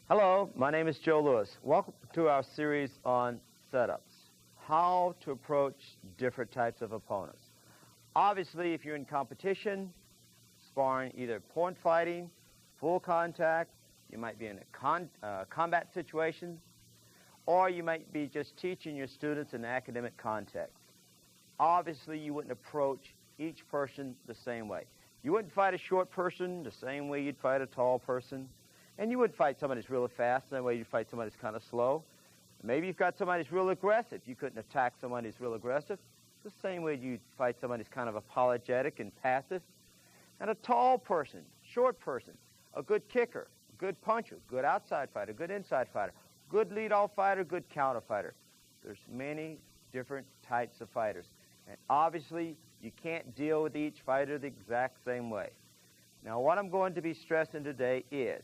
Hello, my name is Joe Lewis. Welcome to our series on setups, how to approach different types of opponents. Obviously, if you're in competition, sparring either point fighting, full contact, you might be in a combat situation, or you might be just teaching your students in an academic context. Obviously, you wouldn't approach each person the same way. You wouldn't fight a short person the same way you'd fight a tall person. And you wouldn't fight somebody who's really fast, that way you'd fight somebody who's kind of slow. Maybe you've got somebody who's real aggressive. You couldn't attack somebody who's real aggressive. The same way you'd fight somebody who's kind of apologetic and passive. And a tall person, short person, a good kicker, a good puncher, good outside fighter, good inside fighter, good lead-off fighter, good counter fighter. There's many different types of fighters. And obviously, you can't deal with each fighter the exact same way. Now, what I'm going to be stressing today is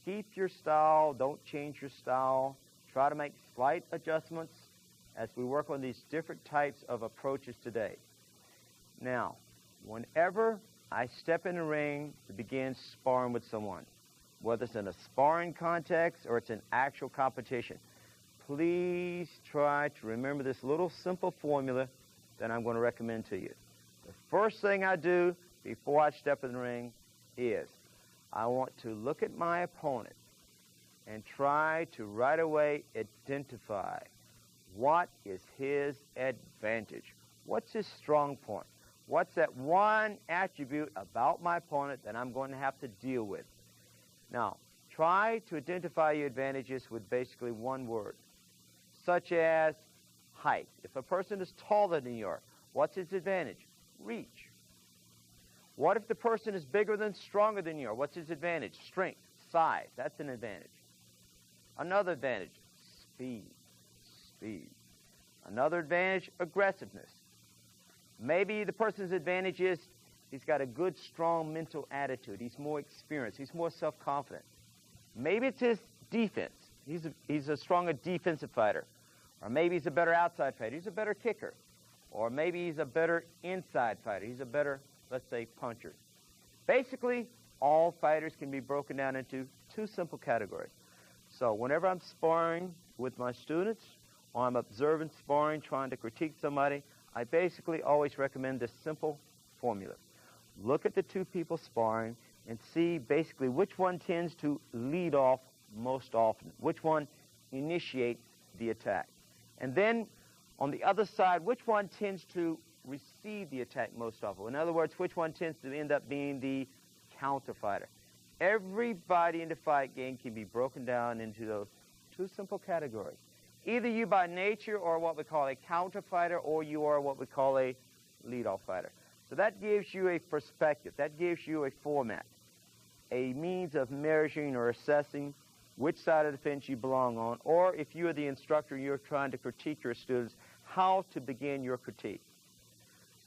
keep your style, don't change your style. Try to make slight adjustments as we work on these different types of approaches today. Now, whenever I step in the ring to begin sparring with someone, whether it's in a sparring context or it's an actual competition, please try to remember this little simple formula that I'm going to recommend to you. The first thing I do before I step in the ring is I want to look at my opponent and try to right away identify what is his advantage. What's his strong point? What's that one attribute about my opponent that I'm going to have to deal with? Now, try to identify your advantages with basically one word, such as height. If a person is taller than you are, what's his advantage? Reach. What if the person is bigger than, stronger than you are? What's his advantage? Strength, size. That's an advantage. Another advantage, speed. Another advantage, aggressiveness. Maybe the person's advantage is he's got a good, strong mental attitude. He's more experienced. He's more self-confident. Maybe it's his defense. He's a stronger defensive fighter. Or maybe he's a better outside fighter. He's a better kicker. Or maybe he's a better inside fighter. He's a better, let's say, puncher. Basically, all fighters can be broken down into two simple categories. So whenever I'm sparring with my students, or I'm observing sparring, trying to critique somebody, I basically always recommend this simple formula. Look at the two people sparring and see basically which one tends to lead off most often, which one initiates the attack. And then on the other side, which one tends to receive the attack most often? In other words, which one tends to end up being the counter fighter? Everybody in the fight game can be broken down into those two simple categories. Either you by nature are what we call a counter fighter, or you are what we call a lead-off fighter. So that gives you a perspective. That gives you a format, a means of measuring or assessing which side of the fence you belong on, or if you're the instructor and you're trying to critique your students, how to begin your critique.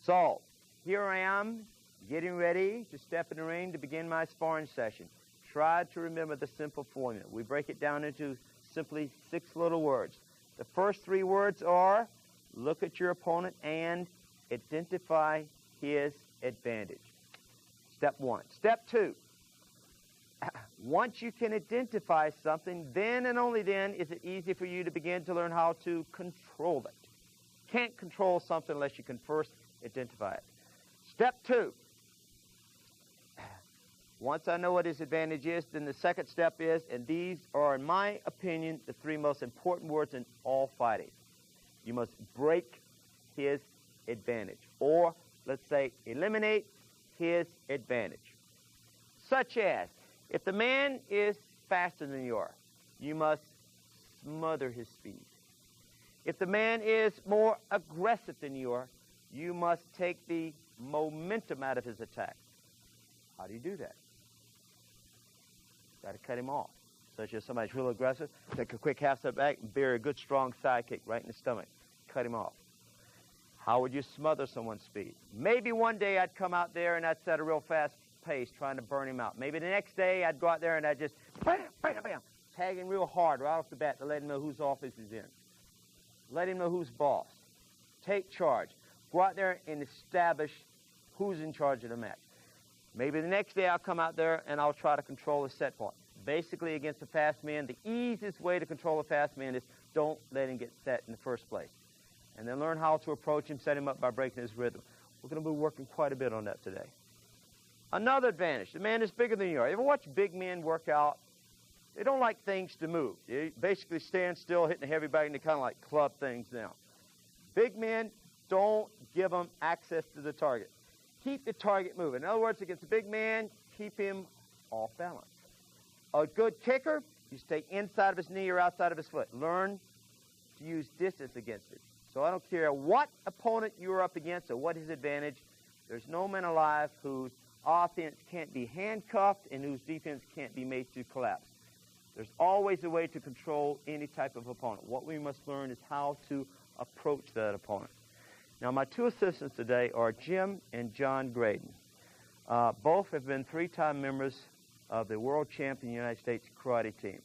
So, here I am, getting ready to step in the ring to begin my sparring session. Try to remember the simple formula. We break it down into simply 6 little words. The first 3 words are, look at your opponent and identify his advantage. Step 1. Step 2. Once you can identify something, then and only then is it easy for you to begin to learn how to control it. Can't control something unless you can first identify it. Step 2. Once I know what his advantage is, then the second step is, and these are, in my opinion, the 3 most important words in all fighting. You must break his advantage, or let's say eliminate his advantage. Such as, if the man is faster than you are, you must smother his speed. If the man is more aggressive than you are, you must take the momentum out of his attack. How do you do that? Got to cut him off. Such as somebody's real aggressive, take a quick half step back and bury a good strong side kick right in the stomach. Cut him off. How would you smother someone's speed? Maybe one day I'd come out there and I'd set a real fast pace trying to burn him out. Maybe the next day I'd go out there and I'd just bam, bam, bam, tag him real hard right off the bat to let him know whose office he's in. Let him know who's boss. Take charge. Go out there and establish who's in charge of the match. Maybe the next day I'll come out there and I'll try to control the set point. basically against a fast man, the easiest way to control a fast man is don't let him get set in the first place. And then learn how to approach him, set him up by breaking his rhythm. We're going to be working quite a bit on that today. Another advantage, the man is bigger than you are. You ever watch big men work out? They don't like things to move. They basically stand still, hitting the heavy bag, and they kind of like club things down. Big men, don't give them access to the target. Keep the target moving. In other words, against a big man, keep him off balance. A good kicker, you stay inside of his knee or outside of his foot. Learn to use distance against it. So I don't care what opponent you're up against or what his advantage, there's no man alive whose offense can't be handcuffed and whose defense can't be made to collapse. There's always a way to control any type of opponent. What we must learn is how to approach that opponent. Now, my two assistants today are Jim and John Graydon. Both have been three-time members of the world champion United States karate team.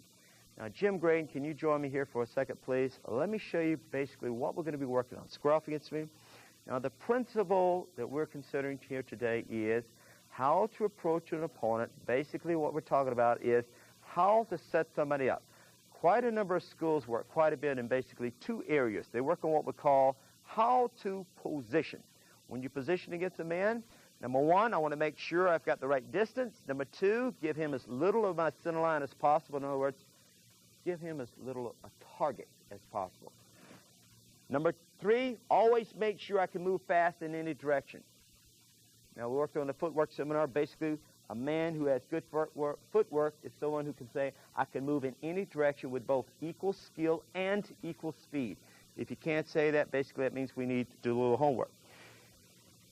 Now, Jim Graydon, can you join me here for a second, please? Let me show you basically what we're going to be working on. Square off against me. Now, the principle that we're considering here today is how to approach an opponent. Basically, what we're talking about is how to set somebody up. Quite a number of schools work quite a bit in basically two areas. They work on what we call how to position. When you position against a man, number one, I want to make sure I've got the right distance. Number two, give him as little of my center line as possible. In other words, give him as little a target as possible. Number three, always make sure I can move fast in any direction. Now, we worked on the footwork seminar. Basically, a man who has good footwork is someone who can say, I can move in any direction with both equal skill and equal speed. If you can't say that, basically that means we need to do a little homework.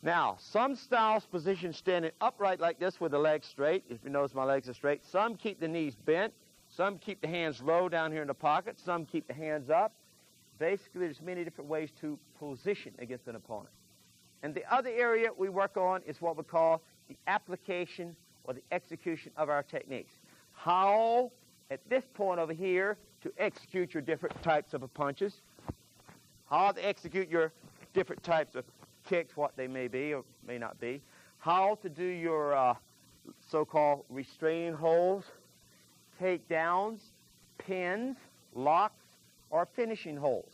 Now, some styles position standing upright like this with the legs straight. If you notice my legs are straight. Some keep the knees bent. Some keep the hands low down here in the pocket. Some keep the hands up. Basically, there's many different ways to position against an opponent. And the other area we work on is what we call the application or the execution of our techniques. How, at this point over here, to execute your different types of punches. How to execute your different types of kicks, what they may be or may not be. How to do your so-called restraining holds, takedowns, pins, locks, or finishing holds.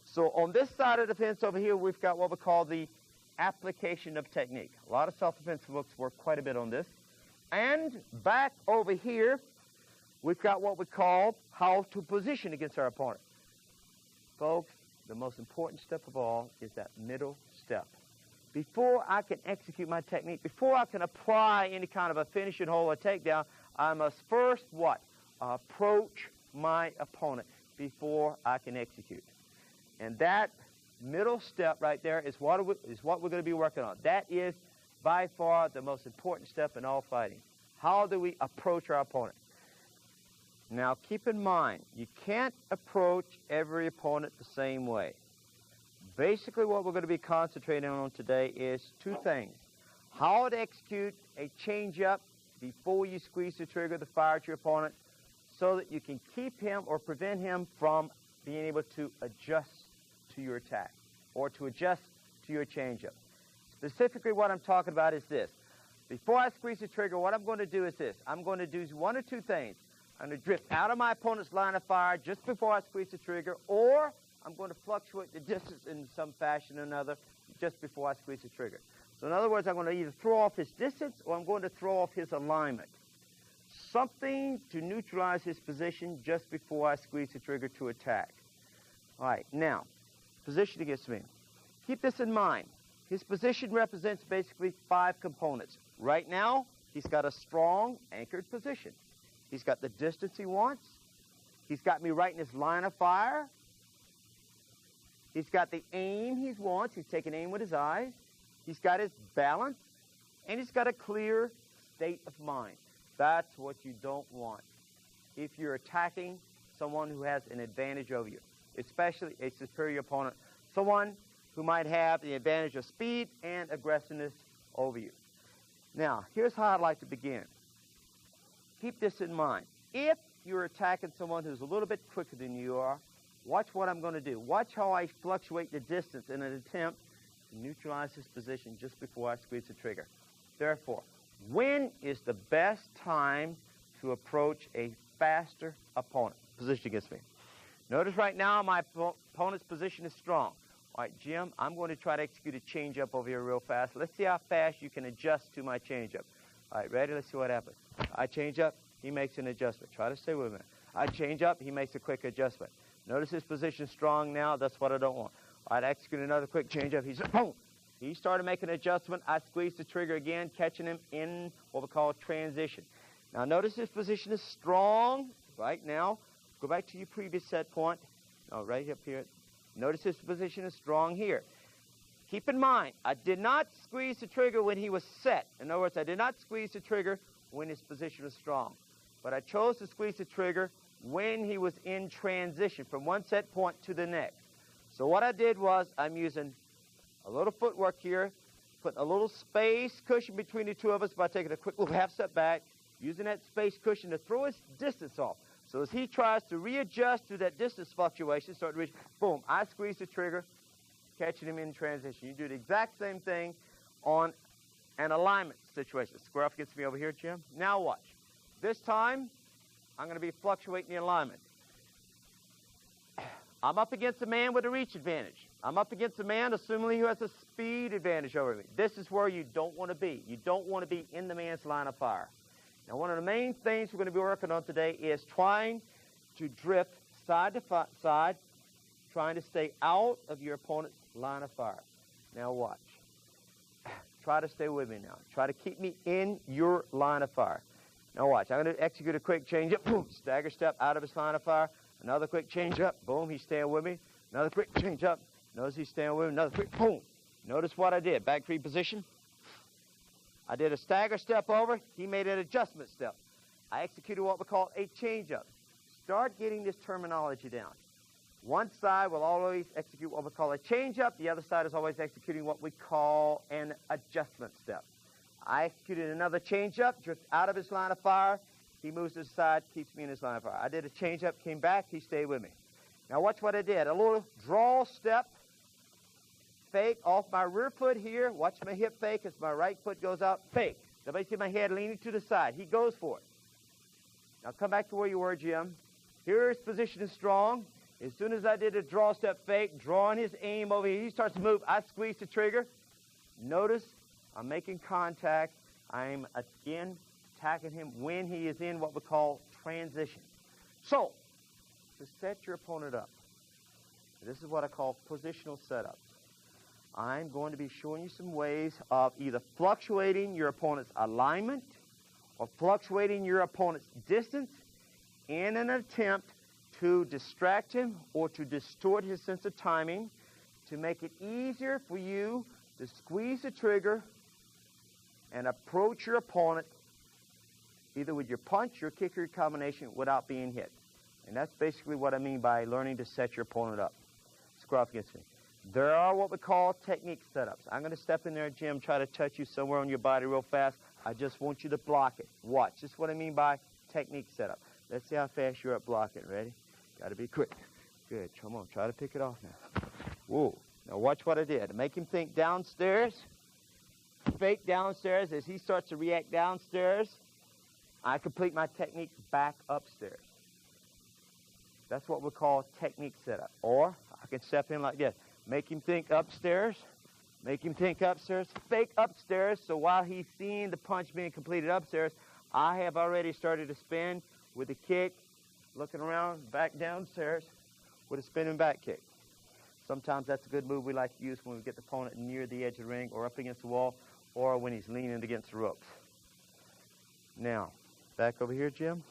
So on this side of the fence over here, we've got what we call the application of technique. A lot of self-defense books work quite a bit on this. And back over here, we've got what we call how to position against our opponent. Folks, the most important step of all is that middle step. Before I can execute my technique, before I can apply any kind of a finishing hold or takedown, I must first what? Approach my opponent before I can execute. And that middle step right there is what we're going to be working on. That is by far the most important step in all fighting. How do we approach our opponent? Now, keep in mind, you can't approach every opponent the same way. Basically, what we're going to be concentrating on today is two things. How to execute a change-up before you squeeze the trigger to fire at your opponent so that you can keep him or prevent him from being able to adjust to your attack or to adjust to your change-up. Specifically, what I'm talking about is this. Before I squeeze the trigger, what I'm going to do is this. I'm going to do one or two things. I'm going to drift out of my opponent's line of fire just before I squeeze the trigger, or I'm going to fluctuate the distance in some fashion or another just before I squeeze the trigger. So in other words, I'm going to either throw off his distance or I'm going to throw off his alignment. Something to neutralize his position just before I squeeze the trigger to attack. All right, now, position against me. Keep this in mind. His position represents basically 5 components. Right now, he's got a strong, anchored position. He's got the distance he wants. He's got me right in his line of fire. He's got the aim he wants. He's taking aim with his eyes. He's got his balance. And he's got a clear state of mind. That's what you don't want if you're attacking someone who has an advantage over you, especially a superior opponent, someone who might have the advantage of speed and aggressiveness over you. Now, here's how I'd like to begin. Keep this in mind. If you're attacking someone who's a little bit quicker than you are, watch what I'm going to do. Watch how I fluctuate the distance in an attempt to neutralize his position just before I squeeze the trigger. Therefore, when is the best time to approach a faster opponent. Position against me. Notice right now my opponent's position is strong. All right, Jim, I'm going to try to execute a changeup over here real fast. Let's see how fast you can adjust to my changeup. All right, ready? Let's see what happens. I change up, he makes an adjustment. Try to stay with me. I change up, he makes a quick adjustment. Notice his position strong now. That's what I don't want. All right, I execute another quick changeup. He's boom. He started making an adjustment. I squeeze the trigger again, catching him in what we call transition. Now, notice his position is strong right now. Go back to your previous set point. Oh, right up here. Notice his position is strong here. Keep in mind, I did not squeeze the trigger when he was set. In other words, I did not squeeze the trigger when his position was strong. But I chose to squeeze the trigger when he was in transition from one set point to the next. So what I did was I'm using a little footwork here, putting a little space cushion between the two of us by taking a quick little half step back, using that space cushion to throw his distance off. So as he tries to readjust to that distance fluctuation, start to reach, boom, I squeeze the trigger, catching him in transition. You do the exact same thing on an alignment situation. Square off against me over here, Jim. Now watch. This time, I'm going to be fluctuating the alignment. I'm up against a man with a reach advantage. I'm up against a man, assuming who has a speed advantage over me. This is where you don't want to be. You don't want to be in the man's line of fire. Now, one of the main things we're going to be working on today is trying to drift side to side, trying to stay out of your opponent's line of fire. Now, watch. Try to stay with me now. Try to keep me in your line of fire. Now, watch. I'm going to execute a quick change-up. Boom, stagger step out of his line of fire. Another quick change-up. Boom, he's staying with me. Another quick change-up. Notice he's staying with me. Another quick boom. Notice what I did. Back three position. I did a stagger step over. He made an adjustment step. I executed what we call a change-up. Start getting this terminology down. One side will always execute what we call a change-up. The other side is always executing what we call an adjustment step. I executed another change-up, drift out of his line of fire. He moves to the side, keeps me in his line of fire. I did a change-up, came back, he stayed with me. Now watch what I did. A little draw step, fake off my rear foot here. Watch my hip fake as my right foot goes out. Fake. Everybody see my head leaning to the side. He goes for it. Now come back to where you were, Jim. Here his position is strong. As soon as I did a draw step fake, drawing his aim over here, he starts to move. I squeeze the trigger. Notice I'm making contact. I'm again attacking him when he is in what we call transition. So, to set your opponent up, this is what I call positional setups. I'm going to be showing you some ways of either fluctuating your opponent's alignment or fluctuating your opponent's distance in an attempt to distract him or to distort his sense of timing to make it easier for you to squeeze the trigger and approach your opponent either with your punch, your kick, or your combination without being hit. And that's basically what I mean by learning to set your opponent up. Square off against me. There are what we call technique setups. I'm going to step in there, Jim, try to touch you somewhere on your body real fast. I just want you to block it. Watch. This is what I mean by technique setup. Let's see how fast you're at blocking. Ready? Got to be quick. Good. Come on. Try to pick it off now. Whoa. Now watch what I did. Make him think downstairs. Fake downstairs. As he starts to react downstairs, I complete my technique back upstairs. That's what we call technique setup. Or I can step in like this. Make him think upstairs. Make him think upstairs. Fake upstairs. So while he's seeing the punch being completed upstairs, I have already started to spin with a kick, looking around, back downstairs with a spinning back kick. Sometimes that's a good move we like to use when we get the opponent near the edge of the ring or up against the wall or when he's leaning against the ropes. Now, back over here, Jim.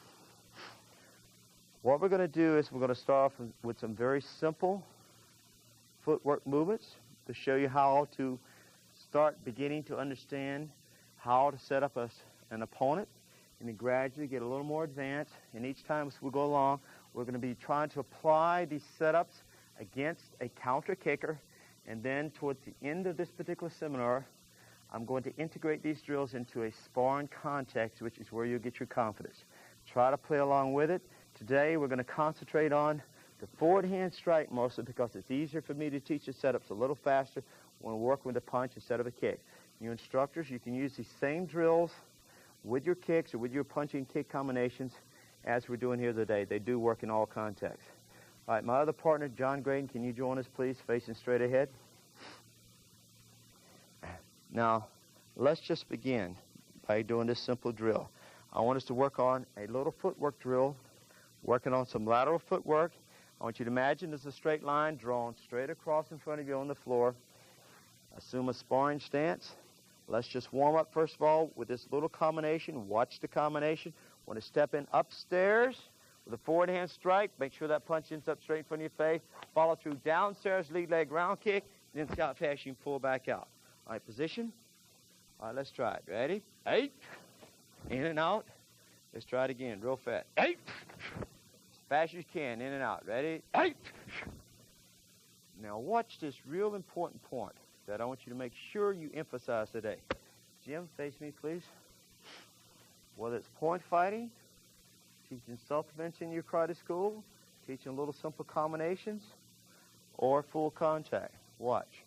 What we're going to do is we're going to start off with some very simple footwork movements to show you how to start beginning to understand how to set up an opponent, and then gradually get a little more advanced. And each time as we go along, we're going to be trying to apply these setups against a counter kicker. And then towards the end of this particular seminar, I'm going to integrate these drills into a sparring context, which is where you'll get your confidence. Try to play along with it. Today, we're going to concentrate on the forward hand strike mostly because it's easier for me to teach the setups a little faster when we're working with a punch instead of a kick. You instructors, you can use these same drills with your kicks or with your punching kick combinations as we're doing here today. They do work in all contexts. All right, my other partner, John Graydon, can you join us, please, facing straight ahead? Now, let's just begin by doing this simple drill. I want us to work on a little footwork drill, working on some lateral footwork. I want you to imagine there's a straight line drawn straight across in front of you on the floor. Assume a sparring stance. Let's just warm up, first of all, with this little combination. Watch the combination. Want to step in upstairs with a forward hand strike. Make sure that punch ends up straight in front of your face. Follow through downstairs, lead leg round kick. Then scout fashion, pull back out. All right, position. All right, let's try it. Ready? 8. In and out. Let's try it again, real fast. 8. As fast as you can, in and out. Ready? 8. Now watch this real important point that I want you to make sure you emphasize today. Jim, face me, please. Whether it's point fighting, teaching self-defense in your karate school, teaching little simple combinations, or full contact. Watch.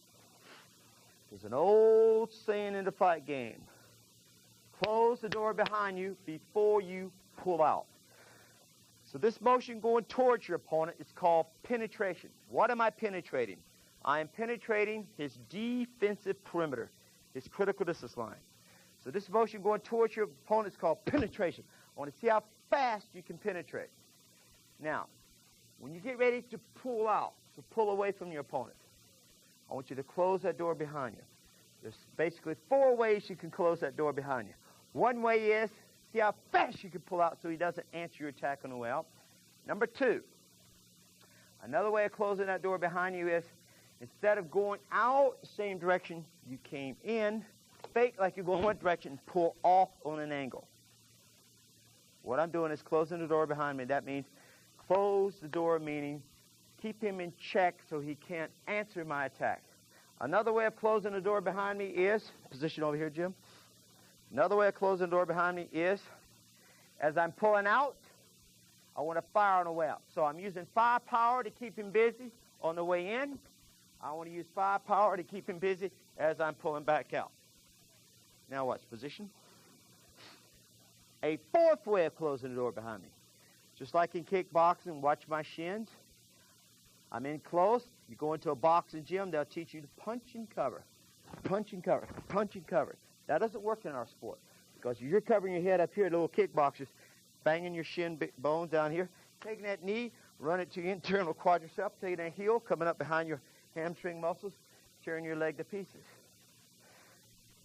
There's an old saying in the fight game. Close the door behind you before you pull out. So this motion going towards your opponent is called penetration. What am I penetrating? I am penetrating his defensive perimeter, his critical distance line. So this motion going towards your opponent is called penetration. I want to see how fast you can penetrate. Now, when you get ready to pull out, to pull away from your opponent, I want you to close that door behind you. There's basically 4 ways you can close that door behind you. One way is, see how fast you can pull out so he doesn't answer your attack on the way out. Number 2, another way of closing that door behind you is, instead of going out the same direction you came in, fake like you're going one direction and pull off on an angle. What I'm doing is closing the door behind me. That means close the door, meaning keep him in check so he can't answer my attack. Another way of closing the door behind me is, position over here, Jim. Another way of closing the door behind me is, as I'm pulling out, I want to fire on the way out. So I'm using firepower to keep him busy on the way in. I want to use firepower to keep him busy as I'm pulling back out. Now watch, position. A 4th way of closing the door behind me. Just like in kickboxing, watch my shins. I'm in close. You go into a boxing gym, they'll teach you to punch and cover. Punch and cover, punch and cover. That doesn't work in our sport because you're covering your head up here, little kickboxers, banging your shin bones down here, taking that knee, run it to your internal quadricep, taking that heel, coming up behind your hamstring muscles, tearing your leg to pieces.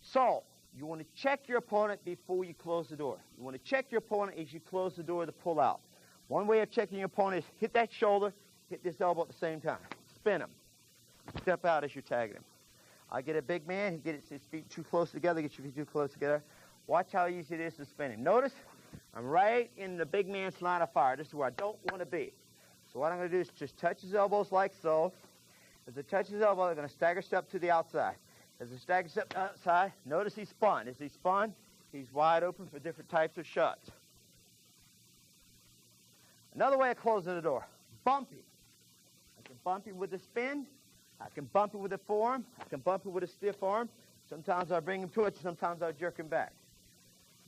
So, you want to check your opponent before you close the door. You want to check your opponent as you close the door to pull out. One way of checking your opponent is hit that shoulder, hit this elbow at the same time. Spin him. Step out as you're tagging him. I get a big man, he gets his feet too close together, get your feet too close together. Watch how easy it is to spin him. Notice, I'm right in the big man's line of fire. This is where I don't want to be. So what I'm going to do is just touch his elbows like so. As I touch his elbow, I'm going to stagger step to the outside. As I stagger step outside, notice he spun. As he spun, he's wide open for different types of shots. Another way of closing the door, bumping. I can bump him with a spin. I can bump him with a forearm. I can bump him with a stiff arm. Sometimes I bring him to it. Sometimes I jerk him back.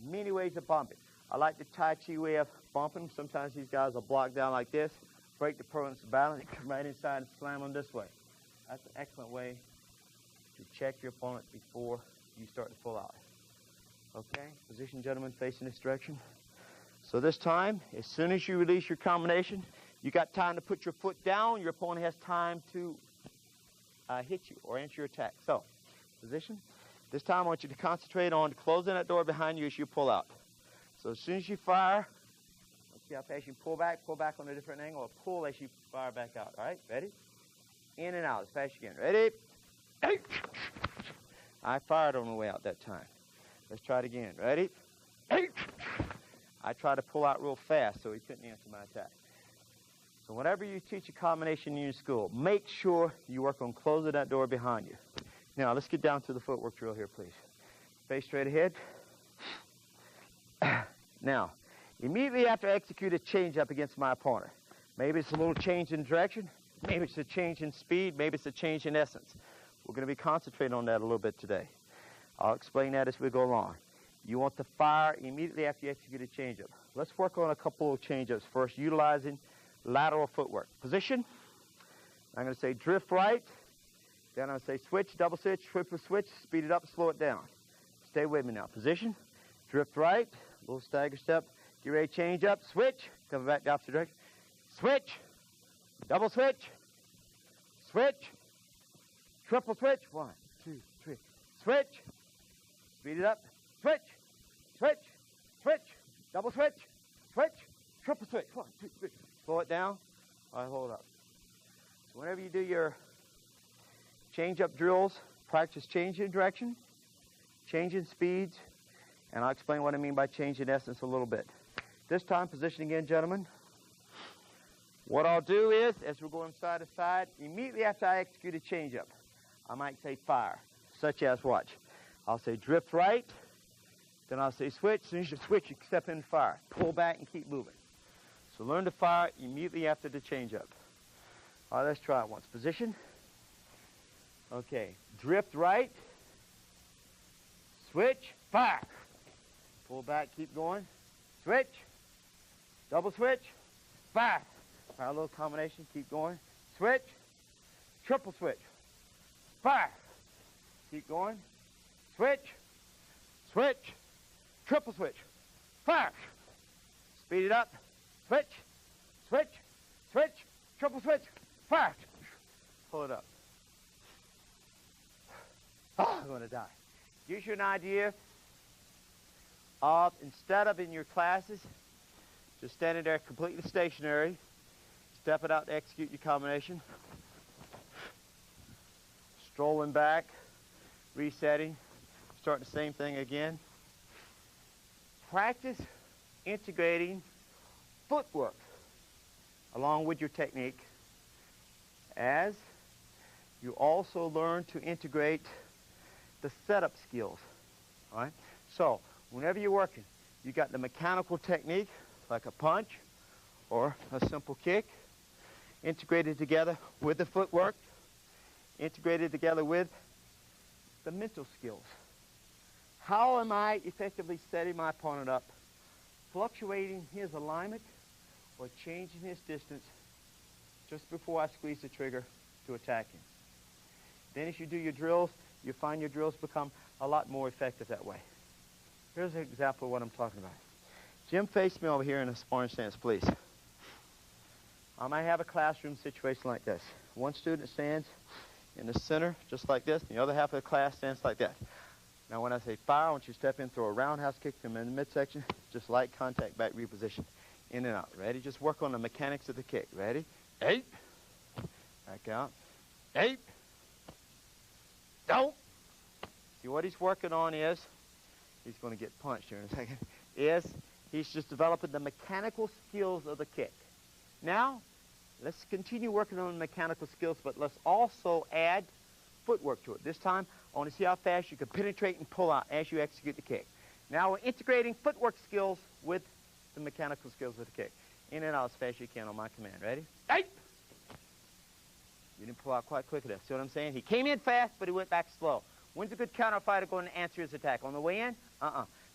Many ways of bumping. I like the Tai Chi way of bumping. Sometimes these guys will block down like this, break the opponent's balance, and come right inside and slam them this way. That's an excellent way to check your opponent before you start to pull out. Okay, position, gentlemen, facing this direction. So this time, as soon as you release your combination, you got time to put your foot down. Your opponent has time to hit you or answer your attack. So, position. This time I want you to concentrate on closing that door behind you as you pull out. So as soon as you fire, let's see how fast you pull back on a different angle, or pull as you fire back out. All right, ready? In and out as fast as you can. Ready? I fired on the way out that time. Let's try it again. Ready? I try to pull out real fast so he couldn't answer my attack. So whenever you teach a combination in your school, make sure you work on closing that door behind you. Now, let's get down to the footwork drill here, please. Face straight ahead. Now, immediately after I execute a change up against my opponent, maybe it's a little change in direction, maybe it's a change in speed, maybe it's a change in essence. We're going to be concentrating on that a little bit today. I'll explain that as we go along. You want to fire immediately after you execute a changeup. Let's work on a couple of changeups first, utilizing lateral footwork. Position. I'm going to say drift right. Then I'm going to say switch, double switch, triple switch, speed it up, slow it down. Stay with me now. Position. Drift right. Little stagger step. Get ready to change up. Switch. Coming back the opposite direction. Switch. Double switch. Switch. Triple switch. 1, 2, 3. Switch. Speed it up. Switch. Switch. Switch. Double switch. Switch. Triple switch. 1, 2, 3. Slow it down. All right, hold up. So whenever you do your change-up drills, practice changing direction, changing speeds, and I'll explain what I mean by change in essence a little bit. This time, position again, gentlemen. What I'll do is, as we're going side to side, immediately after I execute a change-up, I might say fire, such as watch. I'll say drift right, then I'll say switch. As soon as you switch, you step in fire. Pull back and keep moving. So learn to fire immediately after the change-up. All right, let's try it once. Position. Okay, drift right, switch, fire. Pull back, keep going. Switch, double switch, fire. All right, a little combination, keep going. Switch, triple switch, fire. Keep going. Switch, switch, triple switch, fire. Speed it up. Switch, switch, switch, triple switch, fire. Pull it up. Oh, I'm going to die. Gives you an idea of, instead of in your classes, just standing there completely stationary, step it out to execute your combination, strolling back, resetting, starting the same thing again. Practice integrating footwork along with your technique as you also learn to integrate the setup skills. All right? So whenever you're working, you got the mechanical technique like a punch or a simple kick, integrated together with the footwork, integrated together with the mental skills. How am I effectively setting my opponent up, fluctuating his alignment or changing his distance just before I squeeze the trigger to attack him? Then as you do your drills, you find your drills become a lot more effective that way. Here's an example of what I'm talking about. Jim, face me over here in a sparring stance, please. I might have a classroom situation like this. One student stands in the center, just like this, and the other half of the class stands like that. Now, when I say fire, I want you to step in, throw a roundhouse kick to him in the midsection, just light contact, back reposition, in and out. Ready? Just work on the mechanics of the kick. Ready? 8. Back out. 8. Don't. See, what he's working on is, he's going to get punched here in a second, is he's just developing the mechanical skills of the kick. Now, let's continue working on the mechanical skills, but let's also add footwork to it. This time, I want to see how fast you can penetrate and pull out as you execute the kick. Now we're integrating footwork skills with the mechanical skills of the kick. In and out as fast as you can on my command. Ready? 8. You didn't pull out quite quick enough. See what I'm saying? He came in fast, but he went back slow. When's a good counter fighter going to answer his attack? On the way in? They're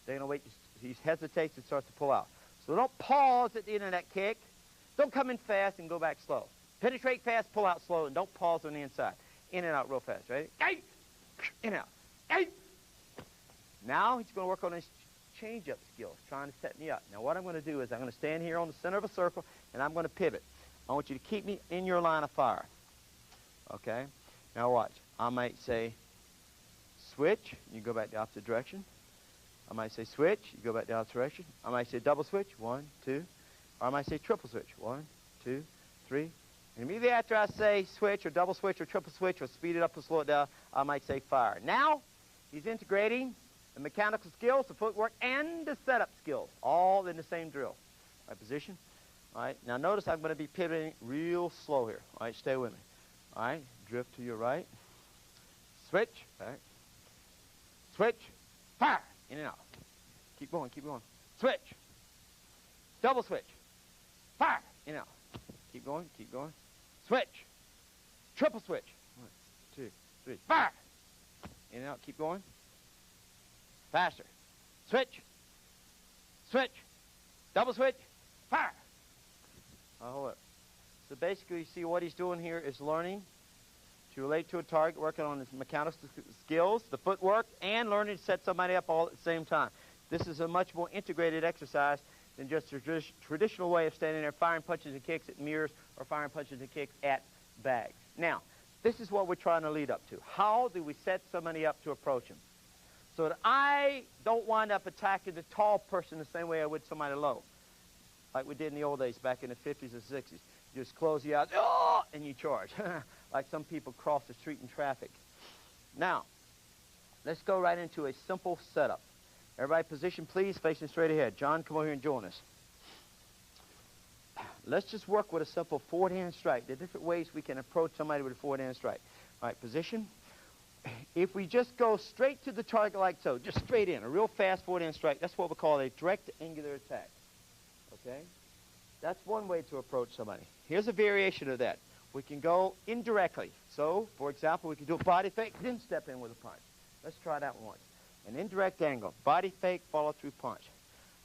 going to wait. He hesitates and starts to pull out. So don't pause at the end of that kick. Don't come in fast and go back slow. Penetrate fast, pull out slow, and don't pause on the inside. In and out real fast. Ready? 8. In and out. 8. Now he's going to work on his change-up skills, trying to set me up. Now what I'm going to do is I'm going to stand here on the center of a circle, and I'm going to pivot. I want you to keep me in your line of fire. Okay? Now watch. I might say switch. You go back the opposite direction. I might say switch. You go back the opposite direction. I might say double switch. 1, 2. Or I might say triple switch. 1, 2, 3. And immediately after I say switch or double switch or triple switch or speed it up or slow it down, I might say fire. Now, he's integrating the mechanical skills, the footwork, and the setup skills, all in the same drill. My position. All right. Now, notice I'm going to be pivoting real slow here. All right. Stay with me. All right. Drift to your right. Switch. Back. Switch. Fire. In and out. Keep going. Keep going. Switch. Double switch. Fire. In and out. Keep going. Keep going. Switch. Triple switch. 1, 2, 3. Fire. In and out. Keep going. Faster. Switch. Switch. Double switch. Fire. Hold it. So basically, you see what he's doing here is learning to relate to a target, working on his mechanical skills, the footwork, and learning to set somebody up all at the same time. This is a much more integrated exercise than just a traditional way of standing there firing punches and kicks at mirrors or firing punches and kicks at bags. Now, this is what we're trying to lead up to. How do we set somebody up to approach him so that I don't wind up attacking the tall person the same way I would somebody low, like we did in the old days back in the 50s and 60s. You just close the eyes, oh, and you charge, like some people cross the street in traffic. Now, let's go right into a simple setup. Everybody position, please, facing straight ahead. John, come over here and join us. Let's just work with a simple forward hand strike. There are different ways we can approach somebody with a forward hand strike. All right, position. If we just go straight to the target like so, just straight in, a real fast forward hand strike, that's what we call a direct angular attack. Okay? That's one way to approach somebody. Here's a variation of that. We can go indirectly. So, for example, we can do a body fake, then step in with a punch. Let's try that one once. An indirect angle. Body fake, follow through punch.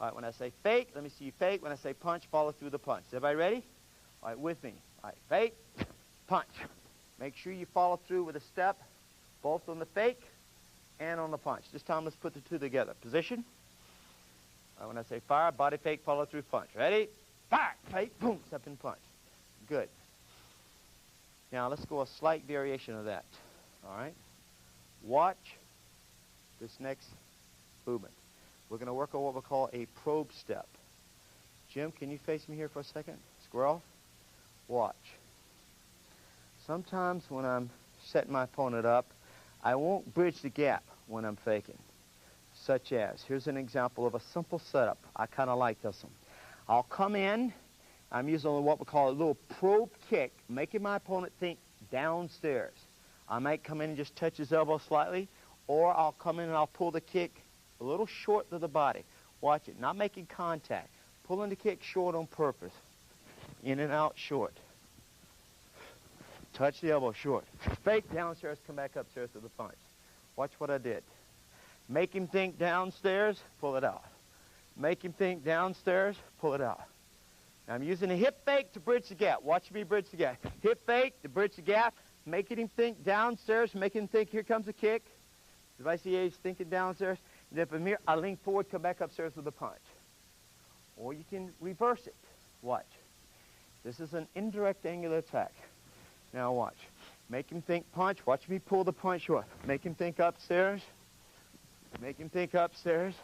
All right, when I say fake, let me see you fake. When I say punch, follow through the punch. Is everybody ready? All right, with me. All right, fake, punch. Make sure you follow through with a step, both on the fake and on the punch. This time, let's put the two together. Position. All right, when I say fire, body fake, follow through punch. Ready? Fire, fake, boom, step in punch. Good. Now, let's go a slight variation of that. All right? Watch this next movement. We're going to work on what we call a probe step. Jim, can you face me here for a second? Square off. Watch. Sometimes when I'm setting my opponent up, I won't bridge the gap when I'm faking. Such as, here's an example of a simple setup. I kind of like this one. I'll come in. I'm using what we call a little probe kick, making my opponent think downstairs. I might come in and just touch his elbow slightly, or I'll come in and I'll pull the kick a little short to the body. Watch it, not making contact. Pulling the kick short on purpose. In and out short. Touch the elbow short. Fake downstairs, come back upstairs to the punch. Watch what I did. Make him think downstairs, pull it out. Make him think downstairs, pull it out. Now I'm using a hip fake to bridge the gap. Watch me bridge the gap. Hip fake to bridge the gap, making him think downstairs, making him think here comes a kick. If I see he's thinking downstairs, and then from here, I lean forward, come back upstairs with a punch. Or you can reverse it. Watch. This is an indirect angular attack. Now watch. Make him think punch. Watch me pull the punch short. Make him think upstairs. Make him think upstairs.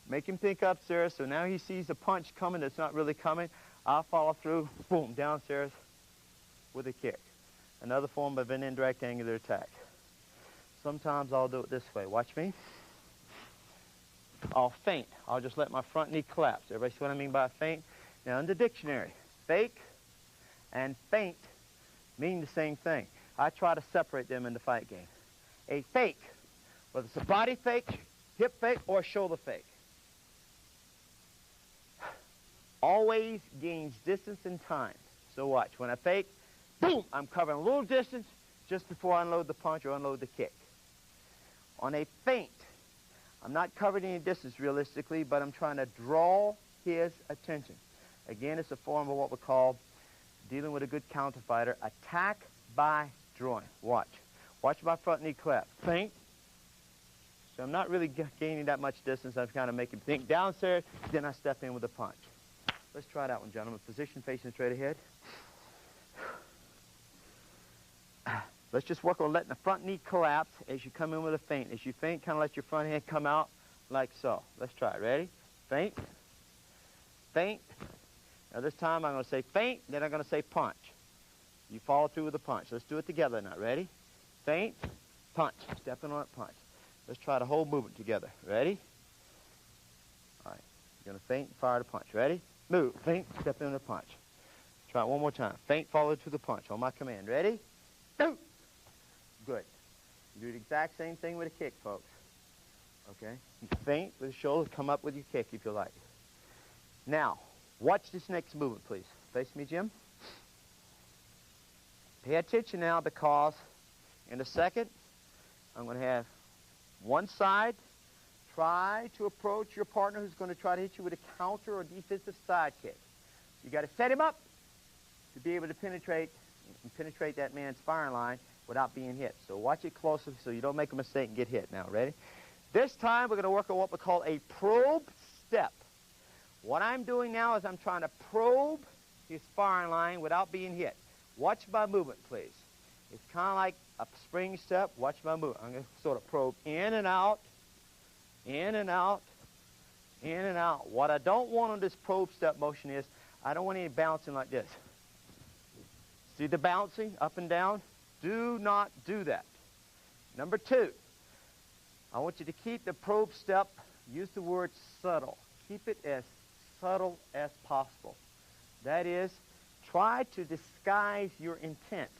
Make him think upstairs. So now he sees a punch coming that's not really coming. I'll follow through. Boom, downstairs with a kick. Another form of an indirect angular attack. Sometimes I'll do it this way. Watch me. I'll feint. I'll just let my front knee collapse. Everybody see what I mean by feint? Now in the dictionary, fake and feint mean the same thing. I try to separate them in the fight game. A fake, whether it's a body fake, hip fake, or a shoulder fake, always gains distance and time. So watch. When I fake, boom, I'm covering a little distance just before I unload the punch or unload the kick. On a feint, I'm not covering any distance realistically, but I'm trying to draw his attention. Again, it's a form of what we call, dealing with a good counter fighter, attack by drawing. Watch. Watch my front knee collapse. Feint. So I'm not really gaining that much distance. I'm kind of making him think downstairs, then I step in with a punch. Let's try that one, gentlemen. Position facing straight ahead. Let's just work on letting the front knee collapse as you come in with a feint. As you feint, kind of let your front hand come out like so. Let's try it. Ready? Feint. Feint. Now this time I'm going to say feint, then I'm going to say punch. You follow through with the punch. Let's do it together now. Ready? Feint. Punch. Stepping on it, punch. Let's try the whole movement together. Ready? All right. You're going to feint, fire the punch. Ready? Move. Feint, step in the punch. Try it one more time. Feint, follow to the punch on my command. Ready? Go. Good. You do the exact same thing with a kick, folks. Okay? You feint with the shoulder, come up with your kick if you like. Now, watch this next movement, please. Face me, Jim. Pay attention now because in a second, I'm going to have one side try to approach your partner who's going to try to hit you with a counter or defensive side kick. You got to set him up to be able to penetrate that man's firing line without being hit. So watch it closely so you don't make a mistake and get hit. Now, ready? This time we're going to work on what we call a probe step. What I'm doing now is I'm trying to probe his firing line without being hit. Watch my movement, please. It's kind of like a spring step. Watch my movement. I'm going to sort of probe in and out, in and out, in and out. What I don't want on this probe step motion is I don't want any bouncing like this. See the bouncing up and down? Do not do that. Number two, I want you to keep the probe step, use the word subtle. Keep it as subtle as possible. That is, try to disguise your intent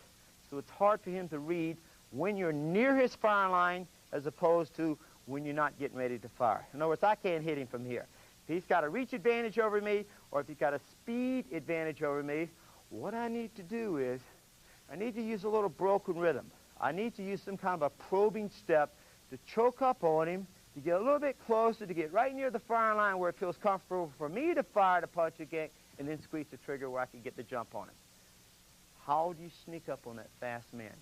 so it's hard for him to read when you're near his firing line as opposed to when you're not getting ready to fire. In other words, I can't hit him from here. If he's got a reach advantage over me or if he's got a speed advantage over me, what I need to do is I need to use a little broken rhythm. I need to use some kind of a probing step to choke up on him, to get a little bit closer, to get right near the firing line where it feels comfortable for me to fire the punch again, and then squeeze the trigger where I can get the jump on him. How do you sneak up on that fast man?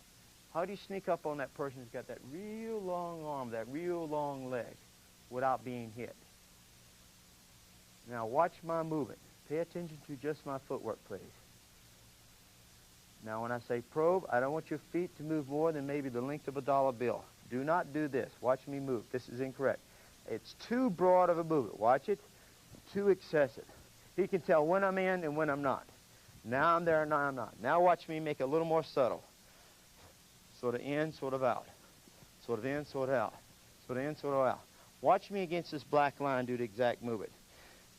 How do you sneak up on that person who's got that real long arm, that real long leg, without being hit? Now watch my movement. Pay attention to just my footwork, please. Now when I say probe, I don't want your feet to move more than maybe the length of a dollar bill. Do not do this. Watch me move. This is incorrect. It's too broad of a movement. Watch it. Too excessive. He can tell when I'm in and when I'm not. Now I'm there and now I'm not. Now watch me make it a little more subtle. Sort of in, sort of out. Sort of in, sort of out. Sort of in, sort of out. Watch me against this black line do the exact movement.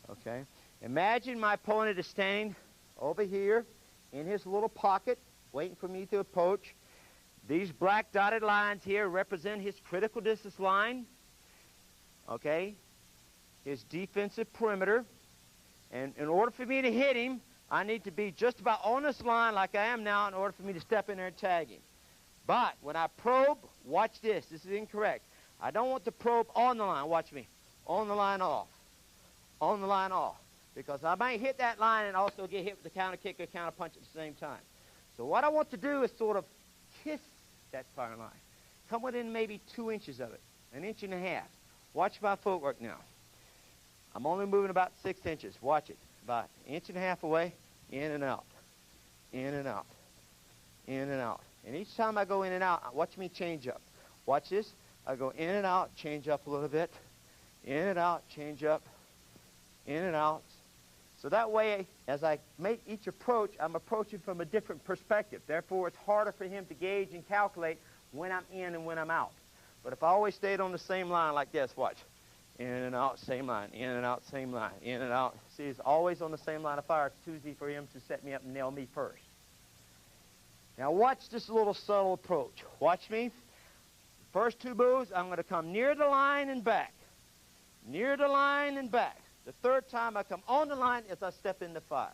Okay? Imagine my opponent is standing over here in his little pocket, waiting for me to approach. These black dotted lines here represent his critical distance line, okay, his defensive perimeter. And in order for me to hit him, I need to be just about on this line like I am now in order for me to step in there and tag him. But when I probe, watch this. This is incorrect. I don't want to probe on the line. Watch me. On the line, off. On the line, off. Because I might hit that line and also get hit with the counter kick or counter punch at the same time. So what I want to do is sort of kiss that firing line. Come within maybe 2 inches of it, 1.5 inches. Watch my footwork now. I'm only moving about 6 inches. Watch it. About 1.5 inches away, in and out, in and out, in and out. And each time I go in and out, watch me change up. Watch this. I go in and out, change up a little bit, in and out, change up, in and out. So that way, as I make each approach, I'm approaching from a different perspective. Therefore, it's harder for him to gauge and calculate when I'm in and when I'm out. But if I always stayed on the same line like this, watch. In and out, same line. In and out, same line. In and out. See, it's always on the same line of fire. It's too easy for him to set me up and nail me first. Now watch this little subtle approach. Watch me. First 2 moves, I'm going to come near the line and back. Near the line and back. The third time I come on the line as I step into fire.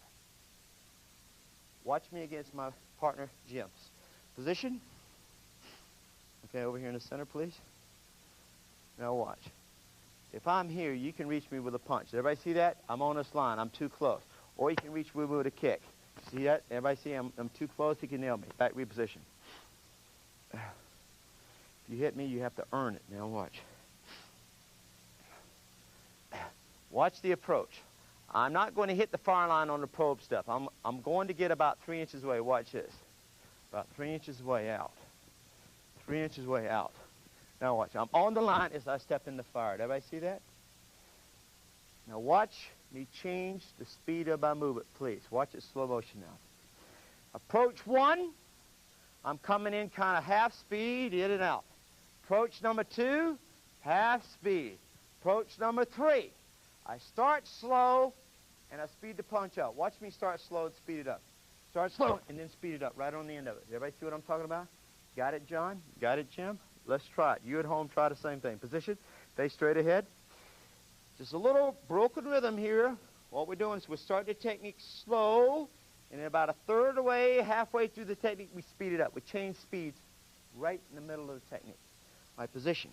Watch me against my partner, Jim's. Position. Okay, over here in the center, please. Now watch. If I'm here, you can reach me with a punch. Everybody see that? I'm on this line. I'm too close. Or you can reach me with a kick. See that? Everybody see I'm too close. He can nail me. Back reposition. If you hit me, you have to earn it. Now watch. Watch the approach. I'm not going to hit the fire line on the probe step. I'm going to get about 3 inches away. Watch this. About 3 inches away out. 3 inches away out. Now watch. I'm on the line as I step in the fire. Everybody see that? Now watch me change the speed of my movement, please. Watch it slow motion now. Approach 1. I'm coming in kind of half speed, in and out. Approach number 2, half speed. Approach number 3. I start slow, and I speed the punch up. Watch me start slow and speed it up. Start slow, and then speed it up right on the end of it. Everybody see what I'm talking about? Got it, John? Got it, Jim? Let's try it. You at home, try the same thing. Position, face straight ahead. Just a little broken rhythm here. What we're doing is we're starting the technique slow, and then about 1/3 of the way, halfway through the technique, we speed it up. We change speeds right in the middle of the technique. My position.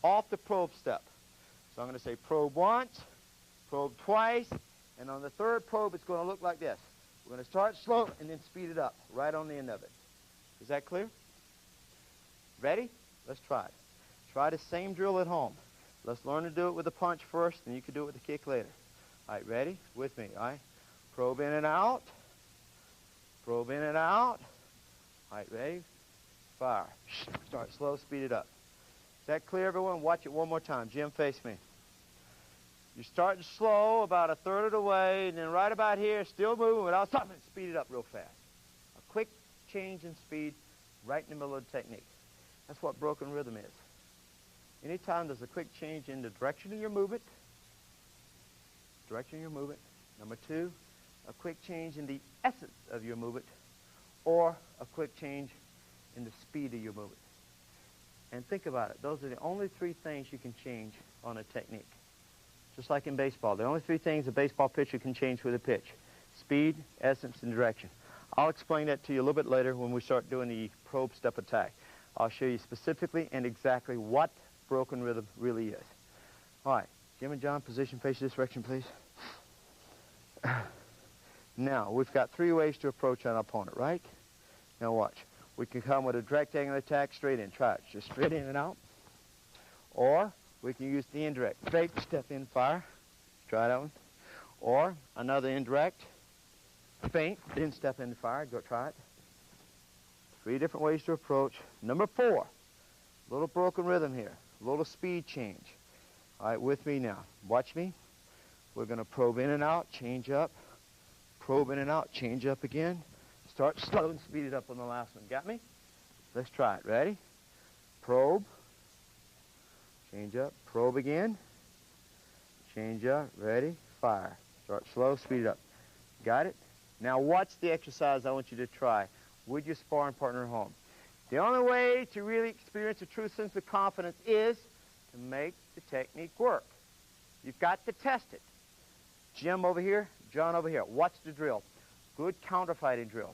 off the probe step. So I'm going to say probe once, probe twice, and on the third probe it's going to look like this. We're going to start slow and then speed it up right on the end of it. Is that clear? Ready? Let's try it. Try the same drill at home. Let's learn to do it with the punch first, and you can do it with the kick later. All right, ready? With me, all right? Probe in and out. Probe in and out. All right, ready? Fire. Start slow, speed it up. Is that clear, everyone? Watch it one more time. Jim, face me. You're starting slow, about a third of the way, and then right about here, still moving without stopping, speed it up real fast. A quick change in speed right in the middle of the technique. That's what broken rhythm is. Anytime there's a quick change in the direction of your movement, Number two, a quick change in the essence of your movement, or a quick change in the speed of your movement. And think about it. Those are the only three things you can change on a technique. Just like in baseball, the only three things a baseball pitcher can change with a pitch: speed, essence, and direction. I'll explain that to you a little bit later when we start doing the probe step attack. I'll show you specifically and exactly what broken rhythm really is. All right, Jim and John, position, face this direction, please. Now, we've got three ways to approach an opponent, right? Now watch. We can come with a direct angle attack straight in. Try it. Just straight in and out. Or we can use the indirect. Fake, step in, fire. Try that one. Or another indirect. Feint, then step in, fire. Go try it. Three different ways to approach. Number four, a little broken rhythm here. A little speed change. All right, with me now. Watch me. We're going to probe in and out, change up. Probe in and out, change up again. Start slow and speed it up on the last one. Got me? Let's try it. Ready? Probe. Change up. Probe again. Change up. Ready? Fire. Start slow, speed it up. Got it? Now watch the exercise I want you to try with your sparring partner at home. The only way to really experience a true sense of confidence is to make the technique work. You've got to test it. Jim over here, John over here. Watch the drill. Good counter-fighting drill.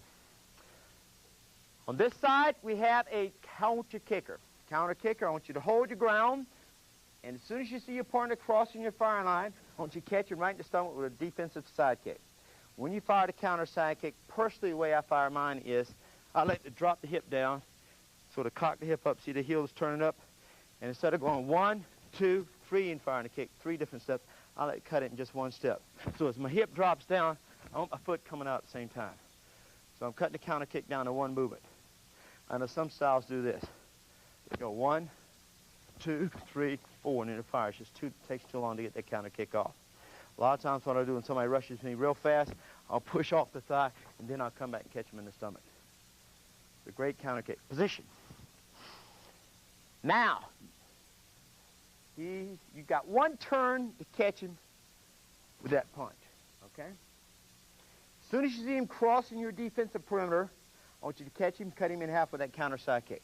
On this side, we have a counter kicker. Counter kicker, I want you to hold your ground, and as soon as you see your partner crossing your firing line, I want you to catch him right in the stomach with a defensive side kick. When you fire the counter side kick, personally the way I fire mine is I like to drop the hip down, sort of cock the hip up, see the heel is turning up, and instead of going 1, 2, 3 and firing a kick, 3 different steps, I like to cut it in just one step. So as my hip drops down, I want my foot coming out at the same time. So I'm cutting the counter kick down to one movement. I know some styles do this. They go 1, 2, 3, 4, and then it fires. Just takes too long to get that counter kick off. A lot of times what I do when somebody rushes me real fast, I'll push off the thigh, and then I'll come back and catch them in the stomach. It's a great counter kick. Position. Now, you've got one turn to catch him with that punch, okay? As soon as you see him crossing your defensive perimeter, I want you to catch him, cut him in half with that counter side kick.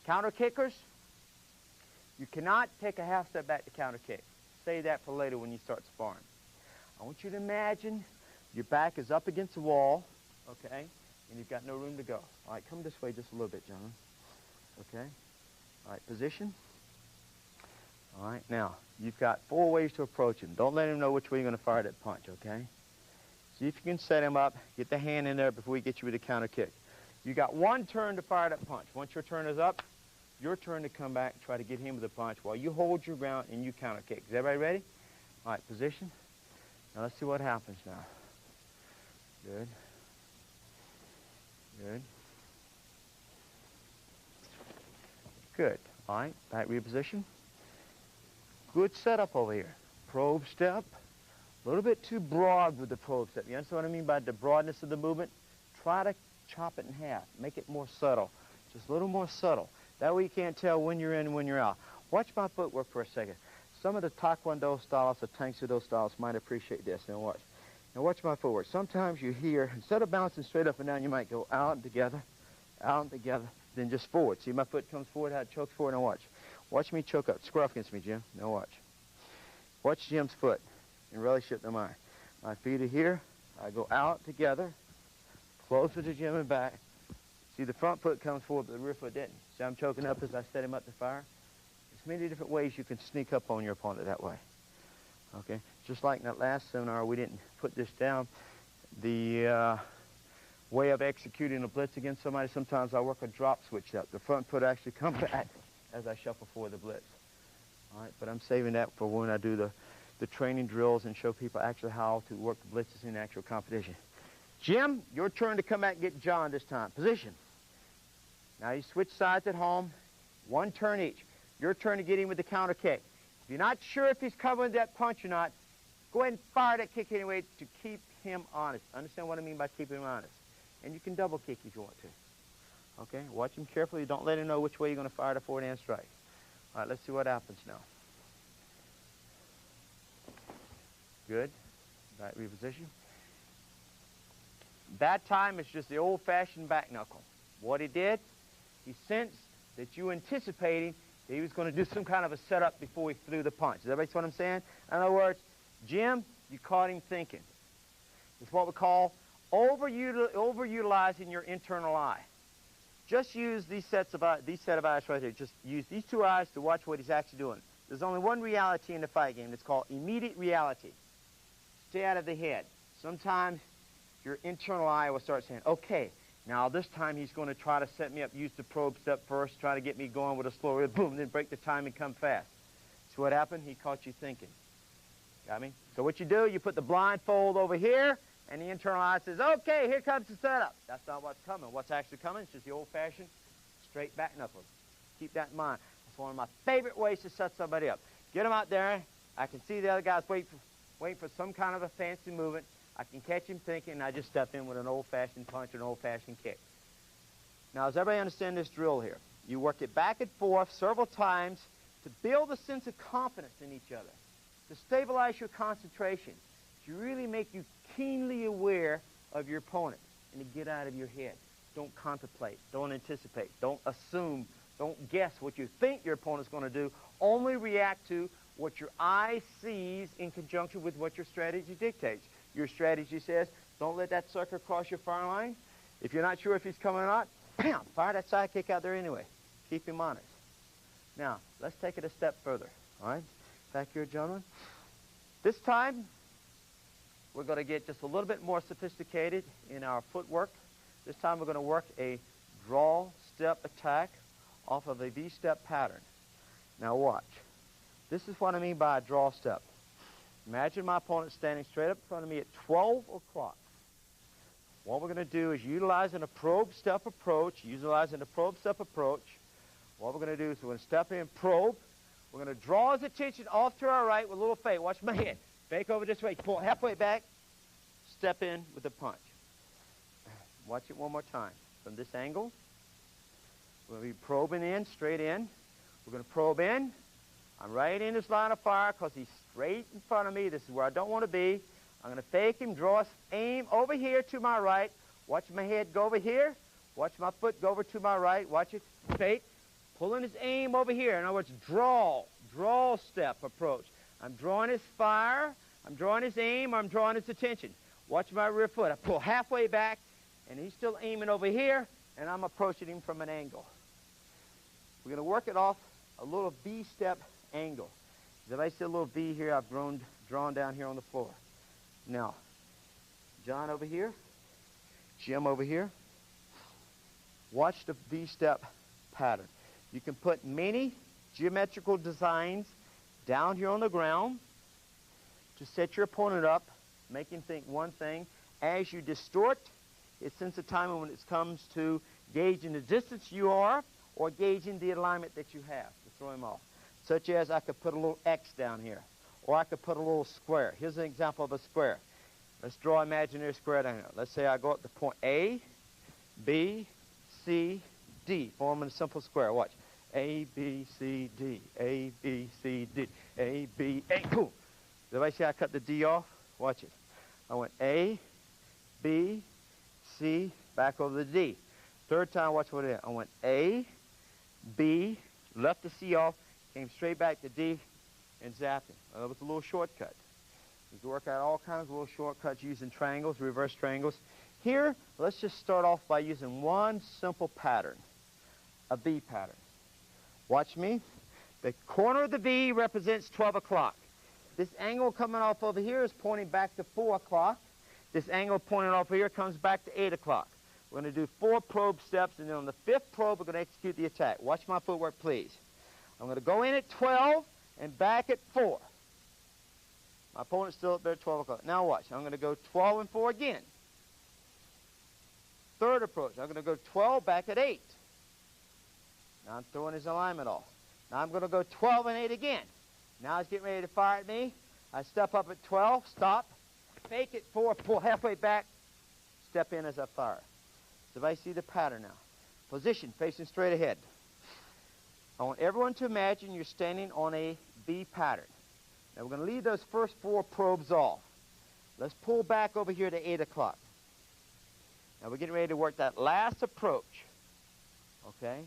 Counter kickers, you cannot take a half step back to counter kick. Save that for later when you start sparring. I want you to imagine your back is up against the wall, okay, and you've got no room to go. All right, come this way just a little bit, John. Okay? All right, position. All right, now, you've got 4 ways to approach him. Don't let him know which way you're going to fire that punch, okay? See if you can set him up, get the hand in there before we get you with a counter kick. You got one turn to fire that punch. Once your turn is up, your turn to come back and try to get him with a punch while you hold your ground and you counter kick. Is everybody ready? All right, position. Now let's see what happens now. Good. Good. Good. All right, back reposition. Good setup over here. Probe step. A little bit too broad with the probe step. You understand what I mean by the broadness of the movement? Try to chop it in half. Make it more subtle. Just a little more subtle. That way you can't tell when you're in and when you're out. Watch my footwork for a second. Some of the Taekwondo styles, the Tang Soo Do styles might appreciate this. Now watch. Now watch my footwork. Sometimes you hear, instead of bouncing straight up and down, you might go out and together, then just forward. See my foot comes forward, how it chokes forward. Now watch. Watch me choke up. Square off against me, Jim. Now watch. Watch Jim's foot in relationship to mine. My feet are here. I go out together, closer to Jim and back. See, the front foot comes forward, but the rear foot didn't. See, I'm choking up as I set him up to fire. His many different ways you can sneak up on your opponent that way. Okay, just like in that last seminar, we didn't put this down. The way of executing a blitz against somebody, sometimes I work a drop switch up. The front foot actually comes back as I shuffle for the blitz. All right, but I'm saving that for when I do the training drills and show people actually how to work the blitzes in actual competition. Jim, your turn to come back and get John this time. Position. Now you switch sides at home, one turn each. Your turn to get him with the counter kick. If you're not sure if he's covering that punch or not, go ahead and fire that kick anyway to keep him honest. Understand what I mean by keeping him honest. And you can double kick if you want to. Okay, watch him carefully. Don't let him know which way you're going to fire the forehand strike. All right, let's see what happens now. Good. Right reposition. That time it's just the old-fashioned back knuckle. What he did, he sensed that you anticipating that he was going to do some kind of a setup before he threw the punch. Does everybody see what I'm saying? In other words, Jim, you caught him thinking. It's what we call overutilizing your internal eye. Just use these set of eyes right here. Just use these two eyes to watch what he's actually doing. There's only one reality in the fight game. It's called immediate reality. Stay out of the head. Sometimes your internal eye will start saying, okay, now this time he's going to try to set me up, use the probe step first, try to get me going with a slow rhythm, boom, then break the time and come fast. So what happened? He caught you thinking. Got me? So what you do, you put the blindfold over here, and the internal eye says, okay, here comes the setup. That's not what's coming. What's actually coming is just the old-fashioned straight back knuckles. Keep that in mind. That's one of my favorite ways to set somebody up. Get them out there. I can see the other guys waiting for some kind of a fancy movement. I can catch him thinking, and I just step in with an old-fashioned punch or an old-fashioned kick. Now, does everybody understand this drill here? You work it back and forth several times to build a sense of confidence in each other, to stabilize your concentration, to really make you keenly aware of your opponent, and to get out of your head. Don't contemplate. Don't anticipate. Don't assume. Don't guess what you think your opponent's going to do. Only react to what your eye sees in conjunction with what your strategy dictates. Your strategy says, don't let that sucker cross your fire line. If you're not sure if he's coming or not, bam, fire that side kick out there anyway. Keep him honest. Now, let's take it a step further. All right? Back here, gentlemen. This time, we're going to get just a little bit more sophisticated in our footwork. This time, we're going to work a draw step attack off of a V-step pattern. Now, watch. This is what I mean by a draw step. Imagine my opponent standing straight up in front of me at 12 o'clock. What we're going to do is utilizing a probe step approach, what we're going to do is we're going to step in, probe. We're going to draw his attention off to our right with a little fake. Watch my head. Fake over this way. Pull halfway back. Step in with a punch. Watch it one more time. From this angle, we'll be probing in, straight in. We're going to probe in. I'm right in his line of fire because he's straight in front of me. This is where I don't want to be. I'm going to fake him, draw his aim over here to my right. Watch my head go over here. Watch my foot go over to my right. Watch it, fake. Pulling his aim over here. In other words, draw step approach. I'm drawing his fire. I'm drawing his aim. I'm drawing his attention. Watch my rear foot. I pull halfway back, and he's still aiming over here, and I'm approaching him from an angle. We're going to work it off a little V-step angle. If I see a little V here, I've drawn down here on the floor. Now, John over here, Jim over here. Watch the V-step pattern. You can put many geometrical designs down here on the ground to set your opponent up, make him think one thing. As you distort, it's sense of time when it comes to gauging the distance you are or gauging the alignment that you have to throw him off. Such as I could put a little X down here, or I could put a little square. Here's an example of a square. Let's draw an imaginary square down here. Let's say I go up to point A, B, C, D, forming a simple square. Watch. A, B, C, D, A, B, C, D, A, B, A, boom. Did I see I cut the D off? Watch it. I went A, B, C, back over the D. Third time, watch what it is. I went A, B, left the C off, came straight back to D, and zapped him. That was a little shortcut. You can work out all kinds of little shortcuts using triangles, reverse triangles. Here, let's just start off by using one simple pattern, a V pattern. Watch me. The corner of the V represents 12 o'clock. This angle coming off over here is pointing back to 4 o'clock. This angle pointing off here comes back to 8 o'clock. We're going to do 4 probe steps, and then on the 5th probe, we're going to execute the attack. Watch my footwork, please. I'm going to go in at 12 and back at 4. My opponent's still up there at 12 o'clock. Now watch. I'm going to go 12 and 4 again. Third approach. I'm going to go 12 back at 8. Now I'm throwing his alignment off. Now I'm going to go 12 and 8 again. Now he's getting ready to fire at me. I step up at 12, stop, fake it 4, pull halfway back, step in as I fire. So if I see the pattern now. Position, facing straight ahead. I want everyone to imagine you're standing on a V pattern. Now we're going to leave those first 4 probes off. Let's pull back over here to 8 o'clock. Now we're getting ready to work that last approach. Okay?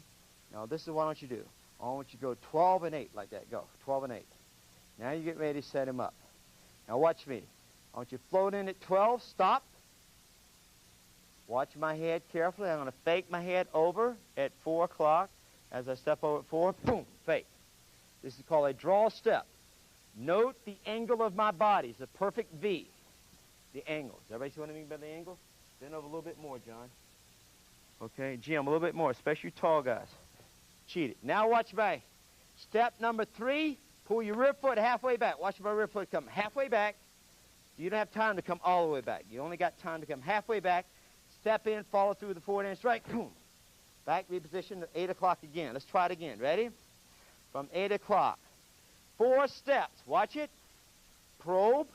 Now this is what I want you to do. I want you to go 12 and 8 like that. Go, 12 and 8. Now you get ready to set him up. Now watch me. I want you to float in at 12, stop. Watch my head carefully. I'm going to fake my head over at 4 o'clock. As I step over at 4, boom, fake. This is called a draw step. Note the angle of my body. It's a perfect V. The angle. Does everybody see what I mean by the angle? Bend over a little bit more, John. Okay, Jim, a little bit more, especially you tall guys. Cheat it. Now watch me. Step number 3, pull your rear foot halfway back. Watch my rear foot come halfway back. You don't have time to come all the way back. You only got time to come halfway back. Step in, follow through the forward and strike. Boom. Back reposition at 8 o'clock again. Let's try it again. Ready? From 8 o'clock. 4 steps. Watch it. Probe.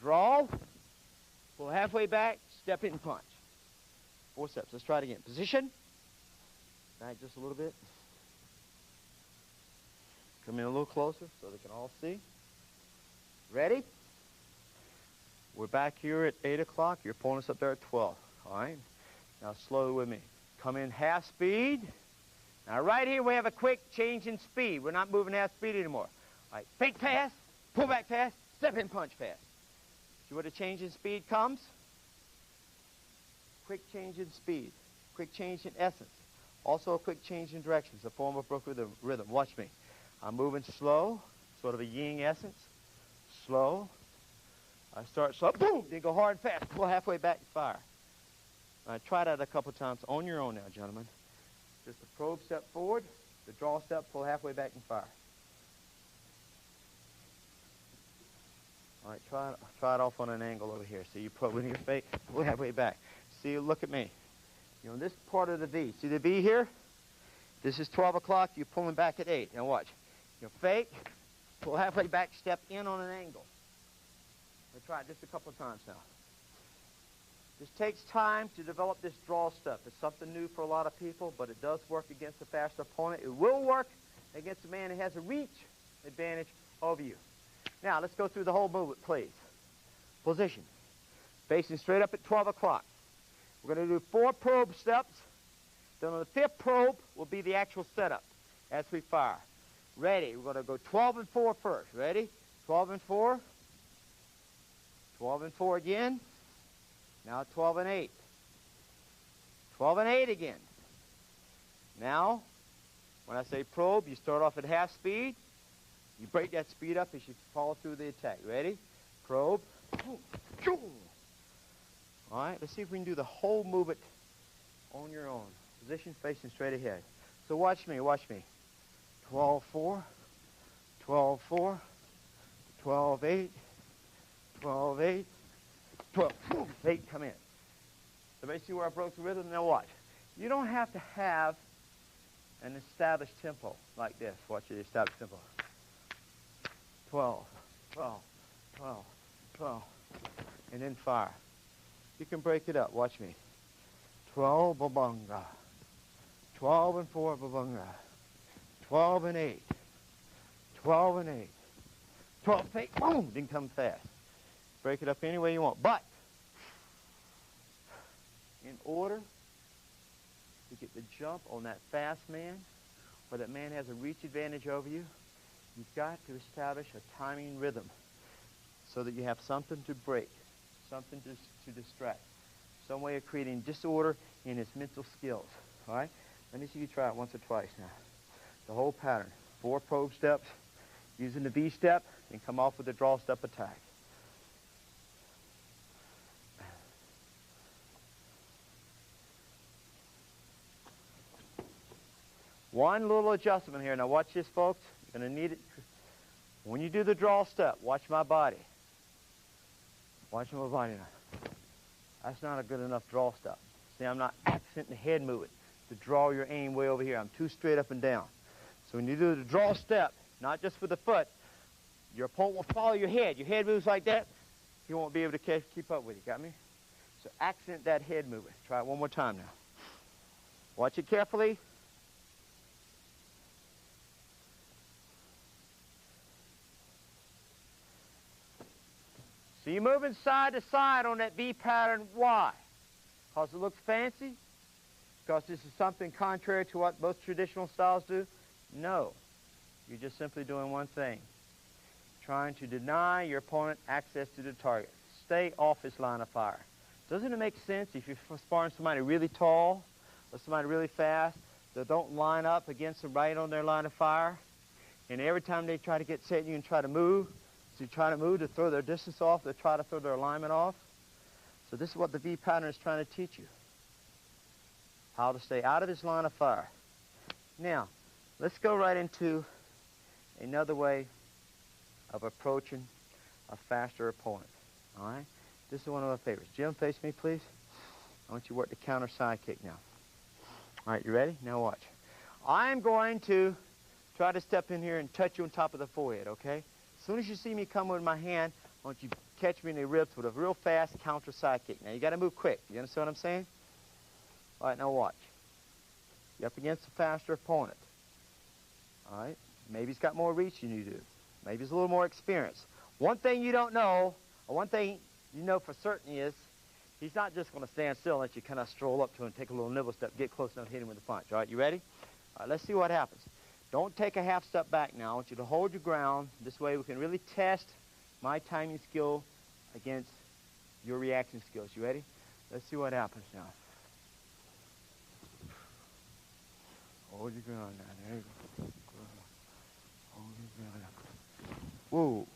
Draw. Pull halfway back. Step in and punch. 4 steps. Let's try it again. Position. Back just a little bit. Come in a little closer so they can all see. Ready? We're back here at 8 o'clock. Your opponent's up there at 12. All right? Now slowly with me. Come in half speed. Now right here we have a quick change in speed. We're not moving half speed anymore. All right, fake pass, pull back pass, step in punch pass. See where the change in speed comes? Quick change in speed, quick change in essence. Also a quick change in direction. It's a form of broken rhythm. Watch me. I'm moving slow, sort of a yin essence. Slow. I start slow, boom, then go hard and fast. Pull halfway back and fire. All right, try that a couple times on your own now, gentlemen. Just the probe step forward, the draw step, pull halfway back and fire. All right, try it off on an angle over here. See, you probe with your face, pull halfway back. See, look at me. You know, this part of the V. See the V here? This is 12 o'clock. You're pulling back at 8. Now watch. You fake, pull halfway back, step in on an angle. We'll try it just a couple of times now. This takes time to develop this draw step. It's something new for a lot of people, but it does work against a faster opponent. It will work against a man who has a reach advantage over you. Now, let's go through the whole movement, please. Position. Facing straight up at 12 o'clock. We're going to do 4 probe steps. Then on the 5th probe will be the actual setup as we fire. Ready. We're going to go 12 and 4 first. Ready? 12 and 4. 12 and 4 again. Now 12 and 8. 12 and 8 again. Now, when I say probe, you start off at half speed. You break that speed up as you follow through the attack. Ready? Probe. All right, let's see if we can do the whole movement on your own. Position facing straight ahead. So watch me, watch me. 12-4, 12-4, 12-8, 12-8, 12-8, come in. Everybody see where I broke the rhythm? Now watch. You don't have to have an established tempo like this. Watch the established tempo. 12, 12, 12, 12, and then fire. You can break it up. Watch me. 12, babunga. 12 and 4, babunga. 12 and 8. 12 and 8. 12, fake, boom, then come fast. Break it up any way you want. But, in order to get the jump on that fast man, where that man has a reach advantage over you, you've got to establish a timing rhythm so that you have something to break, something to distract, some way of creating disorder in his mental skills. All right? Let me see you try it once or twice now. The whole pattern. 4 probe steps, using the V step, and come off with a draw step attack. One little adjustment here. Now watch this, folks. You're going to need it. When you do the draw step, watch my body. Watch my body now. That's not a good enough draw step. See, I'm not accenting the head movement to draw your aim way over here. I'm too straight up and down. So when you do the draw step, not just with the foot, your opponent will follow your head. Your head moves like that. He won't be able to keep up with you. Got me? So accent that head movement. Try it one more time now. Watch it carefully. So you're moving side to side on that V pattern. Why? Because it looks fancy? Because this is something contrary to what most traditional styles do? No. You're just simply doing one thing. Trying to deny your opponent access to the target. Stay off his line of fire. Doesn't it make sense if you're sparring somebody really tall or somebody really fast that don't line up against them right on their line of fire? And every time they try to get set, you can try to move. So you try to move to throw their distance off, they try to throw their alignment off. So this is what the V pattern is trying to teach you. How to stay out of his line of fire. Now, let's go right into another way of approaching a faster opponent. All right? This is one of my favorites. Jim, face me, please. I want you to work the counter side kick now. All right, you ready? Now watch. I'm going to try to step in here and touch you on top of the forehead, okay? As soon as you see me come with my hand, I want you to catch me in the ribs with a real fast counter side kick. Now, you got to move quick. You understand what I'm saying? All right, now watch. You're up against a faster opponent. All right? Maybe he's got more reach than you do. Maybe he's a little more experienced. One thing you don't know, or one thing you know for certain is, he's not just going to stand still and let you kind of stroll up to him and take a little nibble step, get close enough to hit him with a punch. All right, you ready? All right, let's see what happens. Don't take a half step back now. I want you to hold your ground. This way we can really test my timing skill against your reaction skills. You ready? Let's see what happens now. Hold your ground now. There you go. Hold your ground now. Whoa.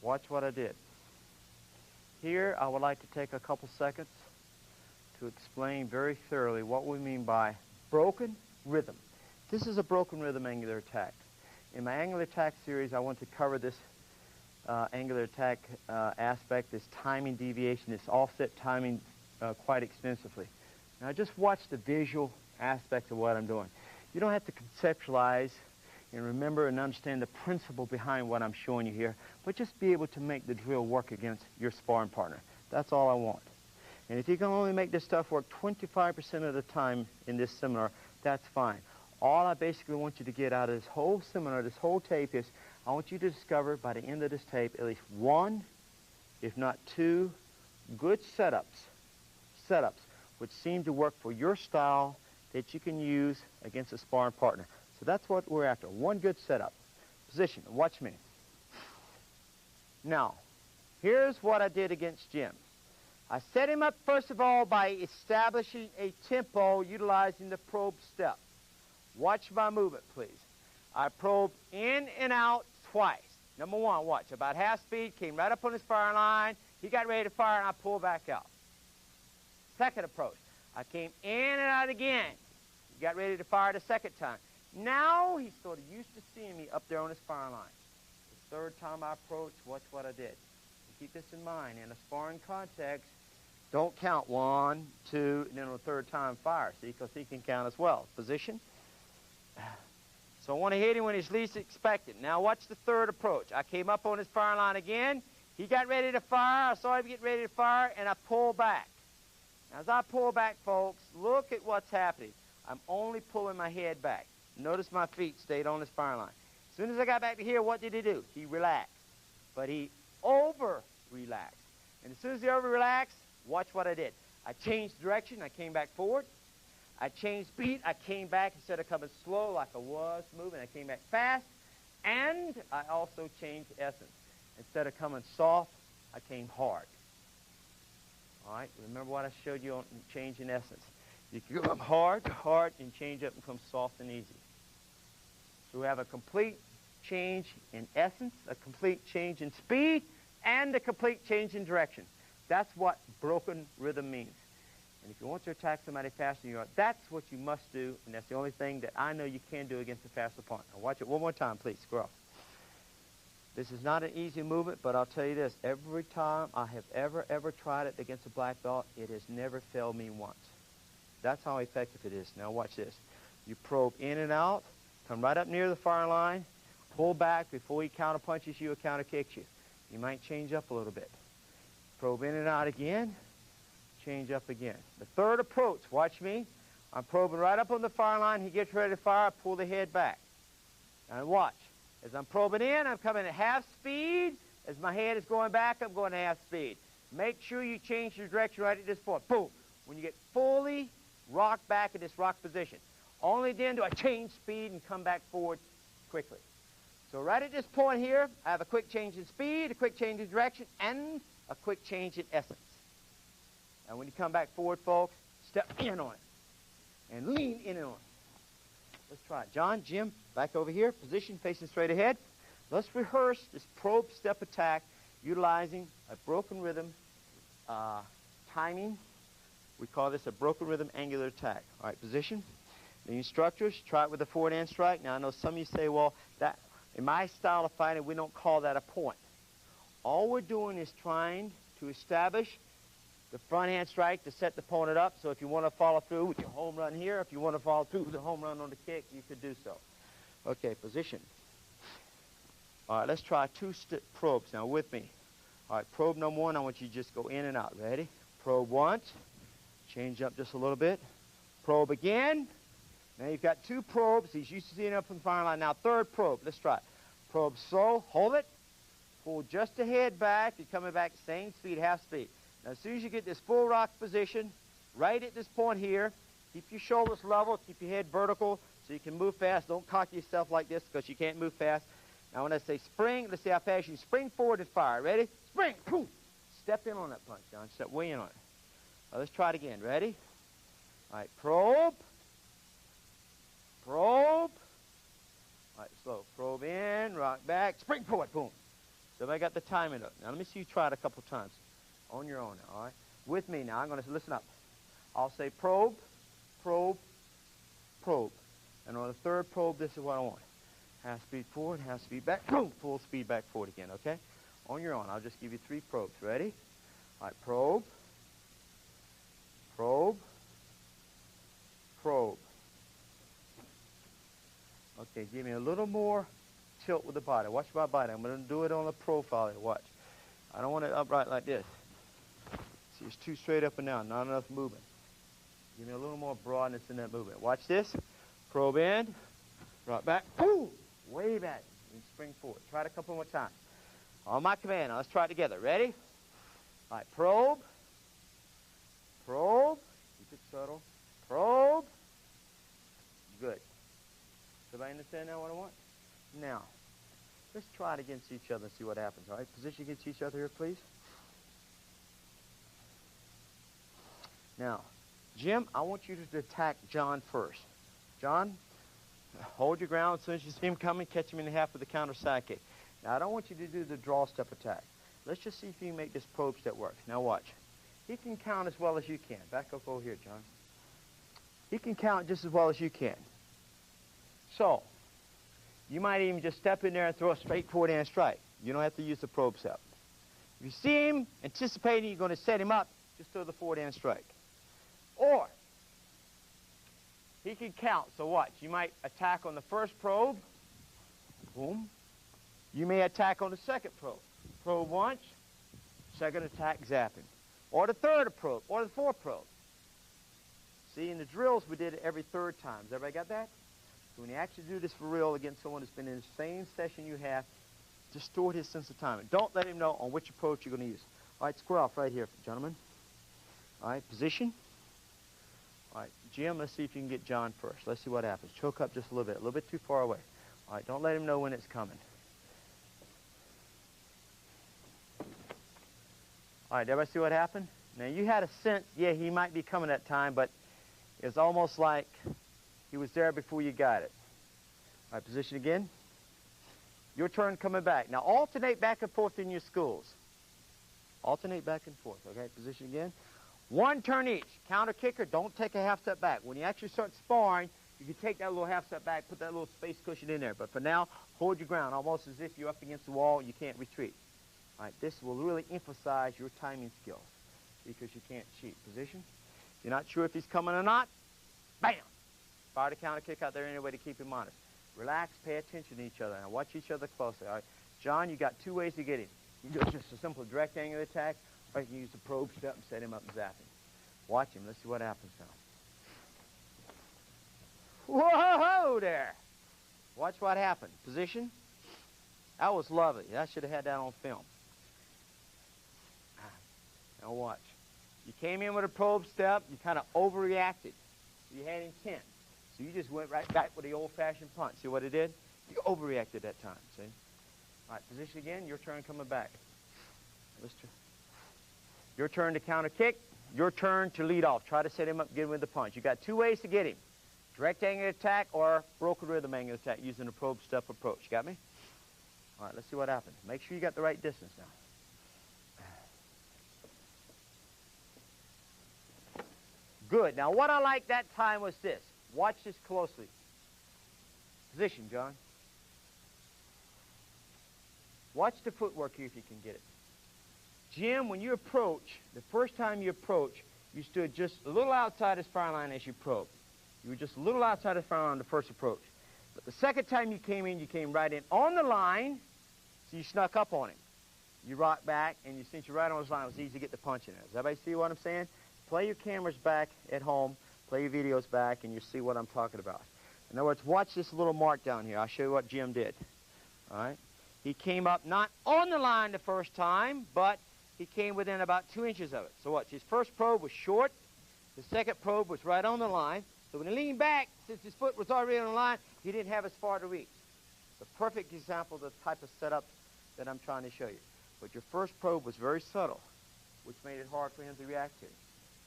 Watch what I did. Here, I would like to take a couple seconds to explain very thoroughly what we mean by broken rhythm. This is a broken rhythm angular attack. In my angular attack series, I want to cover this angular attack aspect, this timing deviation, this offset timing quite extensively. Now just watch the visual aspect of what I'm doing. You don't have to conceptualize and remember and understand the principle behind what I'm showing you here, but just be able to make the drill work against your sparring partner. That's all I want. And if you can only make this stuff work 25% of the time in this seminar, that's fine. All I basically want you to get out of this whole seminar, this whole tape is, I want you to discover by the end of this tape at least one, if not two, good setups which seem to work for your style that you can use against a sparring partner. So that's what we're after, one good setup. Position, watch me. Now, here's what I did against Jim. I set him up, first of all, by establishing a tempo utilizing the probe step. Watch my movement, please. I probed in and out twice. Number one, watch. About half speed, came right up on his firing line. He got ready to fire, and I pulled back out. Second approach. I came in and out again. He got ready to fire the second time. Now he's sort of used to seeing me up there on his firing line. The third time I approached, watch what I did. Keep this in mind. In a sparring context, don't count 1, 2, and then on the third time fire, see, because he can count as well. Position. So I want to hit him when he's least expected. Now watch the third approach. I came up on his firing line again. He got ready to fire. I saw him get ready to fire, and I pulled back. Now as I pull back, folks, look at what's happening. I'm only pulling my head back. Notice my feet stayed on his firing line. As soon as I got back to here, what did he do? He relaxed. But he over-relaxed. And as soon as he over-relaxed, watch what I did. I changed direction. I came back forward. I changed speed. I came back. Instead of coming slow like I was moving, I came back fast. And I also changed essence. Instead of coming soft, I came hard. All right? Remember what I showed you on changing essence. You can go up hard, and change up and come soft and easy. So we have a complete change in essence, a complete change in speed, and a complete change in direction. That's what broken rhythm means. And if you want to attack somebody faster than you are, that's what you must do, and that's the only thing that I know you can do against a fast opponent. Now watch it one more time, please. Squirrel. This is not an easy movement, but I'll tell you this. Every time I have ever tried it against a black belt, it has never failed me once. That's how effective it is. Now watch this. You probe in and out, come right up near the firing line, pull back before he counter punches you or counter kicks you. You might change up a little bit. Probe in and out again, change up again. The third approach, watch me. I'm probing right up on the firing line. He gets ready to fire, I pull the head back. And watch. As I'm probing in, I'm coming at half speed. As my head is going back, I'm going at half speed. Make sure you change your direction right at this point. Boom. When you get fully rocked back in this rock position. Only then do I change speed and come back forward quickly. So right at this point here, I have a quick change in speed, a quick change in direction, and a quick change in essence. And when you come back forward, folks, step in on it. And lean in on it. Let's try it. John, Jim, back over here, position facing straight ahead. Let's rehearse this probe step attack utilizing a broken rhythm timing. We call this a broken rhythm angular attack. All right, position. The instructors, try it with a forward hand strike. Now, I know some of you say, well, that in my style of fighting, we don't call that a point. All we're doing is trying to establish the front hand strike to set the opponent up. So if you want to follow through with your home run here, if you want to follow through with the home run on the kick, you could do so. Okay, position. All right, let's try two probes now with me. All right, probe number one, I want you to just go in and out. Ready? Probe once. Change up just a little bit. Probe again. Now you've got two probes. He's used to seeing up from the firing line. Now third probe. Let's try it. Probe slow. Hold it. Pull just the head back. You're coming back same speed, half speed. Now as soon as you get this full rock position, right at this point here, keep your shoulders level. Keep your head vertical so you can move fast. Don't cock yourself like this because you can't move fast. Now when I say spring, let's see how fast you can spring forward and fire. Ready? Spring. Boom. Step in on that punch, John. Step way in on it. Now let's try it again. Ready? All right, probe. Probe. All right, slow. Probe in, rock back, spring forward, boom. So I got the timing up. Now let me see you try it a couple times on your own now, all right? With me now, I'm going to listen up. I'll say probe, probe, probe. And on the third probe, this is what I want. Half speed forward, half speed back, boom, full speed back forward again, okay? On your own, I'll just give you three probes. Ready? All right, probe, probe, probe. Okay, give me a little more tilt with the body. Watch my body. I'm going to do it on the profile here. Watch. I don't want it upright like this. See, it's too straight up and down. Not enough movement. Give me a little more broadness in that movement. Watch this. Probe in. Rock back. Boom. Way back. And spring forward. Try it a couple more times. On my command. Now let's try it together. Ready? All right. Probe. Probe. Keep it subtle. Probe. Good. Everybody understand now what I want? Now, let's try it against each other and see what happens, all right? Position against each other here, please. Now, Jim, I want you to attack John first. John, hold your ground. As soon as you see him coming, catch him in the half with the counter side kick. Now, I don't want you to do the draw step attack. Let's just see if you can make this probe step work. Now, watch. He can count as well as you can. Back up over here, John. He can count just as well as you can. So, you might even just step in there and throw a straight forward hand strike. You don't have to use the probe step. If you see him anticipating you're going to set him up, just throw the forward hand strike. Or, he can count. So watch. You might attack on the first probe. Boom. You may attack on the second probe. Probe once. Second attack, zapping. Or the third probe. Or the fourth probe. See, in the drills, we did it every third time. Has everybody got that? So when you actually do this for real against someone who's been in the same session you have, distort his sense of timing. Don't let him know on which approach you're going to use. All right, square off right here, gentlemen. All right, position. All right, Jim, let's see if you can get John first. Let's see what happens. Choke up just a little bit too far away. All right, don't let him know when it's coming. All right, everybody see what happened? Now, you had a sense, yeah, he might be coming that time, but it's almost like he was there before you got it. All right, position again. Your turn coming back. Now alternate back and forth in your schools. Alternate back and forth, okay? Position again. One turn each. Counter kicker, don't take a half step back. When you actually start sparring, you can take that little half step back, put that little space cushion in there. But for now, hold your ground, almost as if you're up against the wall and you can't retreat. All right, this will really emphasize your timing skills because you can't cheat. Position. You're not sure if he's coming or not. Bam! Fire the counter kick out there anyway to keep him honest. Relax, pay attention to each other, and watch each other closely. All right, John, you got two ways to get him. You can do just a simple direct angle attack, or you can use the probe step and set him up and zap him. Watch him. Let's see what happens now. Whoa there! Watch what happened. Position. That was lovely. I should have had that on film. Now watch. You came in with a probe step. You kind of overreacted. You had intent. So you just went right back with the old-fashioned punch. See what it did? You overreacted that time, see? All right, position again. Your turn coming back. Your turn to counter kick. Your turn to lead off. Try to set him up, get him with the punch. You got two ways to get him. Direct angle attack or broken rhythm angle attack using the probe step approach. Got me? All right, let's see what happens. Make sure you got the right distance now. Good. Now, what I like that time was this. Watch this closely. Position, John. Watch the footwork here if you can get it. Jim, when you approach, the first time you approach, you stood just a little outside his fire line as you probed. You were just a little outside his fire line on the first approach. But the second time you came in, you came right in on the line, so you snuck up on him. You rocked back, and since you're right on his line, it was easy to get the punch in there. Does everybody see what I'm saying? Play your cameras back at home, play your videos back, and you'll see what I'm talking about. In other words, watch this little mark down here. I'll show you what Jim did. All right? He came up not on the line the first time, but he came within about 2 inches of it. So watch. His first probe was short. The second probe was right on the line. So when he leaned back, since his foot was already on the line, he didn't have as far to reach. It's a perfect example of the type of setup that I'm trying to show you. But your first probe was very subtle, which made it hard for him to react to.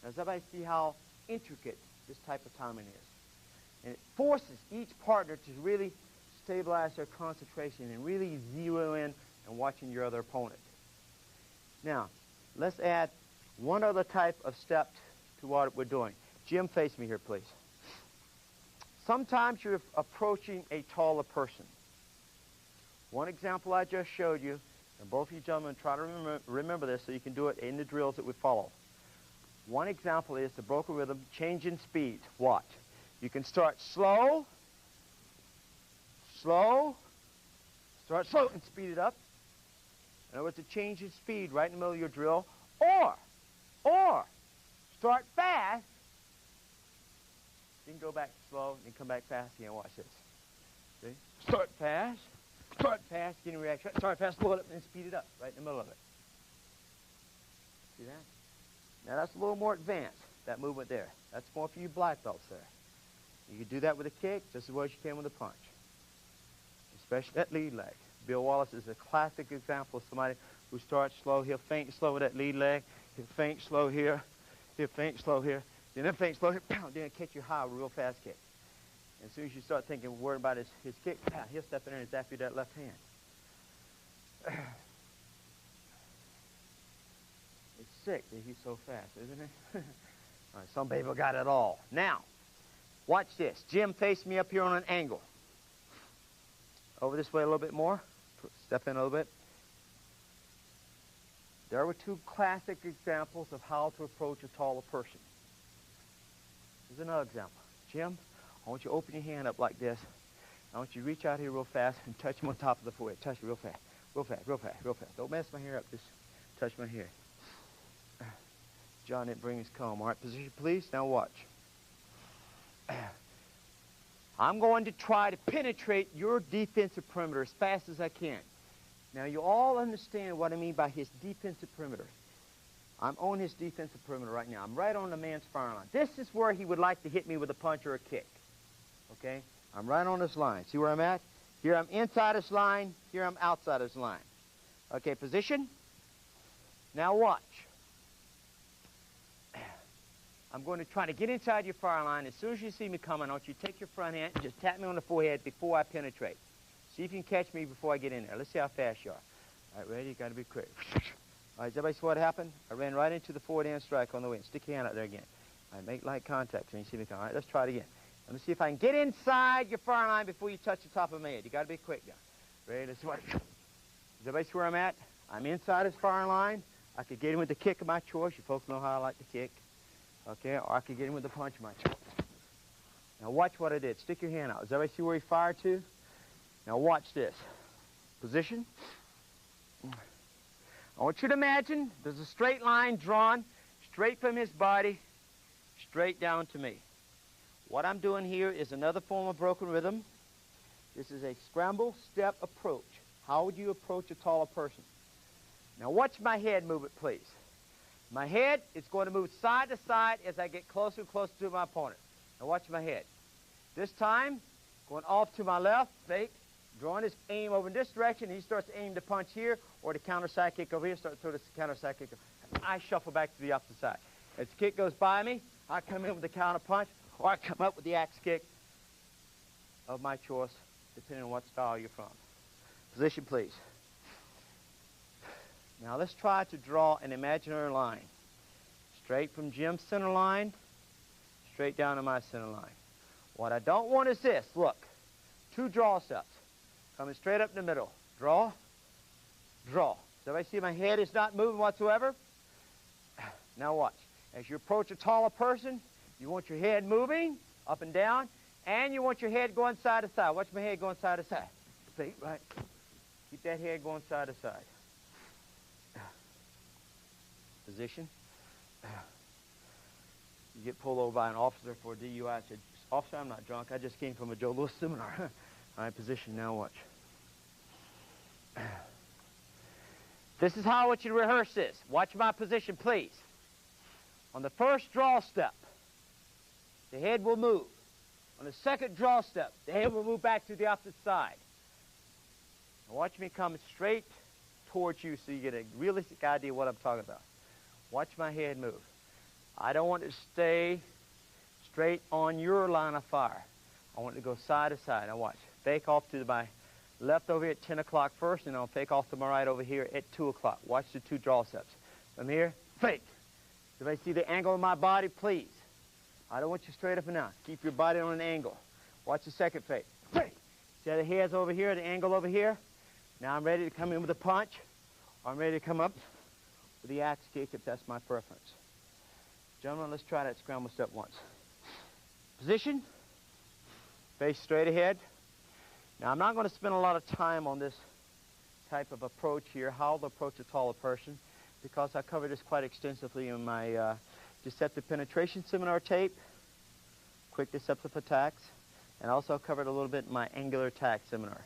Now, does everybody see how intricate this type of timing is? And it forces each partner to really stabilize their concentration and really zero in on watching your other opponent. Now, let's add one other type of step to what we're doing. Jim, face me here, please. Sometimes you're approaching a taller person. One example I just showed you, and both of you gentlemen try to remember this so you can do it in the drills that we follow. One example is the broken rhythm, change in speed. Watch. You can start slow, slow, start slow and speed it up. In other words, a change in speed right in the middle of your drill. Or start fast, then go back slow, then come back fast again. Watch this. See? Start fast, getting reaction. Start fast, slow it up, and then speed it up right in the middle of it. See that? Now that's a little more advanced, that movement there. That's more for you black belts there. You can do that with a kick just as well as you can with a punch. Especially that lead leg. Bill Wallace is a classic example of somebody who starts slow. He'll feint slow with that lead leg. He'll feint slow here. He'll feint slow here. Then he'll feint slow here. Then catch you high with a real fast kick. And as soon as you start thinking, worrying about his kick, he'll step in there and zap you that left hand. It's sick that he's so fast, isn't it? All right, some people got it all. Now, watch this. Jim, face me up here on an angle. Over this way a little bit more. Step in a little bit. There were two classic examples of how to approach a taller person. Here's another example. Jim, I want you to open your hand up like this. I want you to reach out here real fast and touch him on top of the forehead. Touch it real fast. Real fast, real fast, real fast. Don't mess my hair up. Just touch my hair. John didn't bring his comb. All right, position, please. Now watch. I'm going to try to penetrate your defensive perimeter as fast as I can. Now, you all understand what I mean by his defensive perimeter. I'm on his defensive perimeter right now. I'm right on the man's firing line. This is where he would like to hit me with a punch or a kick. Okay? I'm right on this line. See where I'm at? Here I'm inside his line. Here I'm outside his line. Okay, position. Now watch. I'm going to try to get inside your fire line. As soon as you see me coming, I want you to take your front hand and just tap me on the forehead before I penetrate. See if you can catch me before I get in there. Let's see how fast you are. All right, ready? You got to be quick. All right, does everybody see what happened? I ran right into the forward hand strike on the wind. Stick your hand out there again. All right, make light contact when you see me come. All right, let's try it again. Let me see if I can get inside your fire line before you touch the top of my head. You got to be quick now. Ready? Let's see what. Does everybody see where I'm at? I'm inside his fire line. I could get him with the kick of my choice. You folks know how I like to kick. Okay, or I could get him with the punch of my choice. Now watch what I did. Stick your hand out. Does everybody see where he fired to? Now watch this. Position. I want you to imagine there's a straight line drawn straight from his body, straight down to me. What I'm doing here is another form of broken rhythm. This is a scramble step approach. How would you approach a taller person? Now watch my head movement, please. My head is going to move side to side as I get closer and closer to my opponent. Now watch my head. This time, going off to my left, fake, drawing his aim over in this direction. He starts to aim to punch here, or to counter side kick over here, start to throw this counter side kick. I shuffle back to the opposite side. As the kick goes by me, I come in with the counter punch, or I come up with the axe kick of my choice, depending on what style you're from. Position, please. Now let's try to draw an imaginary line. Straight from Jim's center line, straight down to my center line. What I don't want is this. Look, 2 draw steps. Coming straight up in the middle. Draw, draw. So everybody see my head is not moving whatsoever? Now watch. As you approach a taller person, you want your head moving up and down, and you want your head going side to side. Watch my head going side to side. Feet, right? Keep that head going side to side. Position. You get pulled over by an officer for a DUI. I said, officer, I'm not drunk. I just came from a Joe Louis seminar. All right, position. Now watch. This is how I want you to rehearse this. Watch my position, please. On the first draw step, the head will move. On the second draw step, the head will move back to the opposite side. Now watch me come straight towards you so you get a realistic idea of what I'm talking about. Watch my head move. I don't want it to stay straight on your line of fire. I want it to go side to side. Now watch. Fake off to my left over here at 10 o'clock first, and I'll fake off to my right over here at 2 o'clock. Watch the 2 draw steps. From here, fake. Everybody see the angle of my body, please? I don't want you straight up and down. Keep your body on an angle. Watch the second fake. Fake. See how the head's over here, the angle over here? Now I'm ready to come in with a punch, or I'm ready to come up with the axe kick if that's my preference. Gentlemen, let's try that scramble step once. Position. Face straight ahead. Now I'm not going to spend a lot of time on this type of approach here, how to approach a taller person, because I covered this quite extensively in my deceptive penetration seminar tape, quick deceptive attacks, and also covered a little bit in my angular attack seminar.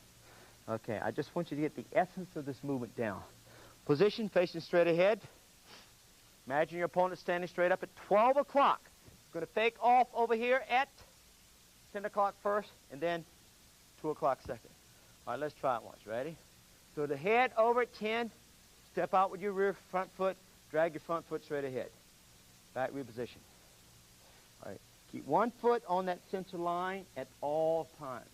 Okay, I just want you to get the essence of this movement down. Position, facing straight ahead. Imagine your opponent standing straight up at 12 o'clock. Going to fake off over here at 10 o'clock first, and then 2 o'clock second. All right, let's try it once. Ready? So the head over at 10, step out with your rear front foot, drag your front foot straight ahead. Back reposition. All right, keep one foot on that center line at all times.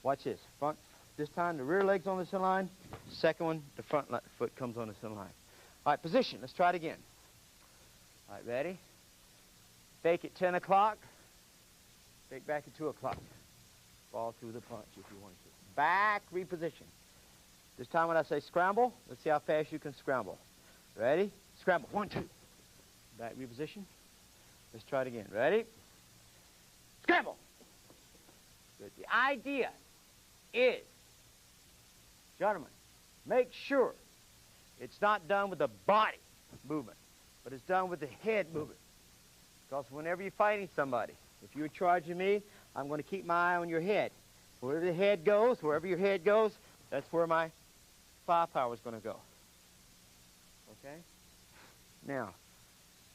Watch this. Front. This time the rear leg's on the center line. Second one, the front foot comes on the center line. All right, position. Let's try it again. All right, ready? Fake at 10 o'clock. Fake back at 2 o'clock. Fall through the punch if you want to. Back reposition. This time when I say scramble, let's see how fast you can scramble. Ready? Scramble. 1, 2. Back reposition. Let's try it again. Ready? Scramble. Good. The idea is, gentlemen, make sure it's not done with the body movement, but it's done with the head movement. Because whenever you're fighting somebody, if you're charging me, I'm going to keep my eye on your head. Wherever the head goes, wherever your head goes, that's where my firepower is going to go. Okay? Now,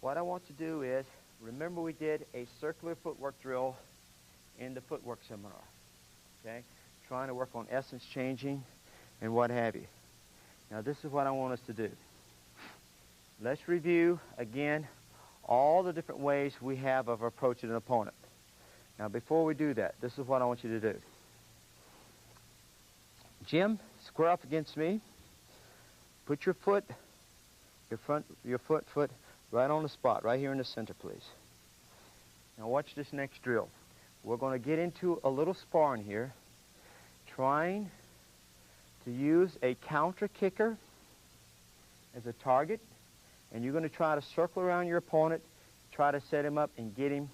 what I want to do is, remember we did a circular footwork drill in the footwork seminar. Okay? Trying to work on essence changing and what have you. Now, this is what I want us to do. Let's review, again, all the different ways we have of approaching an opponent. Now, before we do that, this is what I want you to do. Jim, square up against me. Put your foot, your foot right on the spot, right here in the center, please. Now watch this next drill. We're going to get into a little sparring here, trying to use a counter kicker as a target, and you're going to try to circle around your opponent, try to set him up and get him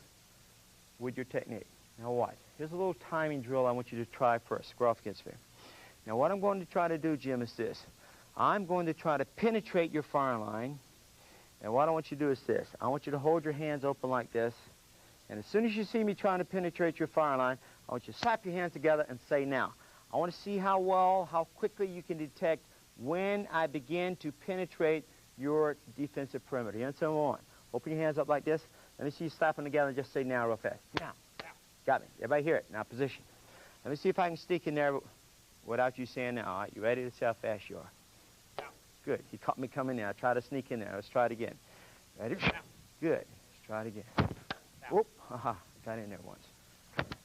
with your technique. Now watch. Here's a little timing drill I want you to try first. Square off against me. Now what I'm going to try to do, Jim, is this. I'm going to try to penetrate your firing line, and what I want you to do is this. I want you to hold your hands open like this, and as soon as you see me trying to penetrate your firing line, I want you to slap your hands together and say now. I want to see how quickly you can detect when I begin to penetrate your defensive perimeter. You understand what I want? Open your hands up like this. Let me see you slap them together and just say now real fast. Now. Got me. Everybody hear it. Now position. Let me see if I can sneak in there without you saying now. All right, you ready to see how fast you are? Good. You caught me coming in. I try to sneak in there. Let's try it again. Ready? Good. Let's try it again. Whoop. Aha. Got in there once.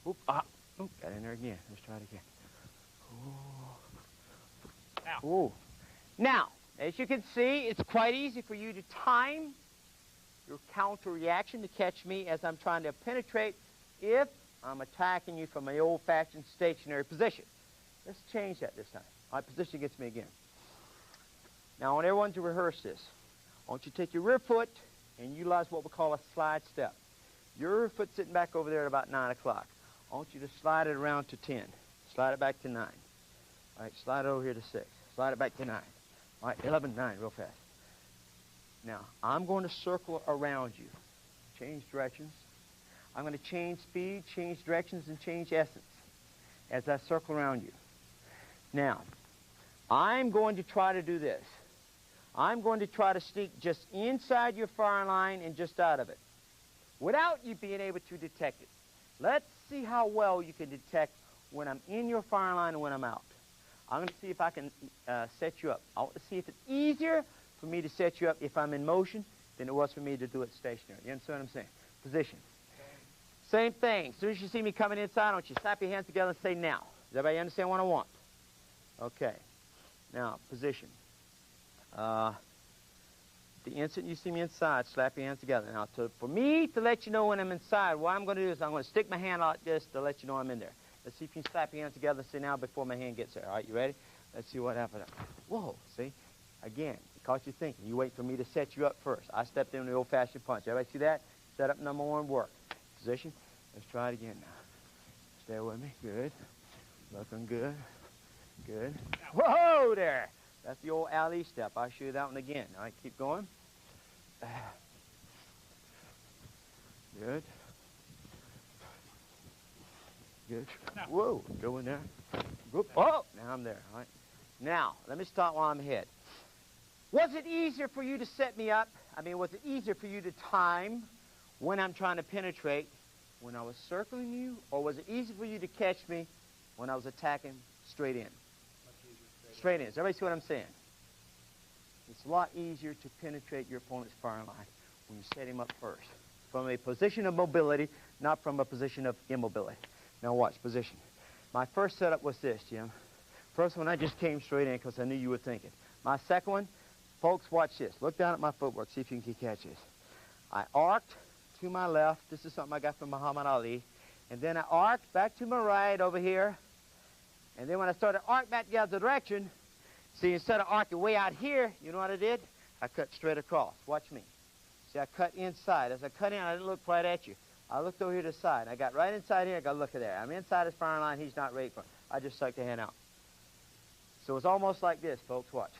Whoop. Ah. Oop. Got in there again. Let's try it again. Ooh. Ooh. Now, as you can see, it's quite easy for you to time your counter reaction to catch me as I'm trying to penetrate if I'm attacking you from an old-fashioned stationary position. Let's change that this time. My position against me again. Now, I want everyone to rehearse this. I want you to take your rear foot and utilize what we call a slide step. Your rear foot sitting back over there at about 9 o'clock. I want you to slide it around to 10. Slide it back to 9. All right, slide it over here to 6. Slide it back to 9. All right, 11, 9, real fast. Now, I'm going to circle around you. Change directions. I'm going to change speed, change directions, and change essence as I circle around you. Now, I'm going to try to do this. I'm going to try to sneak just inside your firing line and just out of it, without you being able to detect it. Let's see how well you can detect when I'm in your firing line and when I'm out. I'm going to see if I can set you up. I want to see if it's easier for me to set you up if I'm in motion than it was for me to do it stationary. You understand what I'm saying? Position. Same thing. As soon as you see me coming inside, I want you to slap your hands together and say now. Does everybody understand what I want? Okay. Now, position. The instant you see me inside, slap your hands together. Now, for me to let you know when I'm inside, what I'm going to do is I'm going to stick my hand like this to let you know I'm in there. Let's see if you can slap your hands together and say now before my hand gets there. All right, you ready? Let's see what happens. Whoa, see? Again, it caught you thinking. You wait for me to set you up first. I stepped in the old-fashioned punch. Everybody see that? Set up number one, work. Position. Let's try it again now. Stay with me. Good. Looking good. Good. Whoa there! That's the old Ali step. I'll show you that one again. All right, keep going. Good. Good. Whoa, go in there. Whoop. Oh, now I'm there. All right. Now, let me start while I'm ahead. Was it easier for you to set me up? I mean, was it easier for you to time when I'm trying to penetrate when I was circling you, or was it easier for you to catch me when I was attacking straight in? Straight in. Does everybody see what I'm saying? It's a lot easier to penetrate your opponent's firing line when you set him up first. From a position of mobility, not from a position of immobility. Now watch, position. My first setup was this, Jim. First one, I just came straight in because I knew you were thinking. My second one, folks, watch this. Look down at my footwork, see if you can catch this. I arced to my left. This is something I got from Muhammad Ali. And then I arced back to my right over here. And then when I started to arc back the other direction, see, instead of arcing way out here, you know what I did? I cut straight across. Watch me. See, I cut inside. As I cut in, I didn't look right at you. I looked over here to the side. I got right inside here. I got to look at there. I'm inside his firing line. He's not ready for it. I just stuck the hand out. So it's almost like this, folks. Watch.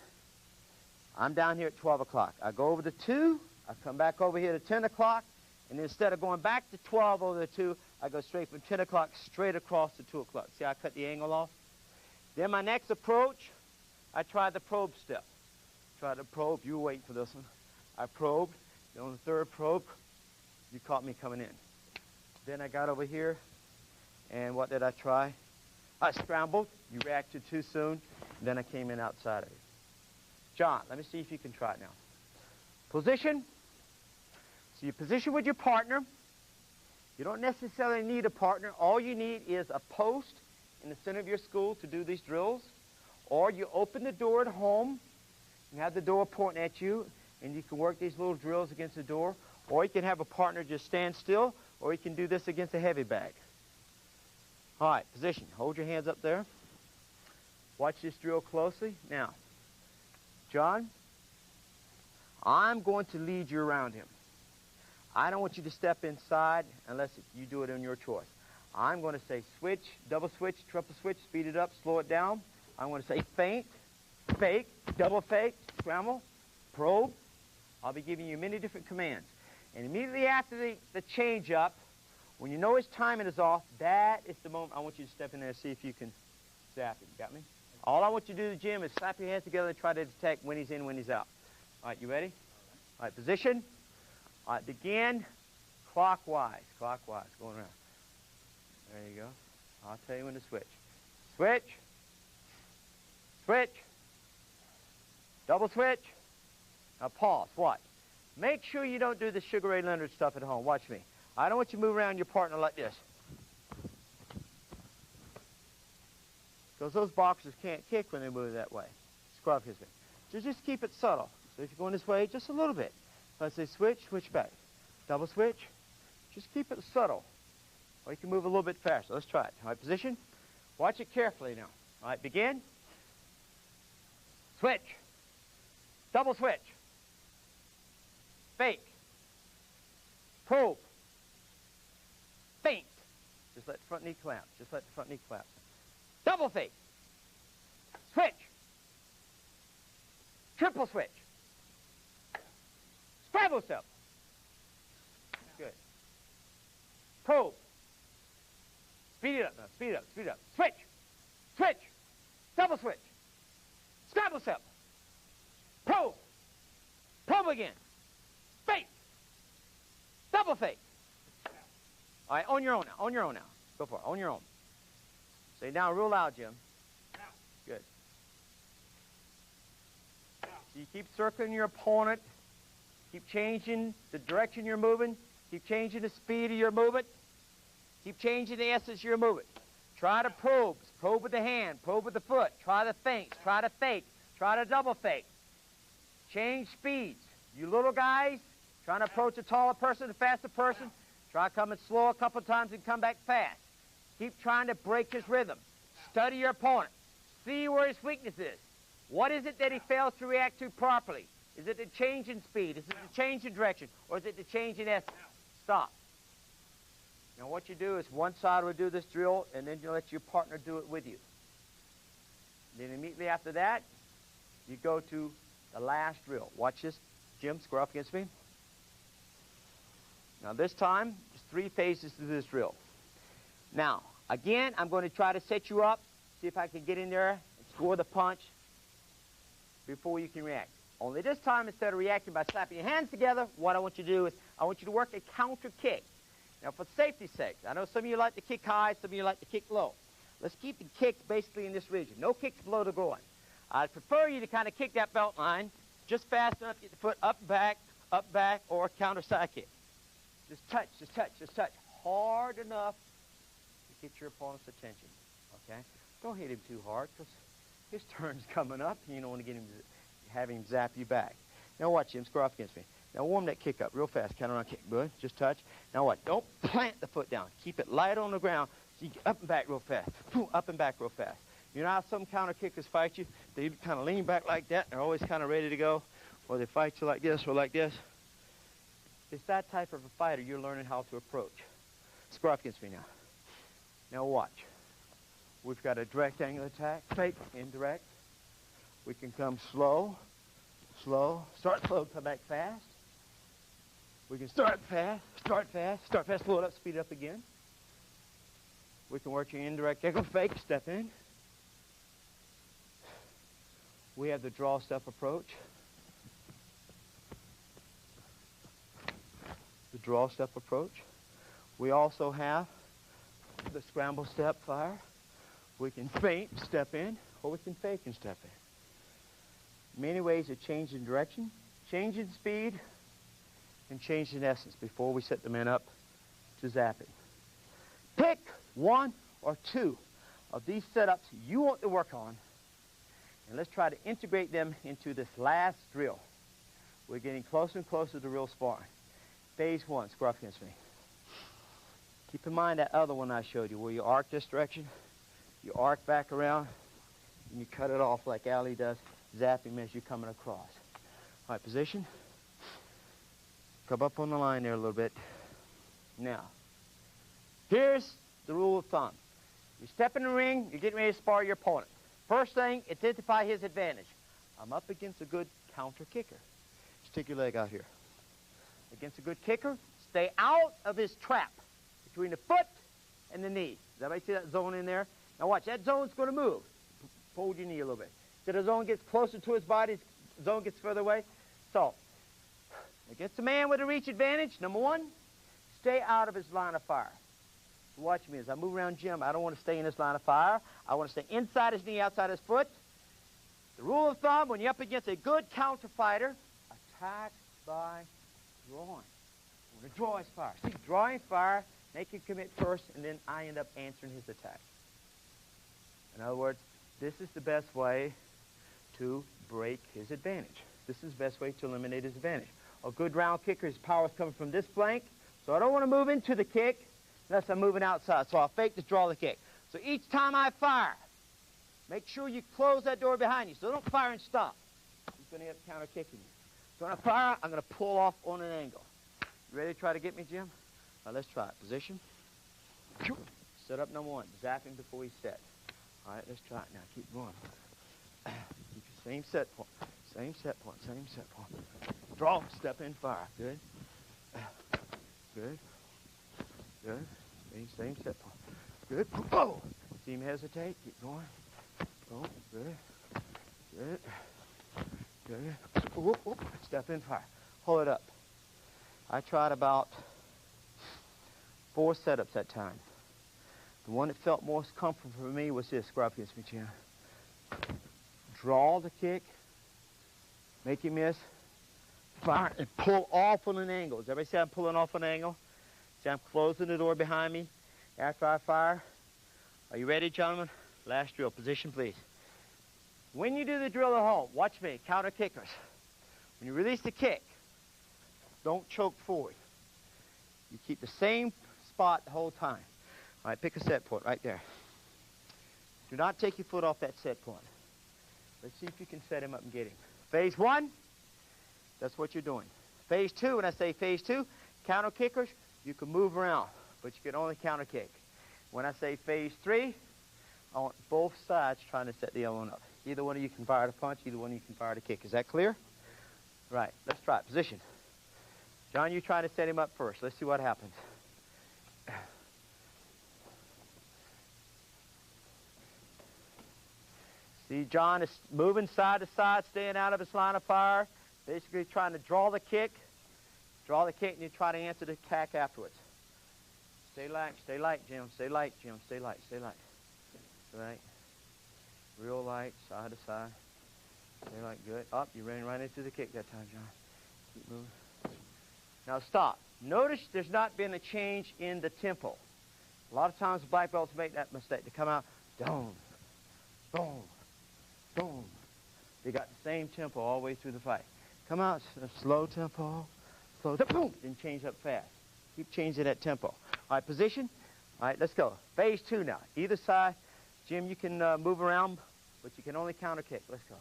I'm down here at 12 o'clock. I go over to 2. I come back over here to 10 o'clock. And instead of going back to 12 over to 2, I go straight from 10 o'clock straight across to 2 o'clock. See how I cut the angle off? Then my next approach, I tried the probe step. Tried to probe. You were waiting for this one. I probed. Then on the third probe, you caught me coming in. Then I got over here, and what did I try? I scrambled. You reacted too soon. Then I came in outside of it. John, let me see if you can try it now. Position. So you position with your partner. You don't necessarily need a partner. All you need is a post in the center of your school to do these drills. Or you open the door at home and have the door pointing at you, and you can work these little drills against the door. Or you can have a partner just stand still, or you can do this against a heavy bag. All right, position. Hold your hands up there. Watch this drill closely. Now, John, I'm going to lead you around him. I don't want you to step inside unless you do it on your choice. I'm going to say switch, double switch, triple switch, speed it up, slow it down. I'm going to say feint, fake, double fake, scramble, probe. I'll be giving you many different commands. And immediately after the change up, when you know his timing is off, that is the moment I want you to step in there and see if you can zap him. Got me? All I want you to do in the gym is slap your hands together and try to detect when he's in, when he's out. All right, you ready? All right, position. All right, begin clockwise, going around. There you go. I'll tell you when to switch. Switch. Switch. Double switch. Now pause. Watch. Make sure you don't do the Sugar Ray Leonard stuff at home. Watch me. I don't want you to move around your partner like this. Because those boxers can't kick when they move that way. Scrub his way. So just keep it subtle. So if you're going this way, just a little bit. If I say switch, switch back. Double switch. Just keep it subtle. Or you can move a little bit faster. Let's try it. All right, position. Watch it carefully now. All right, begin. Switch. Double switch. Fake. Probe. Feint. Just let the front knee collapse. Just let the front knee collapse. Double fake. Switch. Triple switch. Scramble step. Good. Probe. Speed it up now. Speed it up. Speed it up. Switch. Switch. Double switch. Scramble step. Probe. Probe again. Fake. Double fake. All right, on your own now. On your own now. Go for it. On your own. Say down real loud, Jim. Good. So you keep circling your opponent. Keep changing the direction you're moving. Keep changing the speed of your movement. Keep changing the essence of your movement. Try to probe. Probe with the hand. Probe with the foot. Try the feints. Try to fake. Try to double fake. Change speeds. You little guys trying to approach a taller person, a faster person, try coming slow a couple times and come back fast. Keep trying to break his rhythm. Study your opponent. See where his weakness is. What is it that he fails to react to properly? Is it the change in speed? Is it the change in direction? Or is it the change in essence? Stop. Now what you do is one side will do this drill, and then you let your partner do it with you. Then immediately after that, you go to the last drill. Watch this. Jim, square up against me. Now this time, there's 3 phases to this drill. Now, again, I'm going to try to set you up, see if I can get in there and score the punch before you can react. Only this time, instead of reacting by slapping your hands together, what I want you to do is I want you to work a counter kick. Now, for safety's sake, I know some of you like to kick high, some of you like to kick low. Let's keep the kicks basically in this region. No kicks below the groin. I'd prefer you to kind of kick that belt line just fast enough to get the foot up, back, or a counter side kick. Just touch, just touch, just touch. Hard enough to get your opponent's attention, okay? Don't hit him too hard because his turn's coming up. You don't want to have him zap you back. Now watch him square off against me. Now warm that kick up real fast. Counter on kick. Good. Just touch. Now what? Don't plant the foot down. Keep it light on the ground so you get up and back real fast. Up and back real fast. You know how some counter kickers fight you? They kind of lean back like that. They're always kind of ready to go. Or they fight you like this or like this. It's that type of a fighter you're learning how to approach. Square off against me now. Now watch. We've got a direct angle attack. Fake, indirect. We can come slow, slow. Start slow, come back fast. We can start fast, slow it up, speed it up again. We can work your indirect angle fake, step in. We have the draw step approach. The draw step approach. We also have the scramble step fire. We can feint, step in, or we can fake and step in. Many ways of changing direction, changing speed, and change in essence before we set the men up to zapping. Pick one or two of these setups you want to work on, and let's try to integrate them into this last drill. We're getting closer and closer to real sparring. Phase one, square up against me. Keep in mind that other one I showed you, where you arc this direction, you arc back around, and you cut it off like Ali does, zapping as you're coming across. All right, position. Come up on the line there a little bit. Now, here's the rule of thumb. You step in the ring, you're getting ready to spar your opponent. First thing, identify his advantage. I'm up against a good counter kicker. Stick your leg out here. Against a good kicker, stay out of his trap between the foot and the knee. Does everybody see that zone in there? Now watch, that zone's going to move. Fold your knee a little bit. So the zone gets closer to his body, the zone gets further away. So, against a man with a reach advantage, number one, stay out of his line of fire. Watch me as I move around Jim. I don't want to stay in his line of fire. I want to stay inside his knee, outside his foot. The rule of thumb, when you're up against a good counter fighter, attack by drawing. I want to draw his fire. See, drawing fire, make him commit first, and then I end up answering his attack. In other words, this is the best way to break his advantage. This is the best way to eliminate his advantage. A good round kicker, his power is coming from this flank, so I don't want to move into the kick unless I'm moving outside. So I'll fake to draw the kick. So each time I fire, make sure you close that door behind you. So don't fire and stop. He's going to end up counter kicking you. So when I fire, I'm going to pull off on an angle. You ready to try to get me, Jim? All right, let's try it. Position. Set up number one. Zapping before he set. All right, let's try it now. Keep going. Keep your same set point. Same set point. Same set point. Draw. Step in. Fire. Good. Good. Good. Same set point. Good. Oh! See him hesitate. Keep going. Oh, good. Good. Good. Whoop, whoop. Step in. Fire. Hold it up. I tried about 4 setups that time. The one that felt most comfortable for me was this. Square up against me, Jim. Draw the kick. Make him miss. Fire and pull off on an angle. Does everybody see I'm pulling off an angle? See I'm closing the door behind me after I fire. Are you ready, gentlemen? Last drill. Position, please. When you do the drill at home, watch me. Counter kickers. When you release the kick, don't choke forward. You keep the same spot the whole time. All right, pick a set point right there. Do not take your foot off that set point. Let's see if you can set him up and get him. Phase one, that's what you're doing. Phase two, when I say phase two, counter kickers, you can move around, but you can only counter kick. When I say phase three, I want both sides trying to set the other one up. Either one of you can fire the punch, either one of you can fire the kick. Is that clear? Right, let's try it. Position. John, you try to set him up first. Let's see what happens. See, John is moving side to side, staying out of his line of fire. Basically trying to draw the kick, and you try to answer the attack afterwards. Stay light, Jim. Stay light, Jim. Stay light, stay light. Right. Real light, side to side. Stay light, good. Up, you ran right into the kick that time, John. Keep moving. Now stop. Notice there's not been a change in the tempo. A lot of times black belts make that mistake. They come out, boom, boom, boom. They got the same tempo all the way through the fight. Come out, slow tempo, boom, then change up fast. Keep changing that tempo. All right, position. All right, let's go. Phase two now. Either side. Jim, you can move around, but you can only counter kick. Let's go.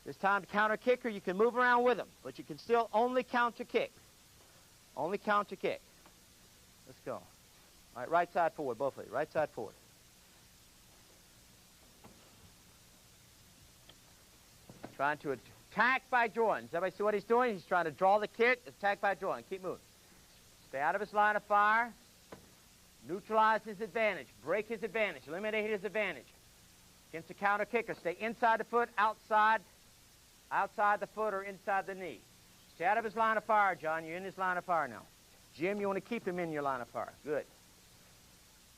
This time to counter kicker, you can move around with him, but you can still only counter kick. Only counter kick. Let's go. All right, right side forward, both of you. Right side forward. Trying to attack by drawing. Does everybody see what he's doing? He's trying to draw the kick, attack by drawing. Keep moving. Stay out of his line of fire. Neutralize his advantage. Break his advantage. Eliminate his advantage. Against the counter kicker, stay inside the foot, outside the foot or inside the knee. Stay out of his line of fire, John. You're in his line of fire now. Jim, you want to keep him in your line of fire. Good.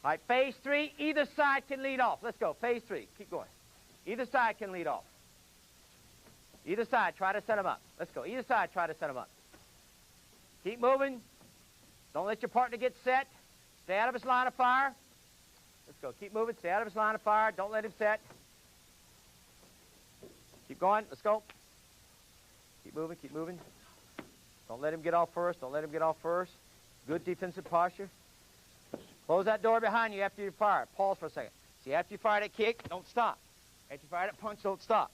All right, phase three, either side can lead off. Let's go, phase three. Keep going. Either side can lead off. Either side, try to set him up. Let's go. Either side, try to set him up. Keep moving. Don't let your partner get set. Stay out of his line of fire. Let's go. Keep moving. Stay out of his line of fire. Don't let him set. Keep going. Let's go. Keep moving. Keep moving. Don't let him get off first. Don't let him get off first. Good defensive posture. Close that door behind you after you fire. Pause for a second. See, after you fire that kick, don't stop. After you fire that punch, don't stop.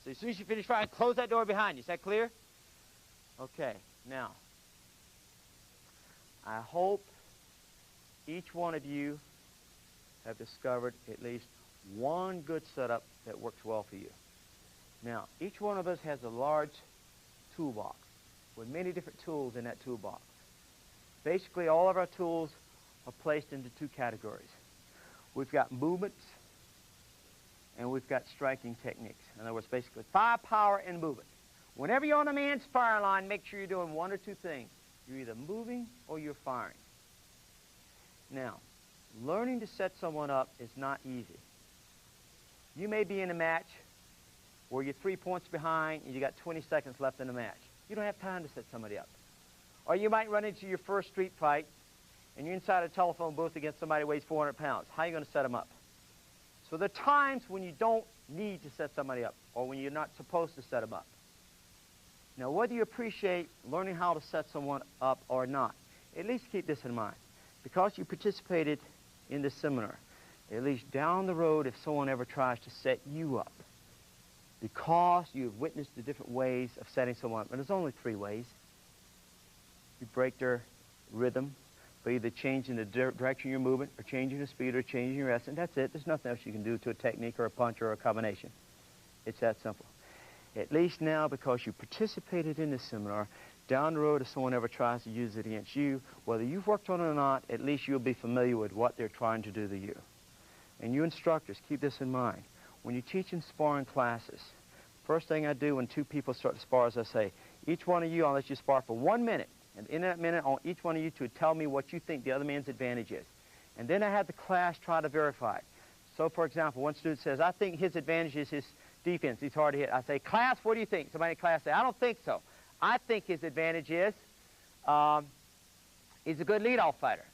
So as soon as you finish firing, close that door behind you. Is that clear? Okay. Now, I hope each one of you have discovered at least one good setup that works well for you. Now, each one of us has a large toolbox with many different tools in that toolbox. Basically, all of our tools are placed into two categories. We've got movements and we've got striking techniques. In other words, basically firepower and movement. Whenever you're on a man's fire line, make sure you're doing one or two things. You're either moving or you're firing. Now, learning to set someone up is not easy. You may be in a match where you're 3 points behind and you got 20 seconds left in the match. You don't have time to set somebody up. Or you might run into your first street fight and you're inside a telephone booth against somebody who weighs 400 pounds. How are you going to set them up? So there are times when you don't need to set somebody up or when you're not supposed to set them up. Now, whether you appreciate learning how to set someone up or not, at least keep this in mind. Because you participated in this seminar, at least down the road, if someone ever tries to set you up, because you've witnessed the different ways of setting someone up, and there's only 3 ways. You break their rhythm by either changing the direction of your movement or changing the speed or changing your essence. That's it. There's nothing else you can do to a technique or a punch or a combination. It's that simple. At least now, because you participated in this seminar, down the road, if someone ever tries to use it against you, whether you've worked on it or not, at least you'll be familiar with what they're trying to do to you. And you instructors, keep this in mind. When you teach in sparring classes, first thing I do when 2 people start to spar is I say, each one of you, I'll let you spar for 1 minute. And in that minute, I want each one of you to tell me what you think the other man's advantage is. And then I have the class try to verify it. So, for example, one student says, I think his advantage is his defense. He's hard to hit. I say, class, what do you think? Somebody in class say, I don't think so. I think his advantage is he's a good leadoff fighter.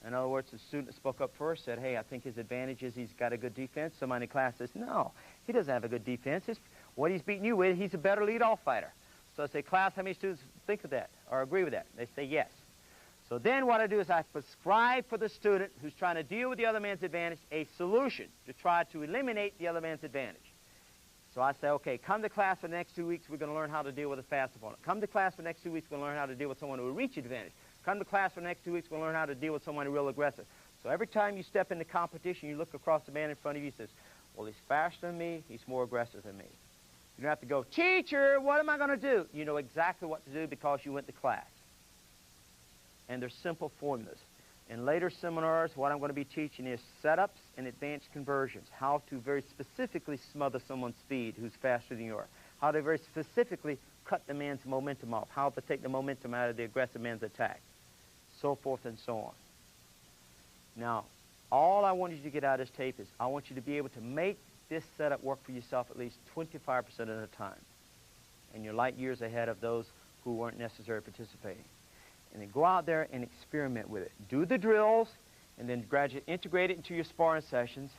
In other words, the student that spoke up first said, hey, I think his advantage is he's got a good defense. Somebody in class says, no, he doesn't have a good defense. What he's beating you with, he's a better leadoff fighter. So I say, class, how many students think of that or agree with that? They say yes. So then what I do is I prescribe for the student who's trying to deal with the other man's advantage a solution to try to eliminate the other man's advantage. So I say, okay, come to class for the next 2 weeks, we're going to learn how to deal with a fast opponent. Come to class for the next 2 weeks, we're going to learn how to deal with someone who will reach advantage. Come to class for the next 2 weeks, we're going to learn how to deal with someone who's real aggressive. So every time you step into competition, you look across the man in front of you and says, well, he's faster than me, he's more aggressive than me. You don't have to go, teacher, what am I going to do? You know exactly what to do because you went to class. And they're simple formulas. In later seminars, what I'm going to be teaching is setups and advanced conversions, how to very specifically smother someone's speed who's faster than you are, how to very specifically cut the man's momentum off, how to take the momentum out of the aggressive man's attack, so forth and so on. Now, all I want you to get out of this tape is I want you to be able to make this setup work for yourself at least 25% of the time. And you're light years ahead of those who weren't necessarily participating. And then go out there and experiment with it. Do the drills, and then gradually integrate it into your sparring sessions,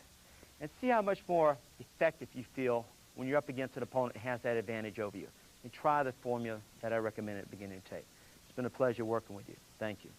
and see how much more effective you feel when you're up against an opponent that has that advantage over you. And try the formula that I recommend at the beginning of the tape. It's been a pleasure working with you. Thank you.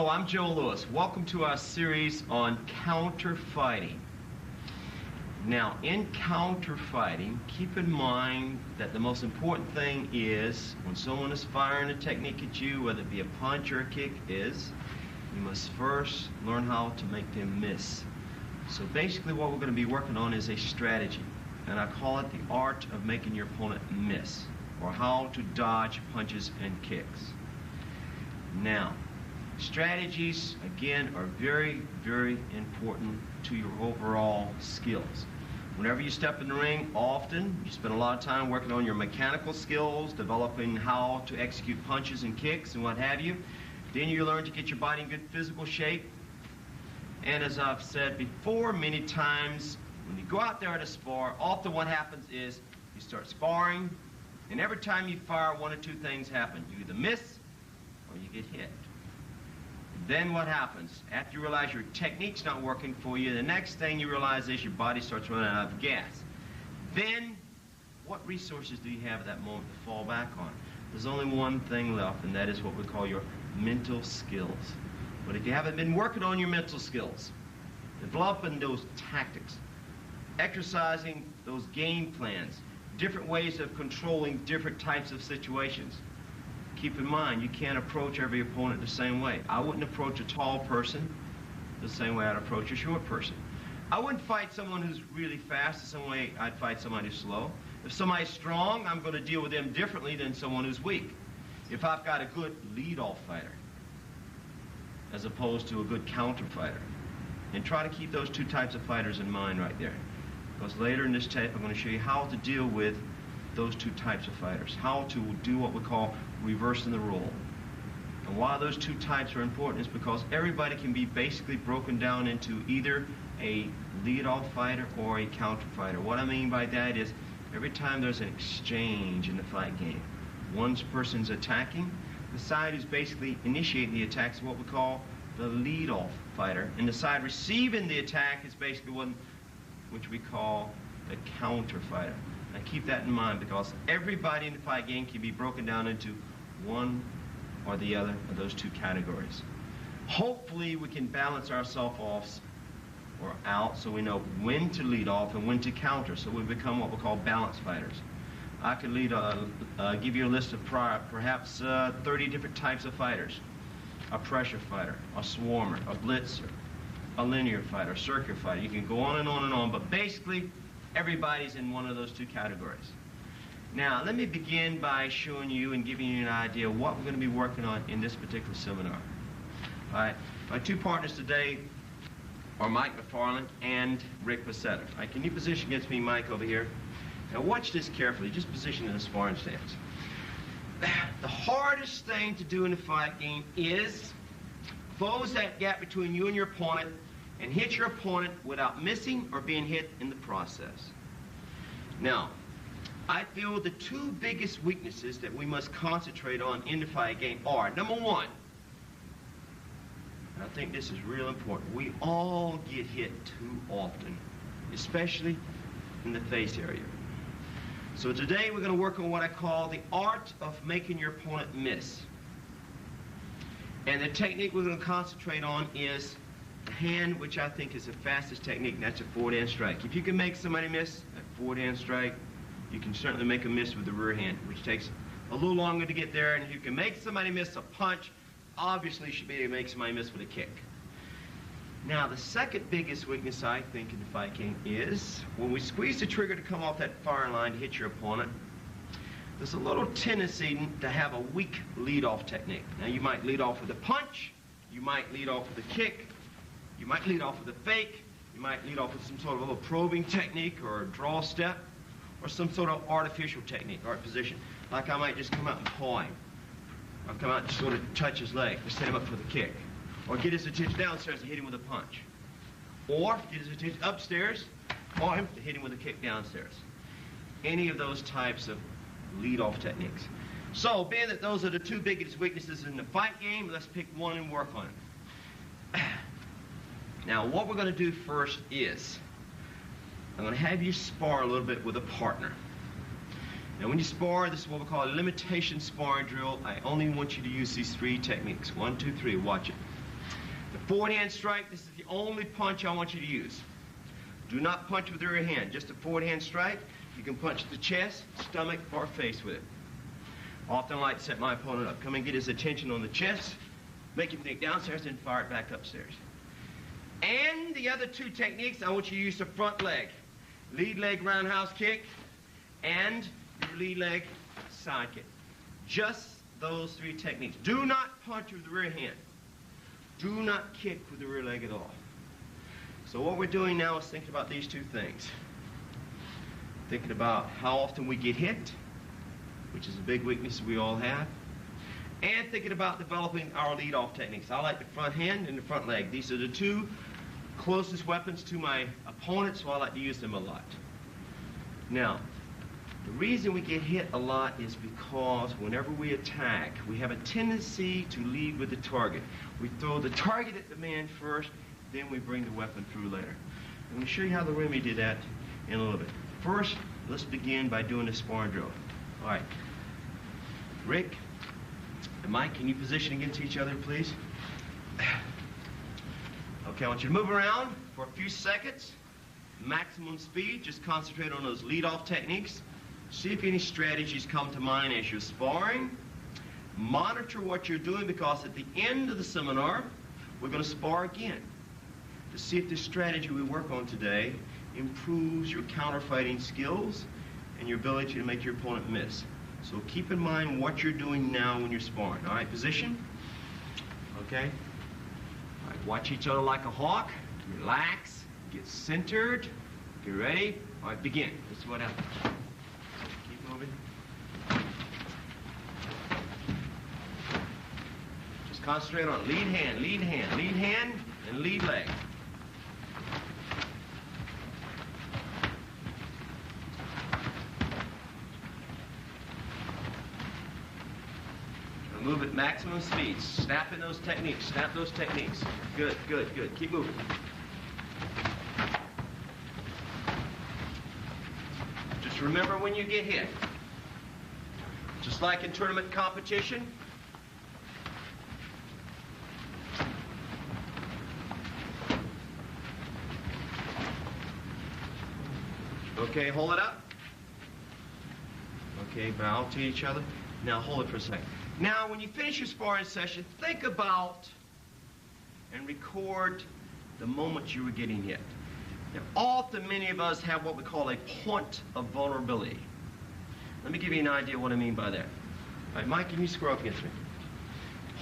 Hello, I'm Joe Lewis. Welcome to our series on counter-fighting. Now, in counter-fighting, keep in mind that the most important thing is when someone is firing a technique at you, whether it be a punch or a kick, is you must first learn how to make them miss. So basically what we're going to be working on is a strategy, and I call it the art of making your opponent miss, or how to dodge punches and kicks. Now, strategies, again, are very, very important to your overall skills. Whenever you step in the ring, often you spend a lot of time working on your mechanical skills, developing how to execute punches and kicks and what have you. Then you learn to get your body in good physical shape. And as I've said before many times, when you go out there to spar, often what happens is you start sparring, and every time you fire, one of two things happen. You either miss or you get hit. Then what happens? After you realize your technique's not working for you, the next thing you realize is your body starts running out of gas. Then, what resources do you have at that moment to fall back on? There's only one thing left, and that is what we call your mental skills. But if you haven't been working on your mental skills, developing those tactics, exercising those game plans, different ways of controlling different types of situations, keep in mind, you can't approach every opponent the same way. I wouldn't approach a tall person the same way I'd approach a short person. I wouldn't fight someone who's really fast the same way I'd fight somebody who's slow. If somebody's strong, I'm going to deal with them differently than someone who's weak. If I've got a good lead-off fighter, as opposed to a good counter fighter. And try to keep those two types of fighters in mind right there. Because later in this tape, I'm going to show you how to deal with those two types of fighters, how to do what we call reversing the role. And why those two types are important is because everybody can be basically broken down into either a lead-off fighter or a counter fighter. What I mean by that is every time there's an exchange in the fight game, one person's attacking, the side who's basically initiating the attack is what we call the lead-off fighter, and the side receiving the attack is basically one which we call the counter fighter. Now keep that in mind, because everybody in the fight game can be broken down into one or the other of those two categories. Hopefully we can balance ourselves off or out so we know when to lead off and when to counter, so we become what we call balanced fighters. I could give you a list of perhaps 30 different types of fighters. A pressure fighter, a swarmer, a blitzer, a linear fighter, a circular fighter. You can go on and on and on, but basically everybody's in one of those two categories. Now, let me begin by showing you and giving you an idea of what we're going to be working on in this particular seminar. All right, my two partners today are Mike McFarland and Rick Pasetta. All right, can you position against me, Mike, over here? Now watch this carefully, just position in a sparring stance. The hardest thing to do in a fight game is close that gap between you and your opponent and hit your opponent without missing or being hit in the process. Now, I feel the two biggest weaknesses that we must concentrate on in the fight game are, number one, and I think this is real important, we all get hit too often, especially in the face area. So today we're going to work on what I call the art of making your opponent miss. And the technique we're going to concentrate on is the hand, which I think is the fastest technique, and that's a forward-hand strike. If you can make somebody miss a forward-hand strike, you can certainly make a miss with the rear hand, which takes a little longer to get there. And if you can make somebody miss a punch, obviously you should be able to make somebody miss with a kick. Now, the second biggest weakness, I think, in the fight game is when we squeeze the trigger to come off that firing line to hit your opponent, there's a little tendency to have a weak lead-off technique. Now, you might lead off with a punch, you might lead off with a kick, you might lead off with a fake, you might lead off with some sort of a little probing technique or a draw step, or some sort of artificial technique, art position. Like I might just come out and paw him, or come out and sort of touch his leg to set him up for the kick. Or get his attention downstairs and hit him with a punch. Or get his attention upstairs, or him to hit him with a kick downstairs. Any of those types of lead-off techniques. So, being that those are the two biggest weaknesses in the fight game, let's pick one and work on it. Now, what we're going to do first is, I'm going to have you spar a little bit with a partner. Now, when you spar, this is what we call a limitation sparring drill. I only want you to use these three techniques. 1, 2, 3, watch it. Forward hand strike, this is the only punch I want you to use. Do not punch with the rear hand, just a forward hand strike. You can punch the chest, stomach, or face with it. Often I like to set my opponent up. Come and get his attention on the chest, make him think downstairs, then fire it back upstairs. And the other two techniques, I want you to use the front leg. Lead leg roundhouse kick and your lead leg side kick. Just those three techniques. Do not punch with the rear hand. Do not kick with the rear leg at all. So what we're doing now is thinking about these two things. Thinking about how often we get hit, which is a big weakness we all have, and thinking about developing our lead-off techniques. I like the front hand and the front leg. These are the two closest weapons to my opponent, so I like to use them a lot. Now, the reason we get hit a lot is because whenever we attack, we have a tendency to lead with the target. We throw the target at the man first, then we bring the weapon through later. I'm going to show you how the Remy did that in a little bit. First, let's begin by doing a sparring drill. All right. Rick and Mike, can you position against each other, please? Okay, I want you to move around for a few seconds. Maximum speed, just concentrate on those lead-off techniques. See if any strategies come to mind as you're sparring. Monitor what you're doing, because at the end of the seminar, we're going to spar again to see if the strategy we work on today improves your counterfighting skills and your ability to make your opponent miss. So keep in mind what you're doing now when you're sparring. All right, position. Okay. All right, watch each other like a hawk. Relax. Get centered. Get ready. All right, begin. This is what happens. Keep moving. Just concentrate on lead hand, lead hand, lead hand, and lead leg. Move at maximum speed. Snap in those techniques. Snap those techniques. Good, good, good. Keep moving. Just remember when you get hit. Just like in tournament competition. Okay, hold it up. Okay, bow to each other. Now hold it for a second. Now, when you finish your sparring session, think about and record the moment you were getting hit. Now, often many of us have what we call a point of vulnerability. Let me give you an idea of what I mean by that. All right, Mike, can you square up against me?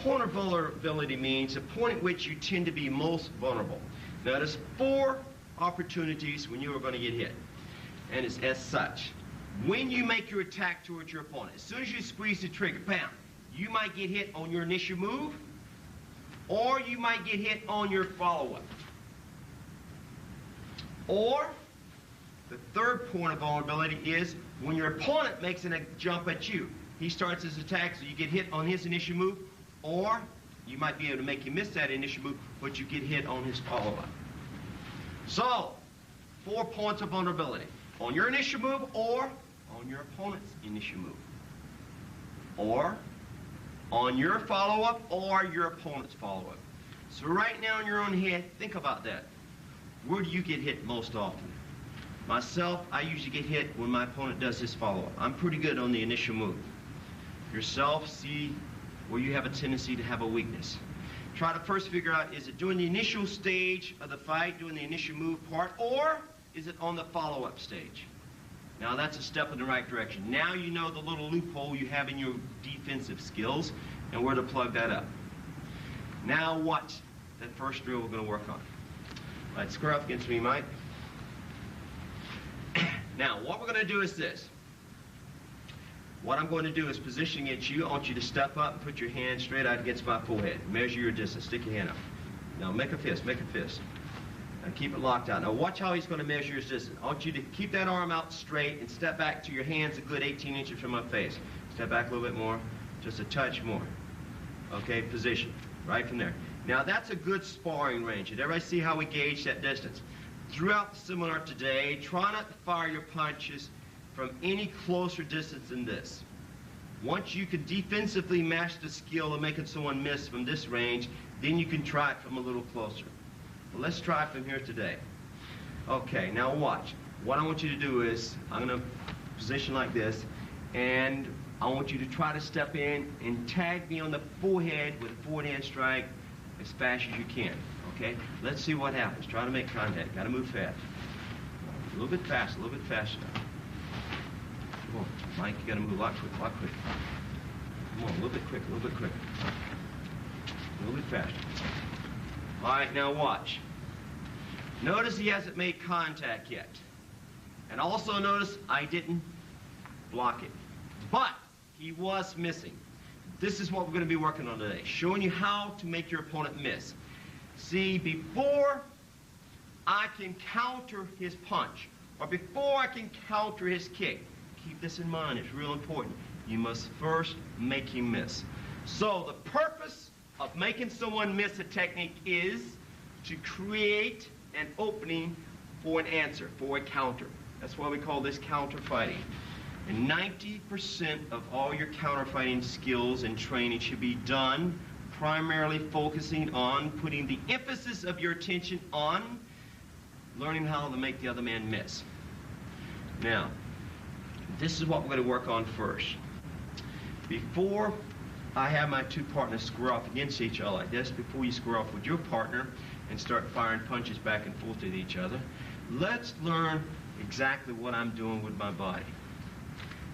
Point of vulnerability means the point at which you tend to be most vulnerable. Now, there's 4 opportunities when you are going to get hit, and it's as such. When you make your attack towards your opponent, as soon as you squeeze the trigger, bam, you might get hit on your initial move, or you might get hit on your follow-up. Or, the third point of vulnerability is when your opponent makes a jump at you. He starts his attack, so you get hit on his initial move, or you might be able to make him miss that initial move, but you get hit on his follow-up. So, 4 points of vulnerability. On your initial move, or on your opponent's initial move. Or on your follow-up, or your opponent's follow-up. So right now in your own head, think about that. Where do you get hit most often? Myself, I usually get hit when my opponent does his follow-up. I'm pretty good on the initial move. Yourself, see where you have a tendency to have a weakness. Try to first figure out, is it during the initial stage of the fight, doing the initial move part, or is it on the follow-up stage? Now that's a step in the right direction. Now you know the little loophole you have in your defensive skills and where to plug that up. Now watch that first drill we're going to work on. All right, square up against me, Mike. Now what we're going to do is this. What I'm going to do is position against you. I want you to step up and put your hand straight out against my forehead. Measure your distance. Stick your hand up. Now make a fist. Make a fist. And keep it locked out. Now watch how he's going to measure his distance. I want you to keep that arm out straight and step back to your hands a good 18 inches from my face. Step back a little bit more, just a touch more. Okay, position, right from there. Now that's a good sparring range. Did everybody see how we gauge that distance? Throughout the seminar today, try not to fire your punches from any closer distance than this. Once you can defensively master the skill of making someone miss from this range, Then you can try it from a little closer. Well, let's try it from here today. Okay, now watch. What I want you to do is, I'm going to position like this, and I want you to try to step in and tag me on the forehead with a forward hand strike as fast as you can. Okay? Let's see what happens. Try to make contact. Got to move fast. A little bit faster, a little bit faster. Come on, Mike, you got to move a lot quicker, a lot quicker. Come on, a little bit quicker, a little bit quicker. A little bit faster. All right, now watch. Notice he hasn't made contact yet. And also notice I didn't block it. But he was missing. This is what we're going to be working on today, showing you how to make your opponent miss. See, before I can counter his punch, or before I can counter his kick, keep this in mind, it's real important. You must first make him miss. So the purpose of making someone miss a technique is to create an opening for an answer, for a counter. That's why we call this counter fighting. And 90% of all your counter fighting skills and training should be done primarily focusing on putting the emphasis of your attention on learning how to make the other man miss. Now, this is what we're going to work on first. Before I have my two partners square off against each other like this, before you square off with your partner and start firing punches back and forth at each other, let's learn exactly what I'm doing with my body.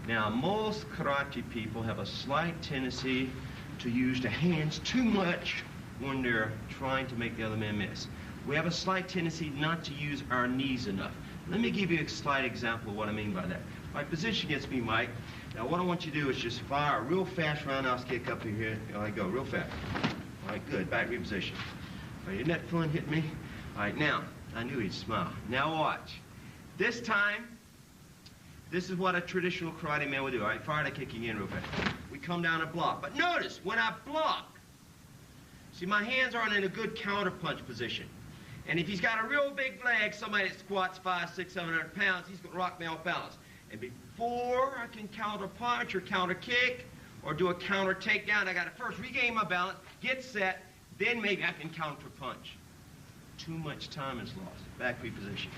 Now, most karate people have a slight tendency to use the hands too much when they're trying to make the other man miss. We have a slight tendency not to use our knees enough. Let me give you a slight example of what I mean by that. My position against me, Mike. Now, what I want you to do is just fire a real fast roundhouse kick up in here. All right, go, real fast. All right, good, back reposition. All right, isn't that fun hitting me? All right, now, I knew he'd smile. Now watch. This time, this is what a traditional karate man would do. All right, fire that kick again real fast. We come down and block. But notice, when I block, see, my hands aren't in a good counter punch position. And if he's got a real big leg, somebody that squats 500, 600, 700 pounds, he's going to rock me off balance. And before I can counter punch or counter kick or do a counter takedown, I got to first regain my balance, get set, then maybe I can counter punch. Too much time is lost. Back reposition.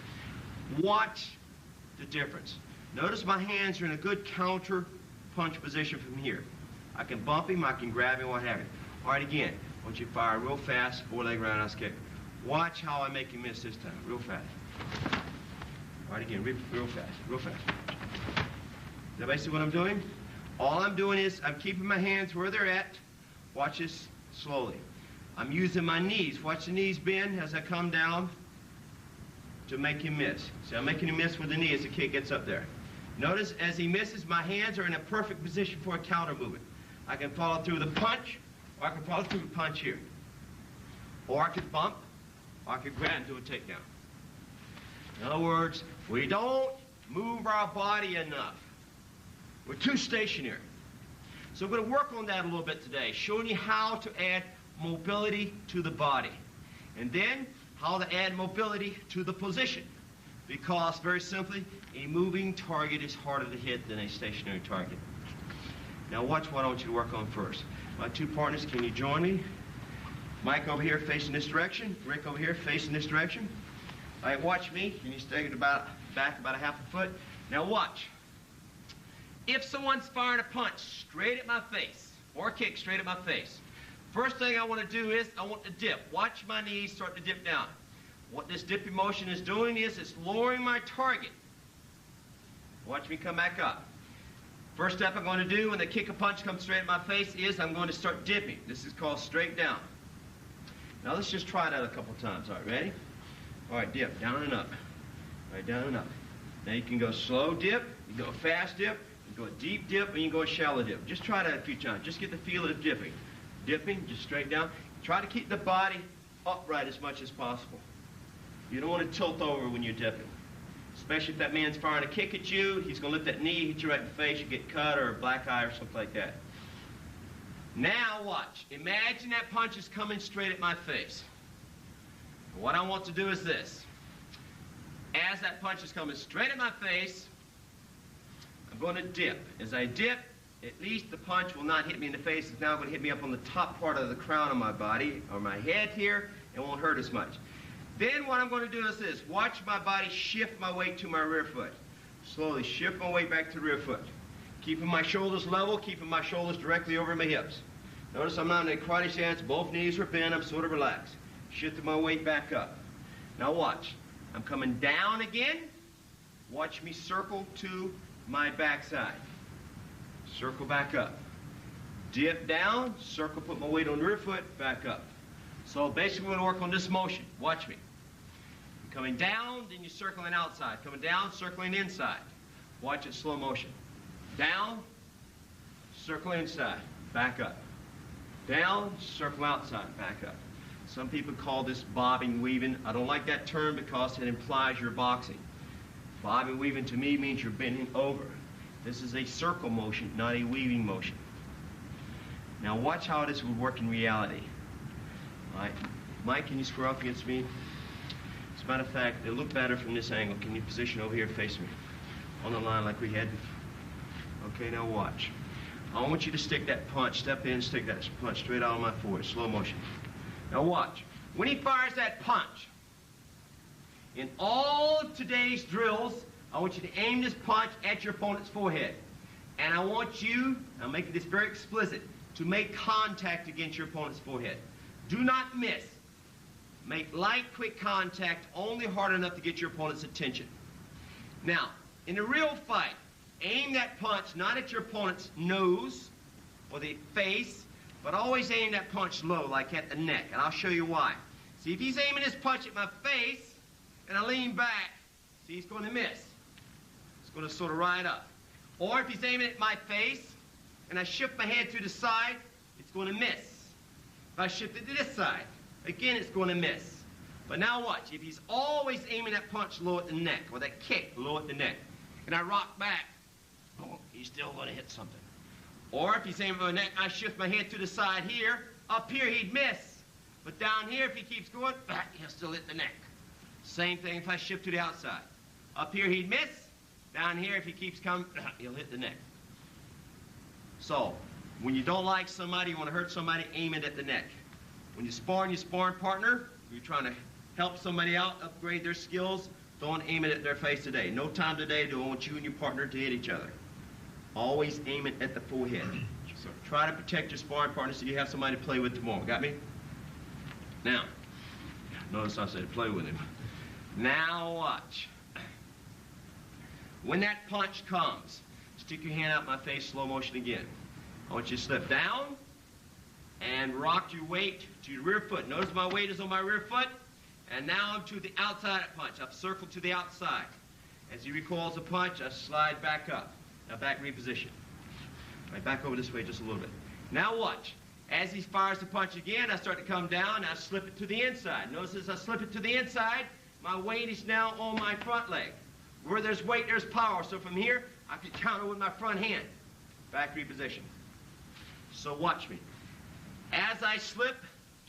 Watch the difference. Notice my hands are in a good counter punch position from here. I can bump him, I can grab him, what have you. All right, again, I want you to fire real fast, four-leg roundhouse kick. Watch how I make him miss this time, real fast. All right, again, real fast, real fast. Does everybody see what I'm doing? All I'm doing is I'm keeping my hands where they're at. Watch this slowly. I'm using my knees. Watch the knees bend as I come down to make him miss. See, I'm making him miss with the knee as the kick gets up there. Notice as he misses, my hands are in a perfect position for a counter movement. I can follow through the punch, or I can follow through the punch here. Or I could bump, or I could grab and do a takedown. In other words, we don't move our body enough. We're too stationary. So we're going to work on that a little bit today, showing you how to add mobility to the body. And then how to add mobility to the position. Because, very simply, a moving target is harder to hit than a stationary target. Now watch what I want you to work on first. My two partners, can you join me? Mike over here facing this direction. Rick over here facing this direction. All right, watch me. Can you stay back about a half a foot? Now watch. If someone's firing a punch straight at my face, or a kick straight at my face, first thing I want to do is I want to dip. Watch my knees start to dip down. What this dipping motion is doing is it's lowering my target. Watch me come back up. First step I'm going to do when the kick or punch comes straight at my face is I'm going to start dipping. This is called straight down. Now let's just try that a couple times. All right, ready? All right, dip, down and up. All right, down and up. Now you can go slow dip, you go fast dip, you go deep dip, and you go shallow dip. Just try that a few times. Just get the feel of dipping. Dipping, just straight down. Try to keep the body upright as much as possible. You don't want to tilt over when you're dipping. Especially if that man's firing a kick at you, he's going to lift that knee, hit you right in the face, you get cut or a black eye or something like that. Now watch. Imagine that punch is coming straight at my face. What I want to do is this. As that punch is coming straight at my face, I'm going to dip. As I dip, at least the punch will not hit me in the face. It's now going to hit me up on the top part of the crown of my body, or my head here, and won't hurt as much. Then what I'm going to do is this. Watch my body shift my weight to my rear foot. Slowly shift my weight back to the rear foot. Keeping my shoulders level, keeping my shoulders directly over my hips. Notice I'm not in a karate stance. Both knees are bent. I'm sort of relaxed. Shifting my weight back up. Now watch. I'm coming down again. Watch me circle to my backside. Circle back up. Dip down, circle, put my weight on the rear foot, back up. So basically we're going to work on this motion. Watch me. You're coming down, then you're circling outside. Coming down, circling inside. Watch it slow motion. Down, circle inside, back up. Down, circle outside, back up. Some people call this bobbing, weaving. I don't like that term because it implies you're boxing. Bobbing, weaving to me means you're bending over. This is a circle motion, not a weaving motion. Now watch how this would work in reality. All right. Mike, can you square up against me? As a matter of fact, it'll look better from this angle. Can you position over here, face me? On the line like we had. Okay, now watch. I want you to stick that punch, step in, stick that punch straight out of my forehead, slow motion. Now watch. When he fires that punch, in all of today's drills, I want you to aim this punch at your opponent's forehead. And I want you, I'm making this very explicit, to make contact against your opponent's forehead. Do not miss. Make light, quick contact, only hard enough to get your opponent's attention. Now, in a real fight, aim that punch not at your opponent's nose or the face, but always aim that punch low, like at the neck, and I'll show you why. See, if he's aiming his punch at my face, and I lean back, see, he's going to miss. It's going to sort of ride up. Or if he's aiming at my face, and I shift my head to the side, it's going to miss. If I shift it to this side, again, it's going to miss. But now watch. If he's always aiming that punch low at the neck, or that kick low at the neck, and I rock back, oh, he's still going to hit something. Or if he's aiming at the neck, I shift my head to the side here. Up here, he'd miss. But down here, if he keeps going, he'll still hit the neck. Same thing if I shift to the outside. Up here, he'd miss. Down here, if he keeps coming, he'll hit the neck. So, when you don't like somebody, you want to hurt somebody, aim it at the neck. When you're sparring your sparring partner, you're trying to help somebody out, upgrade their skills, don't aim it at their face today. No time today do I want you and your partner to hit each other. Always aim it at the forehead. So try to protect your sparring partner so you have somebody to play with tomorrow. Got me? Now, notice I said play with him. Now watch. When that punch comes, stick your hand out my face, slow motion again. I want you to slip down and rock your weight to your rear foot. Notice my weight is on my rear foot, and now I'm to the outside of the punch. I've circled to the outside. As he recoils the punch, I slide back up. Now back reposition. All right, back over this way just a little bit. Now watch. As he fires the punch again, I start to come down, I slip it to the inside. Notice as I slip it to the inside, my weight is now on my front leg. Where there's weight, there's power. So from here, I can counter with my front hand. Back reposition. So watch me. As I slip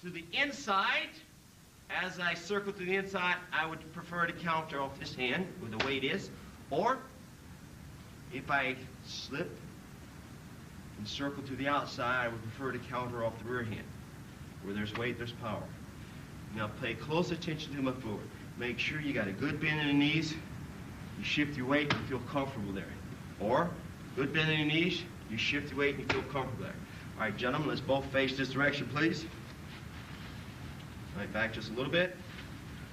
to the inside, as I circle to the inside, I would prefer to counter off this hand where the weight is. Or, if I slip and circle to the outside, I would prefer to counter off the rear hand. Where there's weight, there's power. Now pay close attention to my forward. Make sure you got a good bend in the knees. You shift your weight and you feel comfortable there. Or, good bend in your knees, you shift your weight and you feel comfortable there. All right, gentlemen, let's both face this direction, please. All right, back just a little bit.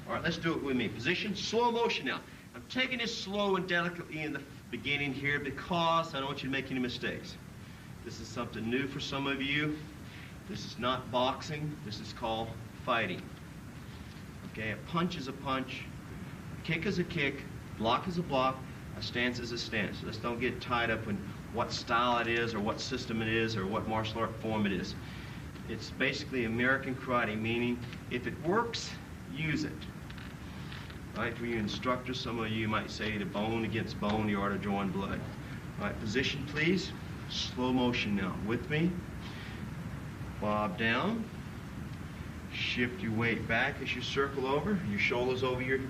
All right, let's do it with me. Position, slow motion now. I'm taking this slow and delicately in the beginning here because I don't want you to make any mistakes. This is something new for some of you. This is not boxing. This is called fighting. Okay, a punch is a punch. A kick is a kick. Block is a block. A stance is a stance. Let's don't get tied up in what style it is or what system it is or what martial art form it is. It's basically American karate, meaning if it works, use it. Right, for you instructors, some of you might say the bone against bone, the art of drawing blood. All right, position please. Slow motion now. With me. Bob down. Shift your weight back as you circle over. Your shoulders over your,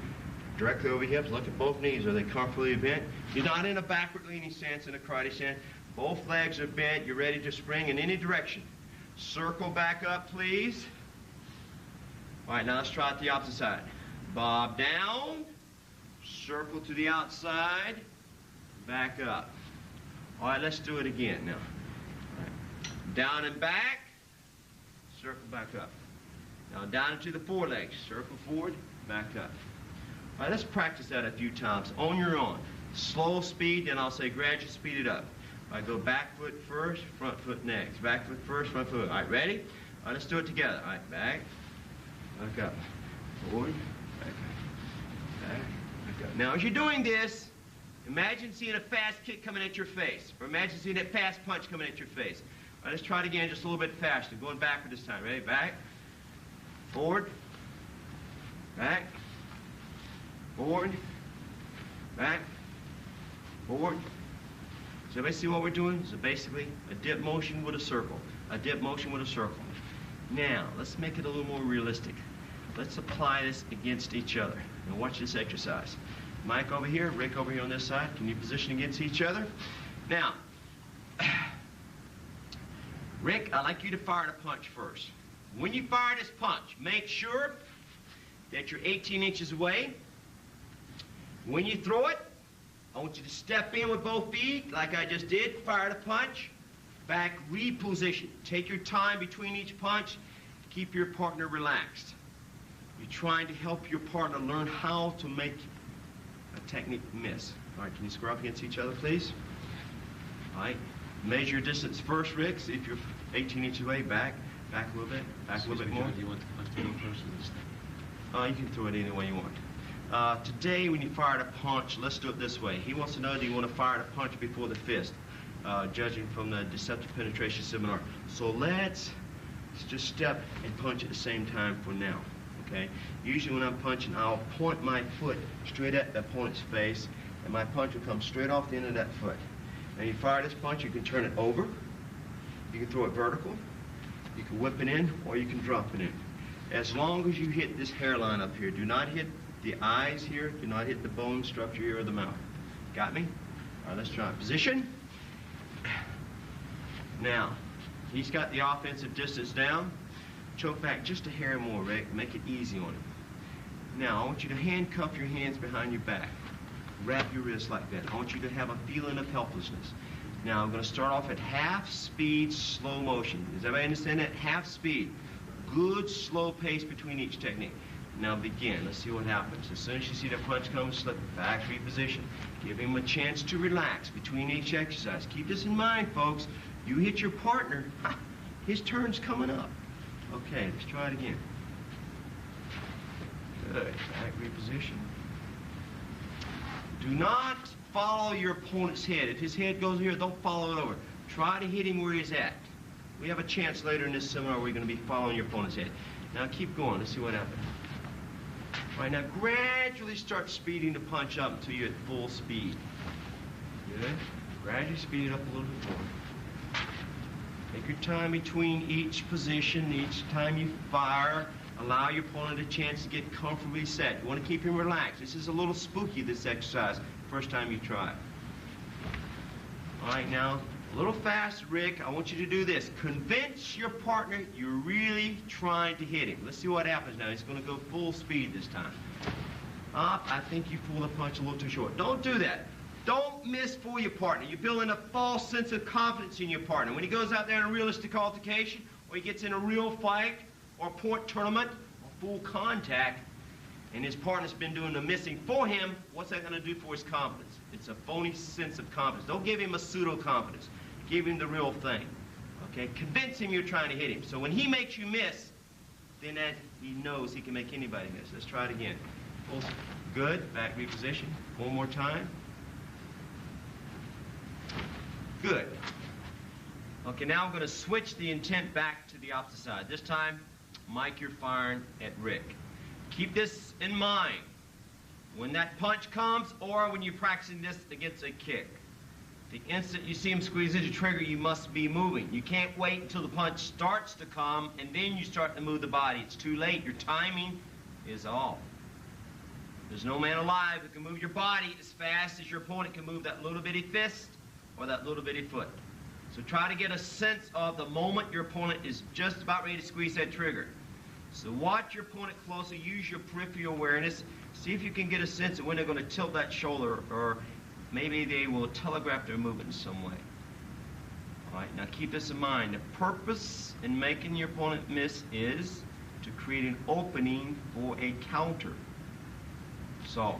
directly over your hips. Look at both knees. Are they comfortably bent? You're not in a backward leaning stance in a karate stance. Both legs are bent. You're ready to spring in any direction. Circle back up, please. All right, now let's try it the opposite side. Bob down. Circle to the outside. Back up. All right, let's do it again now. All right. Down and back. Circle back up. Now down into the forelegs. Circle forward, back up. All right, let's practice that a few times on your own. Slow speed, then I'll say gradually speed it up. All right, go back foot first, front foot next. Back foot first, front foot. All right, ready? All right, let's do it together. All right, back up, forward, back up, back up. Now, as you're doing this, imagine seeing a fast kick coming at your face, or imagine seeing that fast punch coming at your face. All right, let's try it again just a little bit faster. Going backward this time. Ready? Back, forward, back, forward, back, forward. So everybody see what we're doing? So basically, a dip motion with a circle. A dip motion with a circle. Now, let's make it a little more realistic. Let's apply this against each other. Now watch this exercise. Mike over here, Rick over here on this side. Can you position against each other? Now, Rick, I'd like you to fire the punch first. When you fire this punch, make sure that you're 18 inches away. When you throw it, I want you to step in with both feet, like I just did. Fire the punch. Back, reposition. Take your time between each punch. Keep your partner relaxed. You're trying to help your partner learn how to make a technique miss. All right, can you square up against each other, please? All right. Measure your distance first, Rick. See if you're 18 inches away. Back a little bit. Back a little bit more. Do you want the punch to go first or this thing? You can throw it any way you want. Today, when you fire the punch, let's do it this way. He wants to know, do you want to fire the punch before the fist? Judging from the Deceptive Penetration Seminar. So let's just step and punch at the same time for now, okay? Usually when I'm punching, I'll point my foot straight at the opponent's face, and my punch will come straight off the end of that foot. And you fire this punch, you can turn it over, you can throw it vertical, you can whip it in, or you can drop it in. As long as you hit this hairline up here, do not hit the eyes here, do not hit the bone structure here or the mouth. Got me? All right, let's try it. Position. Now, he's got the offensive distance down. Choke back just a hair more, Rick. Make it easy on him. Now, I want you to handcuff your hands behind your back. Wrap your wrists like that. I want you to have a feeling of helplessness. Now, I'm going to start off at half speed, slow motion. Does everybody understand that? Half speed. Good slow pace between each technique. Now begin. Let's see what happens. As soon as you see the punch come, slip back, reposition. Give him a chance to relax between each exercise. Keep this in mind, folks. You hit your partner, his turn's coming up. Okay, let's try it again. Good. Back, reposition. Do not follow your opponent's head. If his head goes here, don't follow it over. Try to hit him where he's at. We have a chance later in this seminar where you're going to be following your opponent's head. Now keep going. Let's see what happens. All right, now gradually start speeding the punch up until you're at full speed. Good. Gradually speed it up a little bit more. Take your time between each position, each time you fire. Allow your opponent a chance to get comfortably set. You want to keep him relaxed. This is a little spooky, this exercise, first time you try it. All right, now, a little fast, Rick. I want you to do this. Convince your partner you're really trying to hit him. Let's see what happens now. He's going to go full speed this time. I think you pulled the punch a little too short. Don't do that. Don't misfool your partner. You're building a false sense of confidence in your partner. When he goes out there in a realistic altercation, or he gets in a real fight, or a point tournament, or full contact, and his partner's been doing the missing for him, what's that going to do for his confidence? It's a phony sense of confidence. Don't give him a pseudo-confidence. Give him the real thing. Okay? Convince him you're trying to hit him. So when he makes you miss, then that he knows he can make anybody miss. Let's try it again. Good. Back reposition. One more time. Good. Okay, now I'm going to switch the intent back to the opposite side. This time, Mike, you're firing at Rick. Keep this in mind. When that punch comes, or when you're practicing this against a kick, the instant you see him squeeze into the trigger, you must be moving. You can't wait until the punch starts to come, and then you start to move the body. It's too late. Your timing is off. There's no man alive who can move your body as fast as your opponent can move that little bitty fist, or that little bitty foot. So try to get a sense of the moment your opponent is just about ready to squeeze that trigger. So watch your opponent closely, use your peripheral awareness, see if you can get a sense of when they're going to tilt that shoulder, or maybe they will telegraph their movement in some way. All right, now keep this in mind. The purpose in making your opponent miss is to create an opening for a counter. So,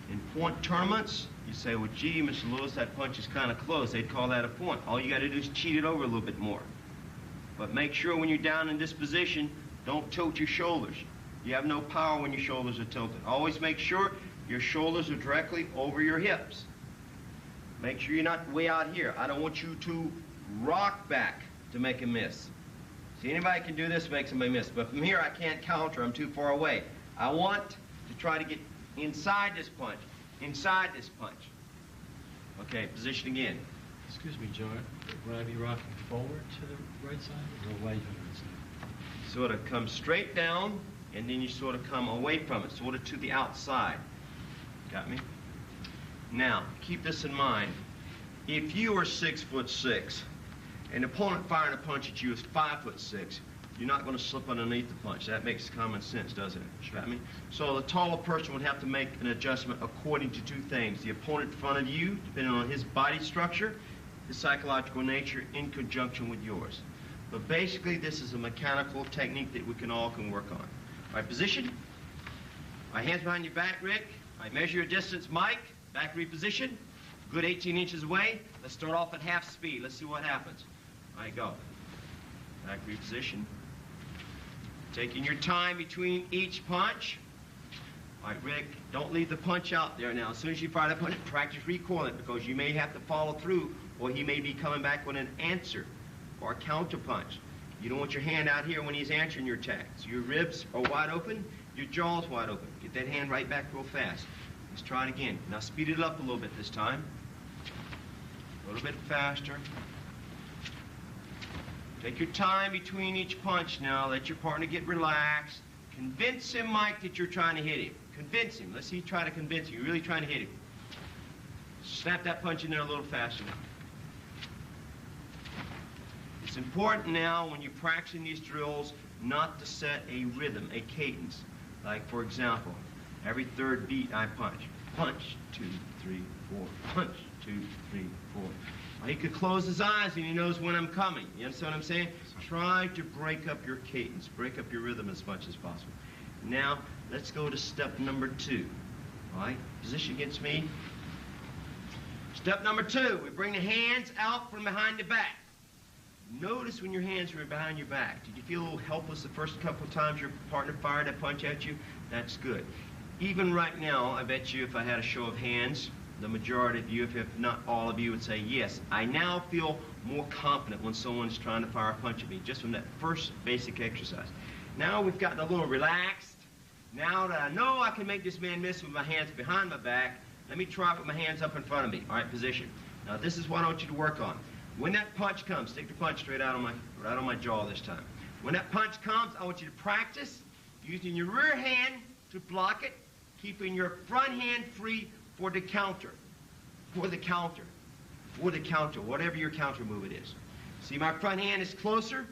in point tournaments, you say, well, gee, Mr. Lewis, that punch is kind of close. They'd call that a point. All you got to do is cheat it over a little bit more. But make sure when you're down in this position, don't tilt your shoulders. You have no power when your shoulders are tilted. Always make sure your shoulders are directly over your hips. Make sure you're not way out here. I don't want you to rock back to make a miss. See, anybody can do this, make somebody miss. But from here, I can't counter. I'm too far away. I want to try to get inside this punch. Inside this punch. Okay, position again. Excuse me, Joe. Would I be rocking forward to the right side or away from the right side? Sort of come straight down, and then you sort of come away from it, sort of to the outside. Got me? Now, keep this in mind. If you are 6'6", and the opponent firing a punch at you is 5'6", you're not going to slip underneath the punch. That makes common sense, doesn't it? Sure. Got me? So the taller person would have to make an adjustment according to two things. The opponent in front of you, depending on his body structure, his psychological nature, in conjunction with yours. But basically, this is a mechanical technique that we can work on. All right, position. All right, hands behind your back, Rick. All right, measure your distance, Mike. Back reposition. Good 18 inches away. Let's start off at half speed. Let's see what happens. All right, go. Back reposition. Taking your time between each punch. All right, Rick, don't leave the punch out there now. As soon as you fire that punch, practice recoiling, because you may have to follow through, or he may be coming back with an answer or a counter punch. You don't want your hand out here when he's answering your attack. So your ribs are wide open, your jaw's wide open. Get that hand right back real fast. Let's try it again. Now speed it up a little bit this time. A little bit faster. Take your time between each punch now. Let your partner get relaxed. Convince him, Mike, that you're trying to hit him. Convince him. Let's see you try to convince him. You're really trying to hit him. Snap that punch in there a little faster now. It's important now when you're practicing these drills not to set a rhythm, a cadence. Like, for example, every third beat I punch. Punch, 2, 3, 4. Punch, 2, 3, 4. Well, he could close his eyes and he knows when I'm coming. You understand what I'm saying? Try to break up your cadence, break up your rhythm as much as possible. Now, let's go to step number 2. All right, position against me. Step number 2, we bring the hands out from behind the back. Notice when your hands are behind your back. Did you feel a little helpless the first couple of times your partner fired a punch at you? That's good. Even right now, I bet you if I had a show of hands, the majority of you, if not all of you, would say, yes, I now feel more confident when someone's trying to fire a punch at me, just from that first basic exercise. Now we've gotten a little relaxed. Now that I know I can make this man miss with my hands behind my back, let me try it with my hands up in front of me. All right, position. Now this is what I want you to work on. When that punch comes, take the punch straight out on my jaw this time. When that punch comes, I want you to practice using your rear hand to block it, keeping your front hand free for the counter. For the counter. For the counter, whatever your counter move it is. See, my front hand is closer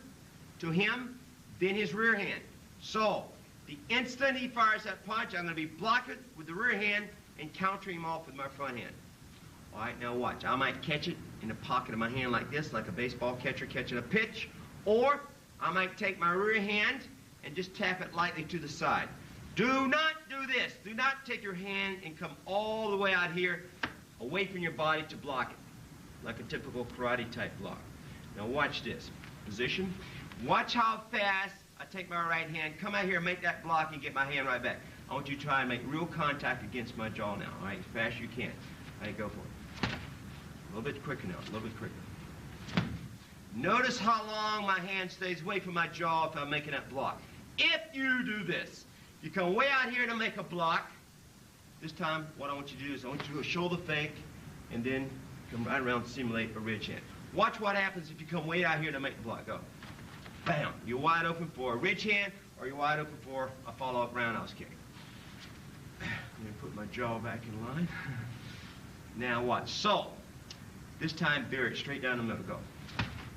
to him than his rear hand. So, the instant he fires that punch, I'm going to be blocking with the rear hand and countering him off with my front hand. All right, now watch. I might catch it in the pocket of my hand like this, like a baseball catcher catching a pitch, or I might take my rear hand and just tap it lightly to the side. Do not do this. Do not take your hand and come all the way out here away from your body to block it, like a typical karate type block. Now watch this. Position. Watch how fast I take my right hand, come out here and make that block and get my hand right back. I want you to try and make real contact against my jaw now, all right, as fast as you can. All right, go for it. A little bit quicker now, a little bit quicker. Notice how long my hand stays away from my jaw if I'm making that block. If you do this, you come way out here to make a block. This time, what I want you to do is I want you to do a shoulder fake and then come right around and simulate a ridge hand. Watch what happens if you come way out here to make the block. Go. Bam. You're wide open for a ridge hand or you're wide open for a follow-up roundhouse kick. Let me put my jaw back in line. Now watch. So, This time, bear it straight down the middle. Go.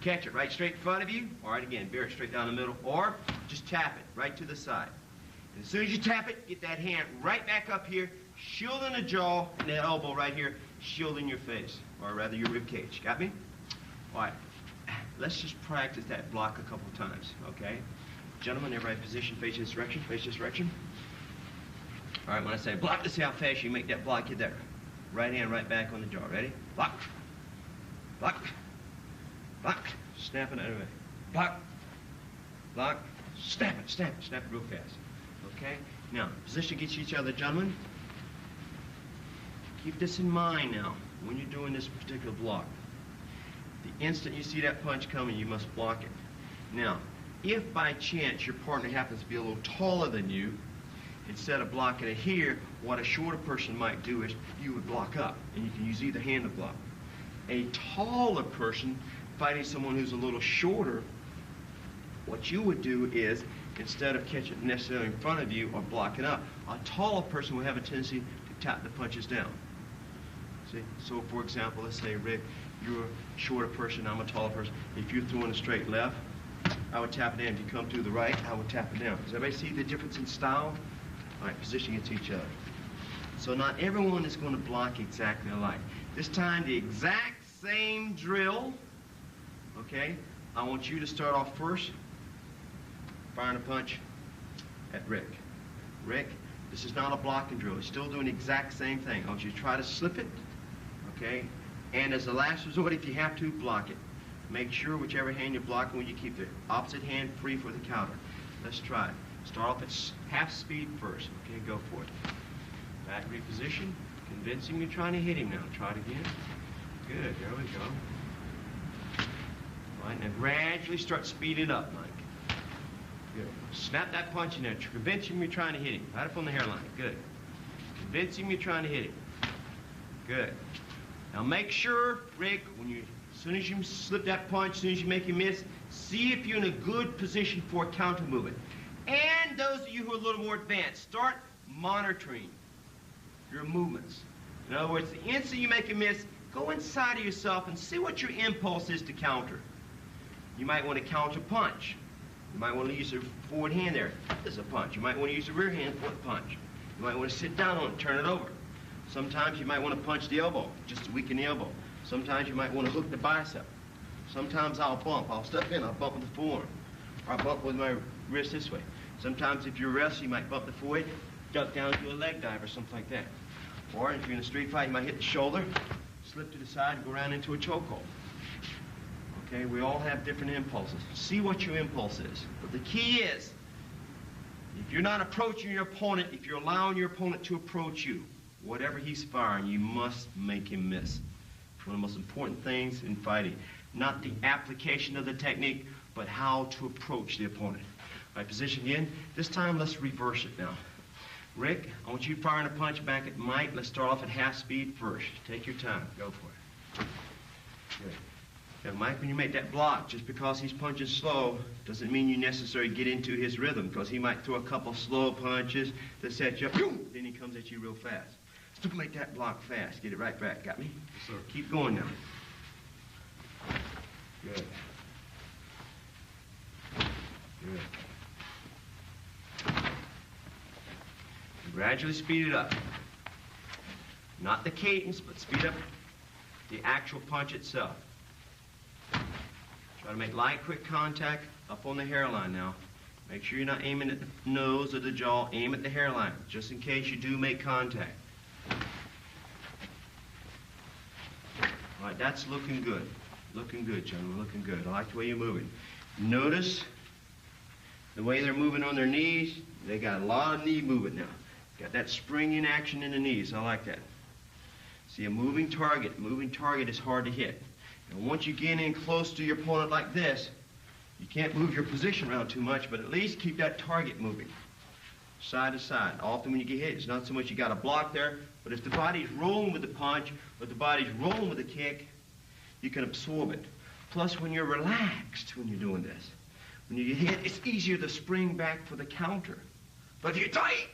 Catch it right straight in front of you. All right, again, bear it straight down the middle. Or just tap it right to the side. And as soon as you tap it, get that hand right back up here, shielding the jaw, and that elbow right here, shielding your face, or rather your rib cage. Got me? All right. Let's just practice that block a couple times, okay? Gentlemen, everybody position, face this direction, face this direction. All right, when I say block, let's see how fast you make that block. Get that right hand right back on the jaw. Ready? Block. Block. Block. Snap it out of the way. Block. Block. Snap it, snap it, snap it real fast. Okay? Now, position against each other, gentlemen. Keep this in mind now when you're doing this particular block. The instant you see that punch coming, you must block it. Now, if by chance your partner happens to be a little taller than you, instead of blocking it here, what a shorter person might do is you would block up, and you can use either hand to block. A taller person fighting someone who's a little shorter, what you would do is, instead of catching it necessarily in front of you or blocking up, a taller person will have a tendency to tap the punches down. See? So, for example, let's say, Rick, you're a shorter person, I'm a taller person. If you're throwing a straight left, I would tap it in. If you come to the right, I would tap it down. Does everybody see the difference in style? All right, position against each other. So not everyone is going to block exactly alike. This time, the exact same drill, okay? I want you to start off first, firing a punch at Rick. Rick, this is not a blocking drill. It's still doing the exact same thing. I want you to try to slip it, okay? And as a last resort, if you have to, block it. Make sure whichever hand you're blocking, when you keep the opposite hand free for the counter. Let's try it. Start off at half speed first. Okay, go for it. Back reposition. Convince him you're trying to hit him now. Try it again. Good, there we go. All right, now gradually start speeding up, Mike. Good. Snap that punch in there. Convince him you're trying to hit him. Right up on the hairline. Good. Convince him you're trying to hit him. Good. Now make sure, Rick, as soon as you slip that punch, as soon as you make him miss, see if you're in a good position for a counter movement. And those of you who are a little more advanced, start monitoring your movements. In other words, the instant you make a miss, go inside of yourself and see what your impulse is to counter. You might want to counter punch. You might want to use your forward hand there as a punch. You might want to use the rear hand for a punch. You might want to sit down on it, turn it over. Sometimes you might want to punch the elbow, just to weaken the elbow. Sometimes you might want to hook the bicep. Sometimes I'll bump. I'll step in, I'll bump with the forearm. Or I'll bump with my wrist this way. Sometimes if you're wrestling, you might bump the forehead, duck down to a leg dive or something like that. Or if you're in a street fight, you might hit the shoulder, slip to the side, and go around into a chokehold. Okay, we all have different impulses. See what your impulse is. But the key is, if you're not approaching your opponent, if you're allowing your opponent to approach you, whatever he's firing, you must make him miss. It's one of the most important things in fighting. Not the application of the technique, but how to approach the opponent. All right, position again. This time, let's reverse it now. Rick, I want you firing a punch back at Mike. Let's start off at half speed first. Take your time. Go for it. Good. Now, Mike, when you make that block, just because he's punching slow doesn't mean you necessarily get into his rhythm, because he might throw a couple slow punches that set you up. Then he comes at you real fast. Still make that block fast. Get it right back. Got me? Yes, sir. Keep going now. Good. Good. Gradually speed it up. Not the cadence, but speed up the actual punch itself. Try to make light, quick contact up on the hairline now. Make sure you're not aiming at the nose or the jaw. Aim at the hairline, just in case you do make contact. All right, that's looking good. Looking good, gentlemen, looking good. I like the way you're moving. Notice the way they're moving on their knees. They got a lot of knee movement now. Got that springing action in the knees. I like that. See, a moving target is hard to hit. And once you get in close to your opponent like this, you can't move your position around too much, but at least keep that target moving. Side to side. Often when you get hit, it's not so much you got a block there, but if the body's rolling with the punch, or the body's rolling with the kick, you can absorb it. Plus, when you're relaxed when you're doing this, when you get hit, it's easier to spring back for the counter. But if you're tight,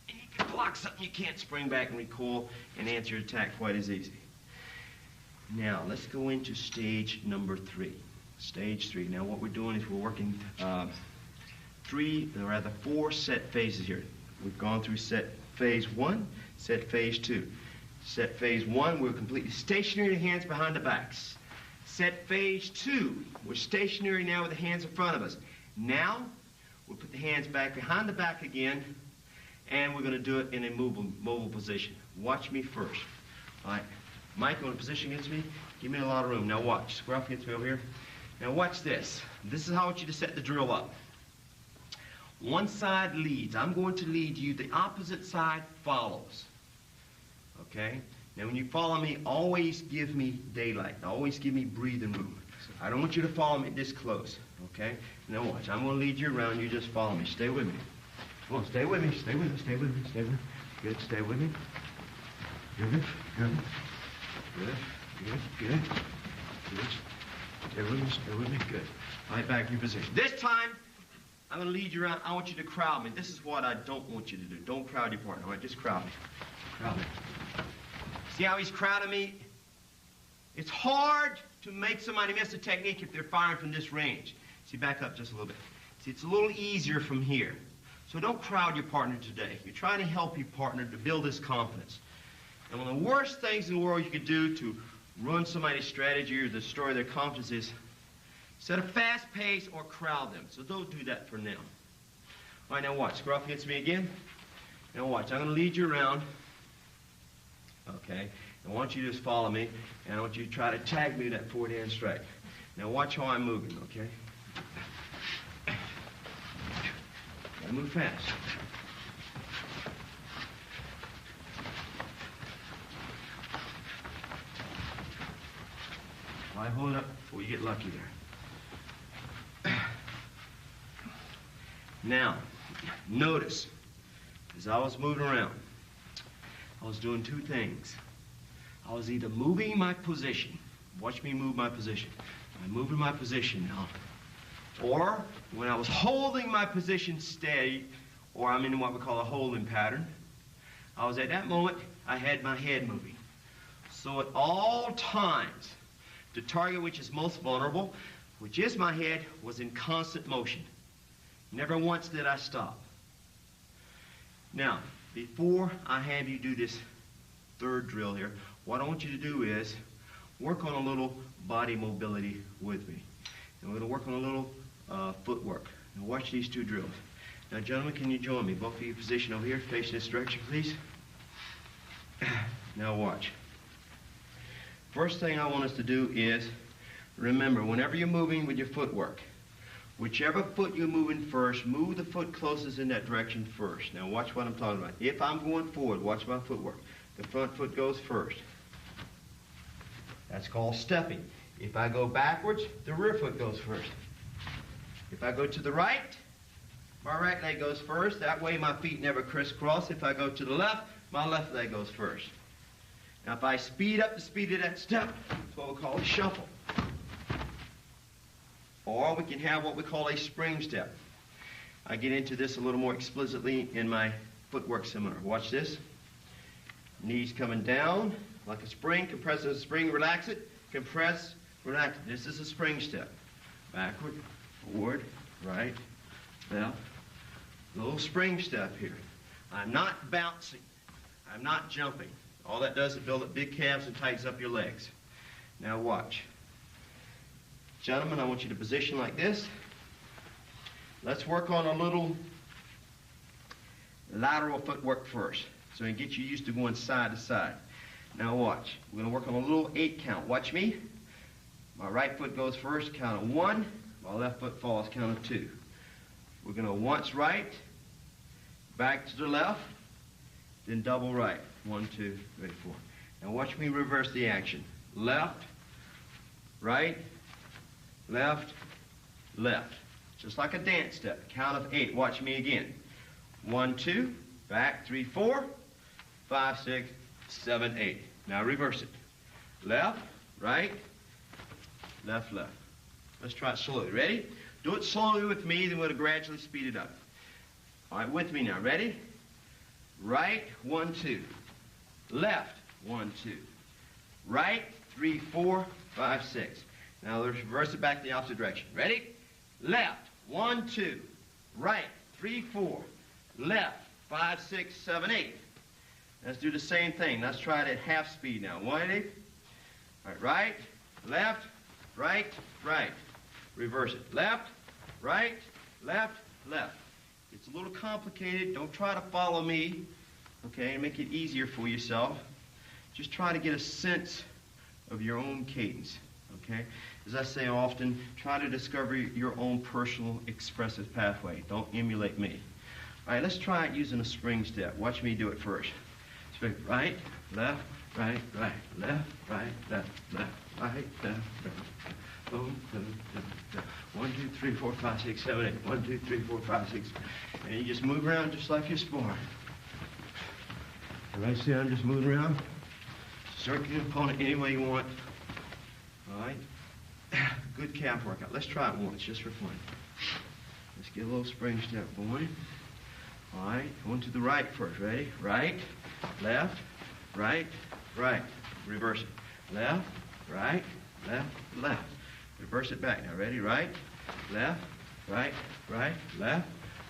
and you block something, you can't spring back and recoil and answer your attack quite as easy. Now, let's go into stage number 3. Stage 3. Now, what we're doing is we're working 4 set phases here. We've gone through set phase 1, set phase 2. Set phase 1, we're completely stationary, hands behind the backs. Set phase 2, we're stationary now with the hands in front of us. Now, we'll put the hands back behind the back again, and we're going to do it in a mobile position. Watch me first. All right. Mike, you want to position against me? Give me a lot of room. Now watch. Square up against me over here. Now watch this. This is how I want you to set the drill up. One side leads. I'm going to lead you. The opposite side follows. Okay? Now when you follow me, always give me daylight. Always give me breathing room. I don't want you to follow me this close. Okay? Now watch. I'm going to lead you around. You just follow me. Stay with me. Come on, stay with me. Stay with me. Stay with me. Stay with me. Good. Stay with me. Good. Good. Good. Good. Good. Good. Stay with me. Stay with me. Good. Right back in your position. This time, I'm going to lead you around. I want you to crowd me. This is what I don't want you to do. Don't crowd your partner. All right, just crowd me. Crowd me. See how he's crowding me? It's hard to make somebody miss a technique if they're firing from this range. See, back up just a little bit. See, it's a little easier from here. So don't crowd your partner today. You're trying to help your partner to build his confidence. And one of the worst things in the world you could do to ruin somebody's strategy or destroy their confidence is set a fast pace or crowd them. So don't do that for now. All right, now watch. Square off against me again. Now watch. I'm going to lead you around. Okay. I want you to just follow me, and I want you to try to tag me to that forward hand strike. Now watch how I'm moving, okay? Gotta move fast. All right, hold it up before you get lucky there. Now, notice, as I was moving around, I was doing 2 things. I was either moving my position. Watch me move my position. I'm moving my position now. Or when I was holding my position steady, or I'm in what we call a holding pattern, I was at that moment, I had my head moving. So at all times, the target which is most vulnerable, which is my head, was in constant motion. Never once did I stop. Now, before I have you do this 3rd drill here, what I want you to do is work on a little body mobility with me. And we're going to work on a little footwork. Now watch these 2 drills. Now, gentlemen, can you join me? Both of you position over here, facing this direction, please. Now watch. First thing I want us to do is, remember, whenever you're moving with your footwork, whichever foot you're moving first, move the foot closest in that direction first. Now watch what I'm talking about. If I'm going forward, watch my footwork. The front foot goes first. That's called stepping. If I go backwards, the rear foot goes first. If I go to the right, my right leg goes first. That way my feet never crisscross. If I go to the left, my left leg goes first. Now if I speed up the speed of that step, that's what we call a shuffle. Or we can have what we call a spring step. I get into this a little more explicitly in my footwork seminar. Watch this. Knees coming down like a spring, compress as a spring, relax it, compress, relax it. This is a spring step. Backward, forward, right, left. Little spring step here. I'm not bouncing. I'm not jumping. All that does is build up big calves and tightens up your legs. Now watch. Gentlemen, I want you to position like this. Let's work on a little lateral footwork first, so we can get you used to going side to side. Now watch. We're going to work on a little 8 count. Watch me. My right foot goes first, count of 1. My left foot follows, count of 2. We're going to once right, back to the left, then double right. 1, 2, 3, 4. Now watch me reverse the action. Left, right, left, left. Just like a dance step. Count of 8. Watch me again. 1, 2, back, 3, 4, 5, 6, 7, 8. Now reverse it. Left, right, left, left. Let's try it slowly. Ready? Do it slowly with me, then we'll gradually speed it up. All right, with me now. Ready? Right, 1, 2. Left, 1, 2. Right, 3, 4, 5, 6. Now let's reverse it back the opposite direction. Ready? Left, 1, 2. Right, 3, 4. Left, 5, 6, 7, 8. Let's do the same thing. Let's try it at half speed now. 180. All right, left, right, right. Reverse it. Left, right, left, left. It's a little complicated. Don't try to follow me, okay, and make it easier for yourself. Just try to get a sense of your own cadence, okay? As I say often, try to discover your own personal expressive pathway. Don't emulate me. All right, let's try it using a spring step. Watch me do it first. Spring, right, left, right, right, left, right, left, left, right, left, left. 1, 2, 3, 4, 5, 6, 7, 8. 1, 2, 3, 4, 5, 6. And you just move around just like you're sparring. Right, see, I'm just moving around. Circle your opponent any way you want. All right? Good calf workout. Let's try it once, just for fun. Let's get a little spring step going. All right, going to the right first. Ready? Right, left, right, right. Reverse it. Left, right, left, left. Reverse it back now. Ready? Right, left, right, right, left,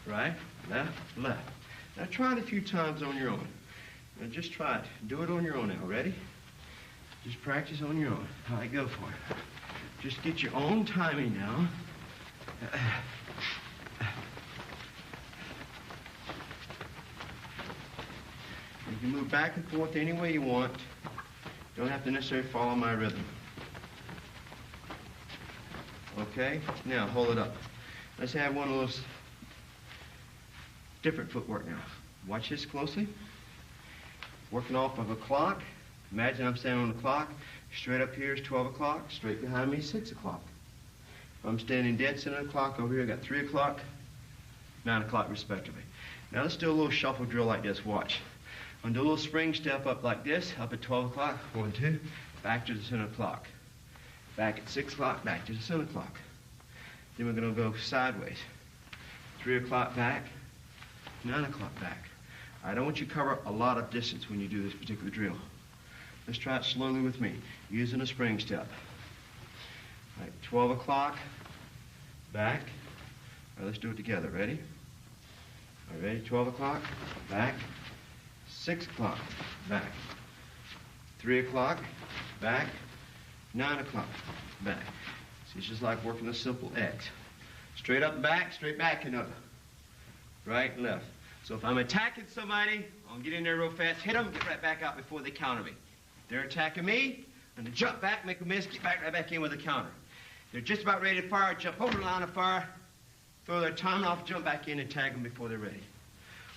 right, left, left. Now try it a few times on your own. Now just try it. Do it on your own now. Ready? Just practice on your own. All right, go for it. Just get your own timing now. You can move back and forth any way you want. Don't have to necessarily follow my rhythm. Okay? Now, hold it up. Let's have one of those different footwork now. Watch this closely. Working off of a clock. Imagine I'm standing on the clock. Straight up here is 12 o'clock. Straight behind me is 6 o'clock. I'm standing dead center of the clock. Over here I got 3 o'clock, 9 o'clock respectively. Now let's do a little shuffle drill like this. Watch. I'm going to do a little spring step up like this. Up at 12 o'clock. 1, 2. Back to the center clock. Back at 6 o'clock. Back to the center clock. Then we're going to go sideways. 3 o'clock back. 9 o'clock back. I don't want you to cover a lot of distance when you do this particular drill. Let's try it slowly with me, using a spring step. All right, 12 o'clock, back. All right, let's do it together. Ready? All right, ready? 12 o'clock, back. 6 o'clock, back. 3 o'clock, back. 9 o'clock, back. See, it's just like working a simple X. Straight up and back, straight back and up. Right and left. So if I'm attacking somebody, I'll get in there real fast, hit them, get right back out before they counter me. If they're attacking me, I'm going to jump back, make a miss, get back right back in with a counter. They're just about ready to fire, jump over the line of fire, throw their time off, jump back in and tag them before they're ready.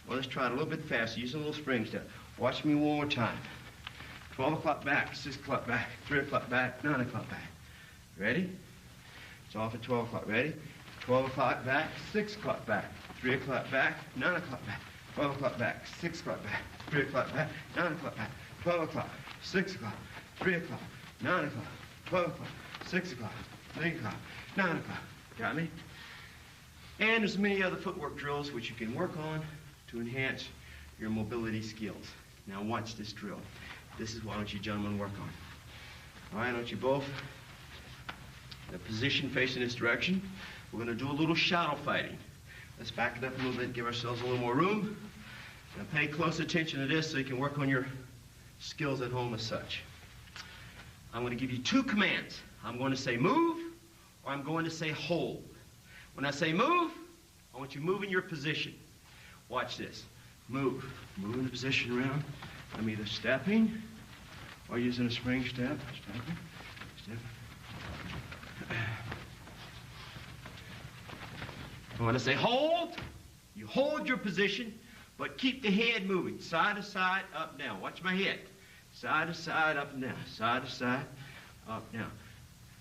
Well, let's try it a little bit faster, using a little spring step. Watch me one more time. 12 o'clock back, 6 o'clock back, 3 o'clock back, 9 o'clock back. Ready? It's off at 12 o'clock. Ready? 12 o'clock back, 6 o'clock back, 3 o'clock back, 9 o'clock back, 12 o'clock back, 6 o'clock back, 3 o'clock back, 9 o'clock back, 12 o'clock, 6 o'clock, 3 o'clock, 9 o'clock, 12 o'clock, 6 o'clock, 3 o'clock, 9 o'clock. Got me? And there's many other footwork drills which you can work on to enhance your mobility skills. Now watch this drill. This is what I want you gentlemen work on. All right, I want you both in a position facing this direction. We're going to do a little shadow fighting. Let's back it up a little bit, give ourselves a little more room. Now pay close attention to this so you can work on your skills at home as such. I'm going to give you 2 commands. I'm going to say move, or I'm going to say hold. When I say move, I want you to move in your position. Watch this. Move. Move in the position around. I'm either stepping or using a spring step. Stepping. Stepping. When I say hold, you hold your position, but keep the head moving. Side to side, up, down. Watch my head. Side to side, up and down. Side to side, up, down.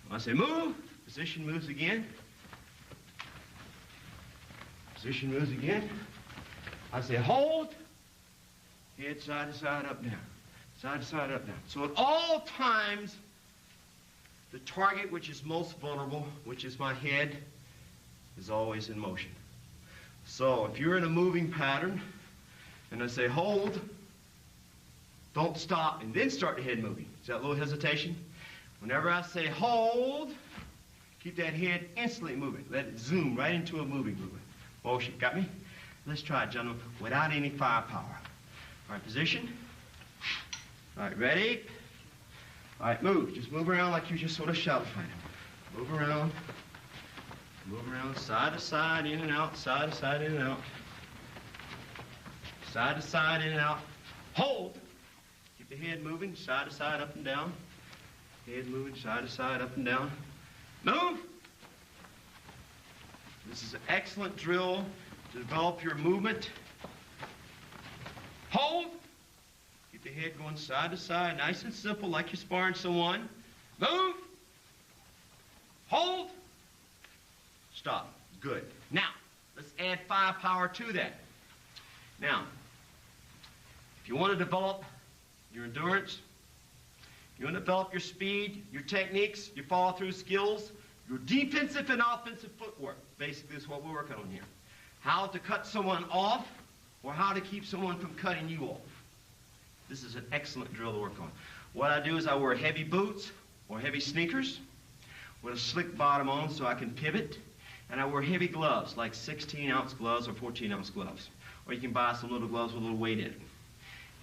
When I say move, position moves again. Position moves again. I say hold, head side to side, up, down. Side to side, up, down. So at all times, the target which is most vulnerable, which is my head, is always in motion. So if you're in a moving pattern, and I say hold, don't stop, and then start the head moving. Is that a little hesitation? Whenever I say hold, keep that head instantly moving. Let it zoom right into a moving movement. Motion. Got me? Let's try it, gentlemen, without any firepower. All right, position. All right, ready? All right, move. Just move around like you just sort of shouted fighting. Move around. Move around side to side, in and out, side to side, in and out. Side to side, in and out. Hold. Keep the head moving, side to side, up and down. Head moving, side to side, up and down. Move. This is an excellent drill to develop your movement. Hold. Keep the head going side to side, nice and simple, like you're sparring someone. Move. Hold. Stop. Good. Now, let's add firepower to that. Now, if you want to develop your endurance, you want to develop your speed, your techniques, your follow-through skills, your defensive and offensive footwork. Basically, is what we're working on here. How to cut someone off or how to keep someone from cutting you off. This is an excellent drill to work on. What I do is I wear heavy boots or heavy sneakers with a slick bottom on so I can pivot. And I wear heavy gloves, like 16-ounce gloves or 14-ounce gloves. Or you can buy some little gloves with a little weight in it.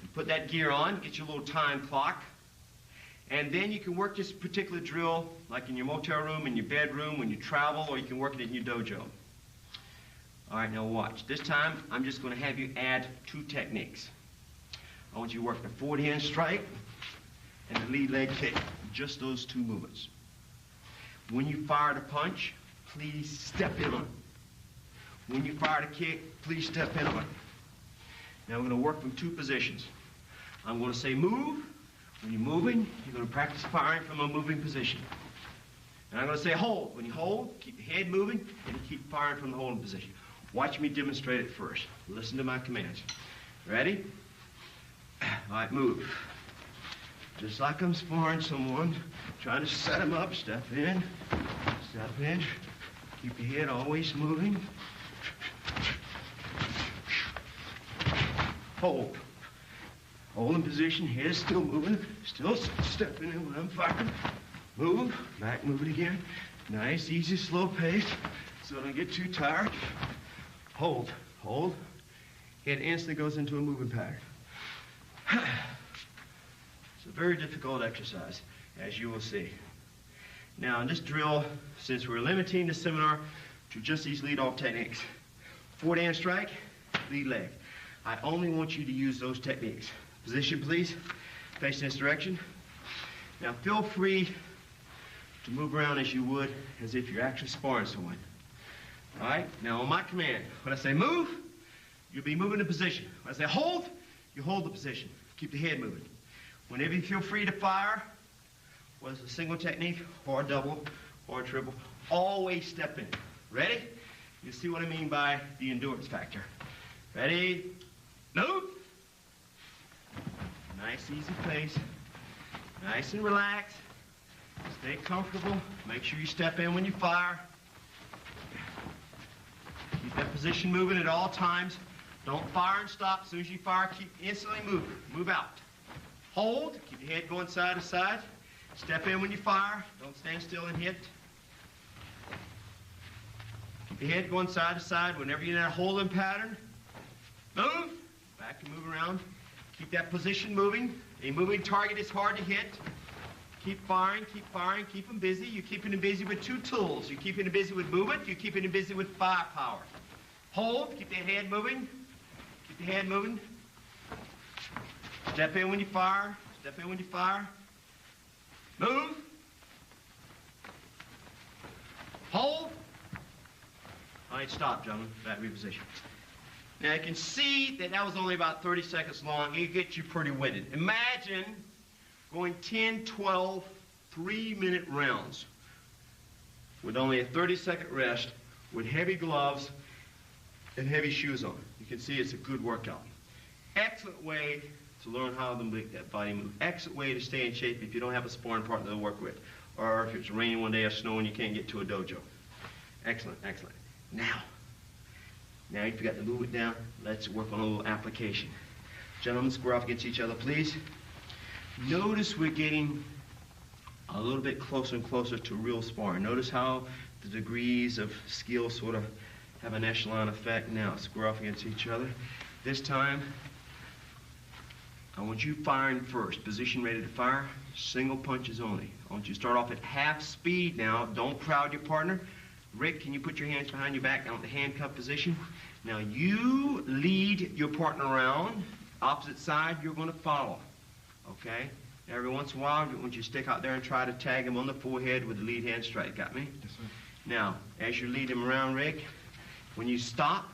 And put that gear on, get your little time clock. And then you can work this particular drill like in your motel room, in your bedroom, when you travel, or you can work it in your dojo. All right, now watch. This time, I'm just going to have you add 2 techniques. I want you to work the forward hand strike and the lead leg kick. Just those 2 movements. When you fire the punch, please step in on it. When you fire the kick, please step in on it. Now we're going to work from 2 positions. I'm going to say move. When you're moving, you're going to practice firing from a moving position. And I'm going to say hold. When you hold, keep the head moving, and you keep firing from the holding position. Watch me demonstrate it first. Listen to my commands. Ready? All right, move. Just like I'm sparring someone, trying to set them up, step in, keep your head always moving. Hold. Hold in position, head still moving, still stepping in when I'm firing. Move, back, move it again. Nice, easy, slow pace, so I don't get too tired. Hold, hold. Head instantly goes into a moving pattern. It's a very difficult exercise, as you will see. Now, in this drill, since we're limiting the seminar to just these lead-off techniques, forward hand strike, lead leg. I only want you to use those techniques. Position, please. Face in this direction. Now, feel free to move around as you would, as if you're actually sparring someone. All right? Now, on my command, when I say move, you'll be moving the position. When I say hold, you hold the position. Keep the head moving. Whenever you feel free to fire, whether it's a single technique or a double or a triple, always step in. Ready? You'll see what I mean by the endurance factor. Ready? Move. Nice, easy pace. Nice and relaxed. Stay comfortable. Make sure you step in when you fire. Keep that position moving at all times. Don't fire and stop. As soon as you fire, keep instantly moving. Move out. Hold. Keep your head going side to side. Step in when you fire. Don't stand still and hit. Keep your head going side to side. Whenever you're in that holding pattern, move. Back and move around. Keep that position moving. A moving target is hard to hit. Keep firing, keep them busy. You're keeping them busy with 2 tools. You're keeping them busy with movement. You're keeping them busy with firepower. Hold. Keep that head moving. Keep the head moving. Step in when you fire. Step in when you fire. Move. Hold. All right, stop, gentlemen. Back reposition. Now, you can see that that was only about 30 seconds long. It gets you pretty winded. Imagine going 10, 12, 3-minute rounds with only a 30-second rest with heavy gloves and heavy shoes on. You can see it's a good workout. Excellent way to learn how to make that body move. Excellent way to stay in shape if you don't have a sparring partner to work with, or if it's raining one day or snowing, you can't get to a dojo. Excellent, excellent. Now you forgot to move it down. Let's work on a little application. Gentlemen, square off against each other, please. Notice we're getting a little bit closer and closer to real sparring. Notice how the degrees of skill sort of have an echelon effect. Now, square off against each other. This time, I want you firing first. Position ready to fire. Single punches only. I want you to start off at half speed now. Don't crowd your partner. Rick, can you put your hands behind your back down at the handcuff position? Now, you lead your partner around. Opposite side, you're going to follow. Okay? Every once in a while, I want you to stick out there and try to tag him on the forehead with the lead hand strike. Got me? Yes, sir. Now, as you lead him around, Rick, when you stop,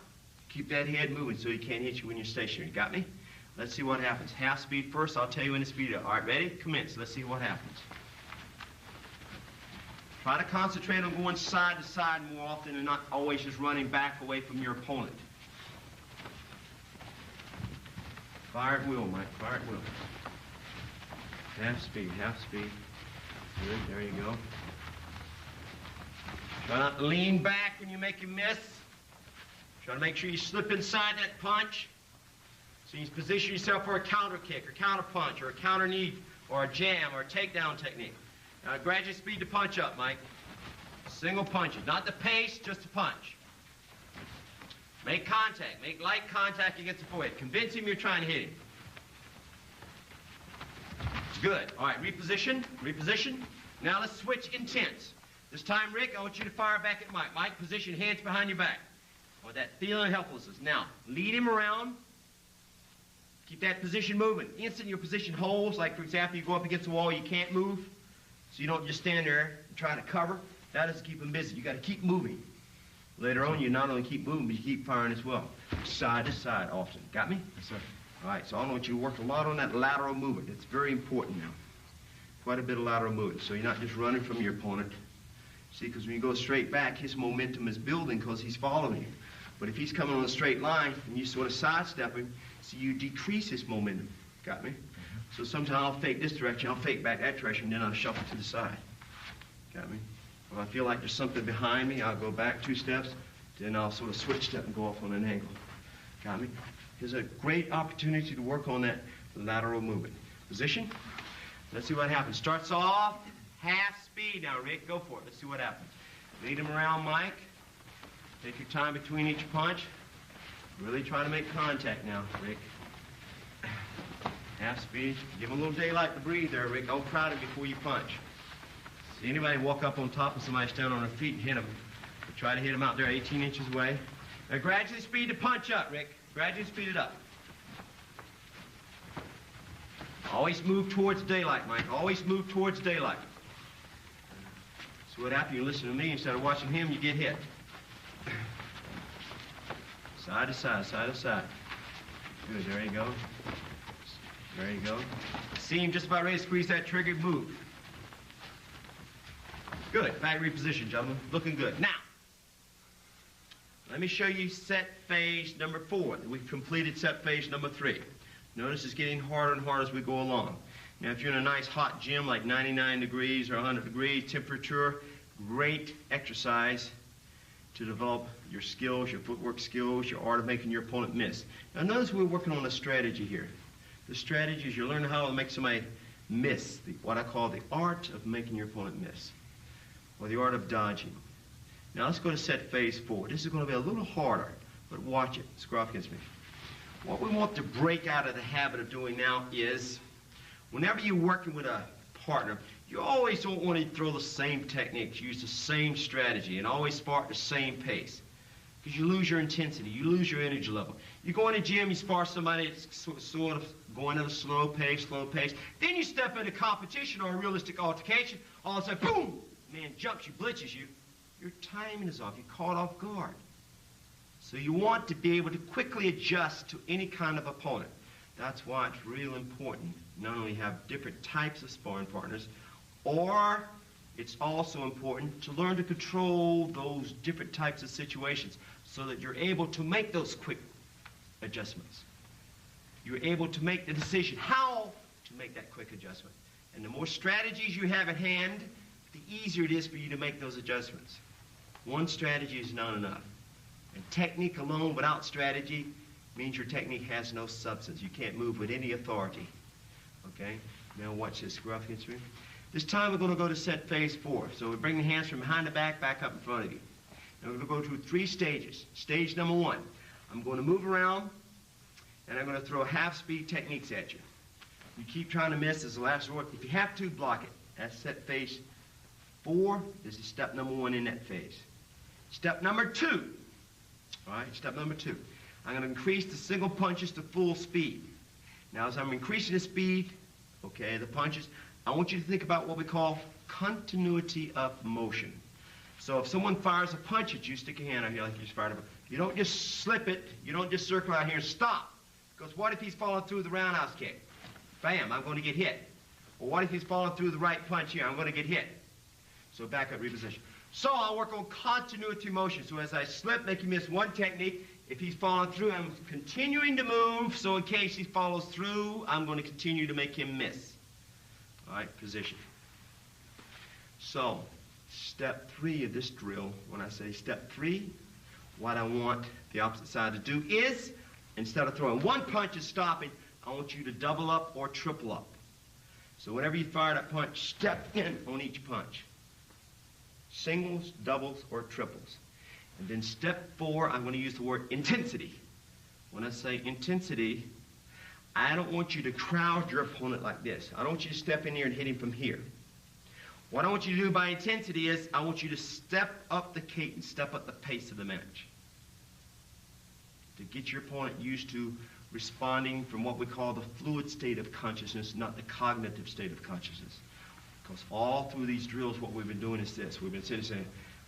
keep that head moving so he can't hit you when you're stationary. Got me? Let's see what happens. Half speed first. I'll tell you when to speed up. All right, ready? Commence. Let's see what happens. Try to concentrate on going side to side more often and not always just running back away from your opponent. Fire at will, Mike. Fire at will. Half speed, half speed. Good, there you go. Try not to lean back when you make a miss. Try to make sure you slip inside that punch. So you position yourself for a counter kick, or counter punch, or a counter knee, or a jam, or a takedown technique. Now gradually speed the punch up, Mike. Single punches, not the pace, just the punch. Make contact, make light contact against the forehead. Convince him you're trying to hit him. Good. All right, reposition, reposition. Now let's switch intense. This time, Rick, I want you to fire back at Mike. Mike, position hands behind your back. With that feeling of helplessness. Now, lead him around. Keep that position moving. Instant your position holds, like, for example, you go up against the wall, you can't move. So you don't just stand there and try to cover. That is to keep him busy. You got to keep moving. Later on, you not only keep moving, but you keep firing as well. Side to side often. Got me? Yes, sir. All right, so I want you to work a lot on that lateral movement. It's very important now. Quite a bit of lateral movement. So you're not just running from your opponent. See, because when you go straight back, his momentum is building because he's following you. But if he's coming on a straight line and you sort of sidestep him, so you decrease his momentum. Got me? So sometimes I'll fake this direction, I'll fake back that direction, then I'll shuffle to the side. Got me? If I feel like there's something behind me, I'll go back 2 steps, then I'll sort of switch step and go off on an angle. Got me? Here's a great opportunity to work on that lateral movement. Position. Let's see what happens. Starts off half speed now, Rick. Go for it. Let's see what happens. Lead him around, Mike. Take your time between each punch. Really try to make contact now, Rick. Half speed. Give him a little daylight to breathe there, Rick. Don't crowd him before you punch. See anybody walk up on top of somebody standing on their feet and hit them. Try to hit them out there 18 inches away. Now gradually speed the punch up, Rick. Gradually speed it up. Always move towards daylight, Mike. Always move towards daylight. So what happens, you listen to me instead of watching him, you get hit. Side to side, side to side. Good, there you go. There you go. See him just about ready to squeeze that trigger, move. Good, back reposition, gentlemen. Looking good. Now, let me show you set phase number 4. We've completed set phase number 3. Notice it's getting harder and harder as we go along. Now, if you're in a nice hot gym like 99 degrees or 100 degrees temperature, great exercise to develop your skills, your footwork skills, your art of making your opponent miss. Now, notice we're working on a strategy here. The strategy is you're learning how to make somebody miss, what I call the art of making your opponent miss, or the art of dodging. Now, let's go to set phase 4. This is going to be a little harder, but watch it. Square off against me. What we want to break out of the habit of doing now is, whenever you're working with a partner, you always don't want to throw the same techniques, use the same strategy, and always spar at the same pace. Because you lose your intensity, you lose your energy level. You go in the gym, you spar somebody that's sort of going at a slow pace. Then you step into competition or a realistic altercation, all of a sudden, boom! Man jumps you, blitzes you. Your timing is off. You're caught off guard. So you want to be able to quickly adjust to any kind of opponent. That's why it's real important not only have different types of sparring partners, or it's also important to learn to control those different types of situations so that you're able to make those quick adjustments. You're able to make the decision how to make that quick adjustment. And the more strategies you have at hand, the easier it is for you to make those adjustments. One strategy is not enough. And technique alone without strategy means your technique has no substance. You can't move with any authority. Okay? Now watch this. Square off against me. This time we're going to go to set phase 4. So we bring the hands from behind the back, back up in front of you. And we're going to go through 3 stages. Stage number 1, I'm going to move around, and I'm going to throw half-speed techniques at you. You keep trying to miss as the last resort. If you have to, block it. That's set phase 4. This is step number 1 in that phase. Step number 2. All right, step number 2. I'm going to increase the single punches to full speed. Now, as I'm increasing the speed, okay, the punches, I want you to think about what we call continuity of motion. So if someone fires a punch at you, stick your hand out here like you just fired a punch. You don't just slip it. You don't just circle out here and stop. Because what if he's falling through the roundhouse kick? Bam, I'm going to get hit. Or what if he's falling through the right punch here? I'm going to get hit. So back up, reposition. So I'll work on continuity motion. So as I slip, make you miss one technique. If he's falling through, I'm continuing to move. So in case he follows through, I'm going to continue to make him miss. All right, position. So, step 3 of this drill, when I say step 3, what I want the opposite side to do is, instead of throwing one punch and stopping, I want you to double up or triple up. So whenever you fire that punch, step in on each punch. Singles, doubles, or triples. And then step 4, I'm going to use the word intensity. When I say intensity, I don't want you to crowd your opponent like this. I don't want you to step in here and hit him from here. What I want you to do by intensity is I want you to step up the cadence, step up the pace of the match. To get your opponent used to responding from what we call the fluid state of consciousness, not the cognitive state of consciousness. Because all through these drills, what we've been doing is this. We've been sitting saying,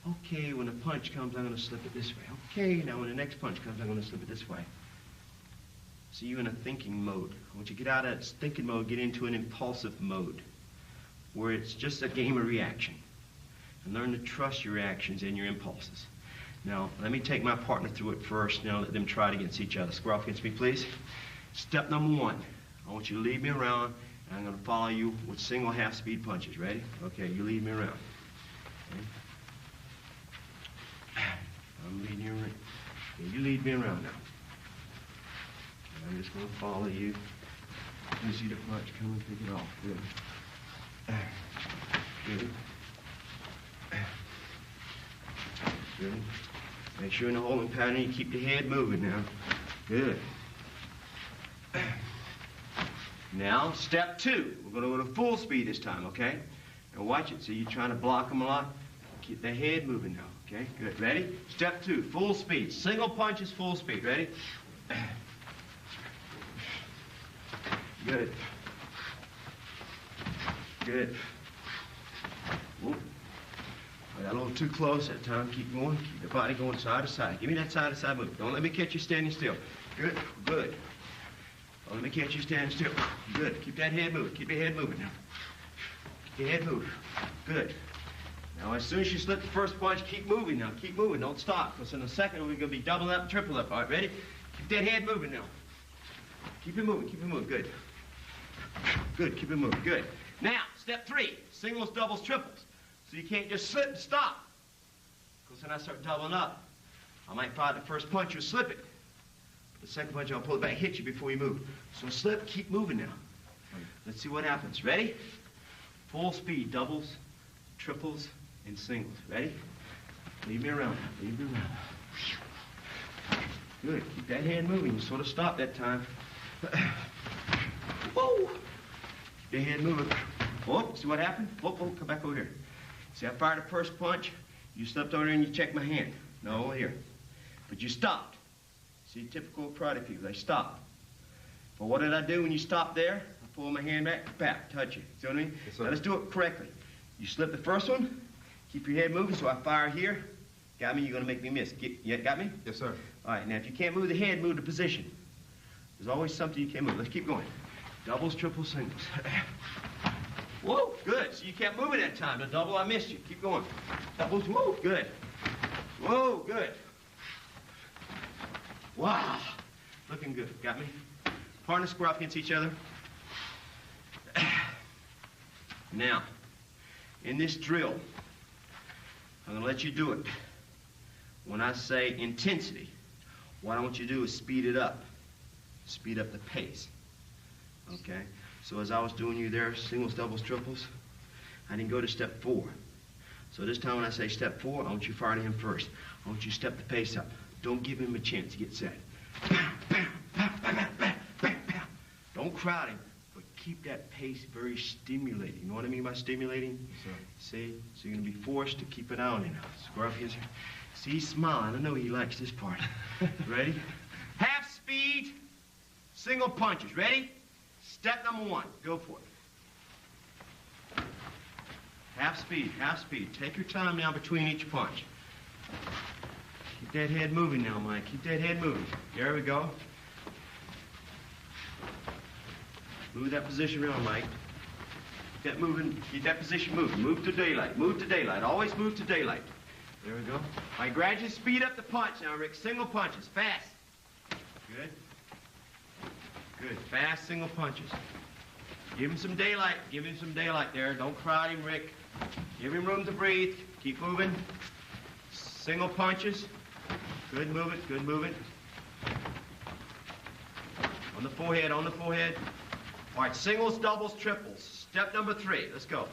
okay, when a punch comes, I'm going to slip it this way. Okay, now when the next punch comes, I'm going to slip it this way. See you in a thinking mode. I want you to get out of that thinking mode, get into an impulsive mode, where it's just a game of reaction. And learn to trust your reactions and your impulses. Now, let me take my partner through it first, and I'll let them try it against each other. Square off against me, please. Step number 1, I want you to lead me around, and I'm going to follow you with single half-speed punches. Ready? Okay, you lead me around. Okay. I'm leading you around. Okay, you lead me around now. And I'm just going to follow you. You see the punch coming, pick it off. Good. Good. Good. Make sure in the holding pattern you keep the head moving now. Good. Now, step 2. We're going to go to full speed this time, okay? Now watch it. See, you're trying to block them a lot. Keep the head moving now, okay? Good. Ready? Step 2, full speed. Single punches, full speed. Ready? Good. Good. Whoop. I got a little too close that time. Keep going. Keep the body going side to side. Give me that side to side move. Don't let me catch you standing still. Good. Good. Don't let me catch you standing still. Good. Keep that head moving. Keep your head moving now. Keep your head moving. Good. Now, as soon as you slip the first punch, keep moving now. Keep moving. Don't stop. Because in a second, we're going to be double up and triple up. All right, ready? Keep that head moving now. Keep it moving. Keep it moving. Good. Good. Keep it moving. Good. Now, step 3. Singles, doubles, triples. So you can't just slip and stop. Because when I start doubling up, I might fire the first punch, you'll slip it. The second punch, I'll pull it back, hit you before you move. So slip, keep moving now. Let's see what happens. Ready? Full speed, doubles, triples, and singles. Ready? Leave me around. Leave me around. Good. Keep that hand moving. You sort of stop that time. Whoa! Keep your hand moving. Whoa, see what happened? Whoa, whoa, come back over here. See, I fired the first punch. You slipped over there and you checked my hand. No, here. But you stopped. See, typical karate people, they stop. But what did I do when you stopped there? I pull my hand back, bap, touch you. See what I mean? Yes, sir. Now let's do it correctly. You slip the first one, keep your head moving, so I fire here. Got me? You're going to make me miss. Got me? Yes, sir. All right, now if you can't move the head, move the position. There's always something you can't move. Let's keep going. Doubles, triples, singles. Whoa, good. So you kept moving that time. The double, I missed you. Keep going. Doubles, whoa, good. Whoa, good. Wow. Looking good. Got me? Partner square up against each other. Now, in this drill, I'm going to let you do it. When I say intensity, what I want you to do is speed it up. Speed up the pace. Okay? So as I was doing you there, singles, doubles, triples, I didn't go to step 4. So this time when I say step 4, I want you to fire to him first. I want you to step the pace up. Don't give him a chance to get set. Bam, bam, bam, bam, bam, bam, bam, bam. Don't crowd him, but keep that pace very stimulating. You know what I mean by stimulating? Yes, sir. See? So you're going to be forced to keep it on him. Square up his... See, he's smiling. I know he likes this part. Ready? Half speed, single punches. Ready? Step number 1. Go for it. Half speed, half speed. Take your time now between each punch. Keep that head moving now, Mike. Keep that head moving. There we go. Move that position around, Mike. Keep that moving. Keep that position moving. Move to daylight. Move to daylight. Always move to daylight. There we go. All right, gradually speed up the punch now, Rick. Single punches. Fast. Good. Good. Fast single punches. Give him some daylight. Give him some daylight there. Don't crowd him, Rick. Give him room to breathe. Keep moving. Single punches. Good movement. Good movement. On the forehead. On the forehead. All right, singles, doubles, triples. Step number 3. Let's go.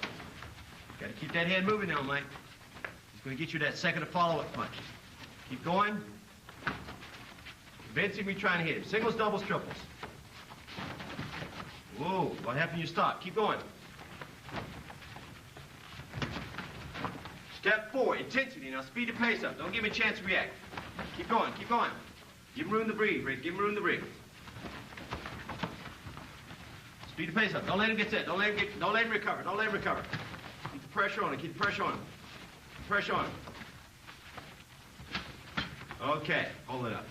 Got to keep that head moving now, Mike. He's going to get you that second to follow-up punch. Keep going. Convince him you're trying to hit him. Singles, doubles, triples. Whoa, what happened? You stop. Keep going. Step 4, intensity. Now speed the pace up. Don't give him a chance to react. Keep going, keep going. Give him room to breathe, Rick. Give him room to breathe. Speed the pace up. Don't let him get set. Don't let him recover. Don't let him recover. Keep the pressure on him. Keep the pressure on him. Pressure on him. Okay, hold it up.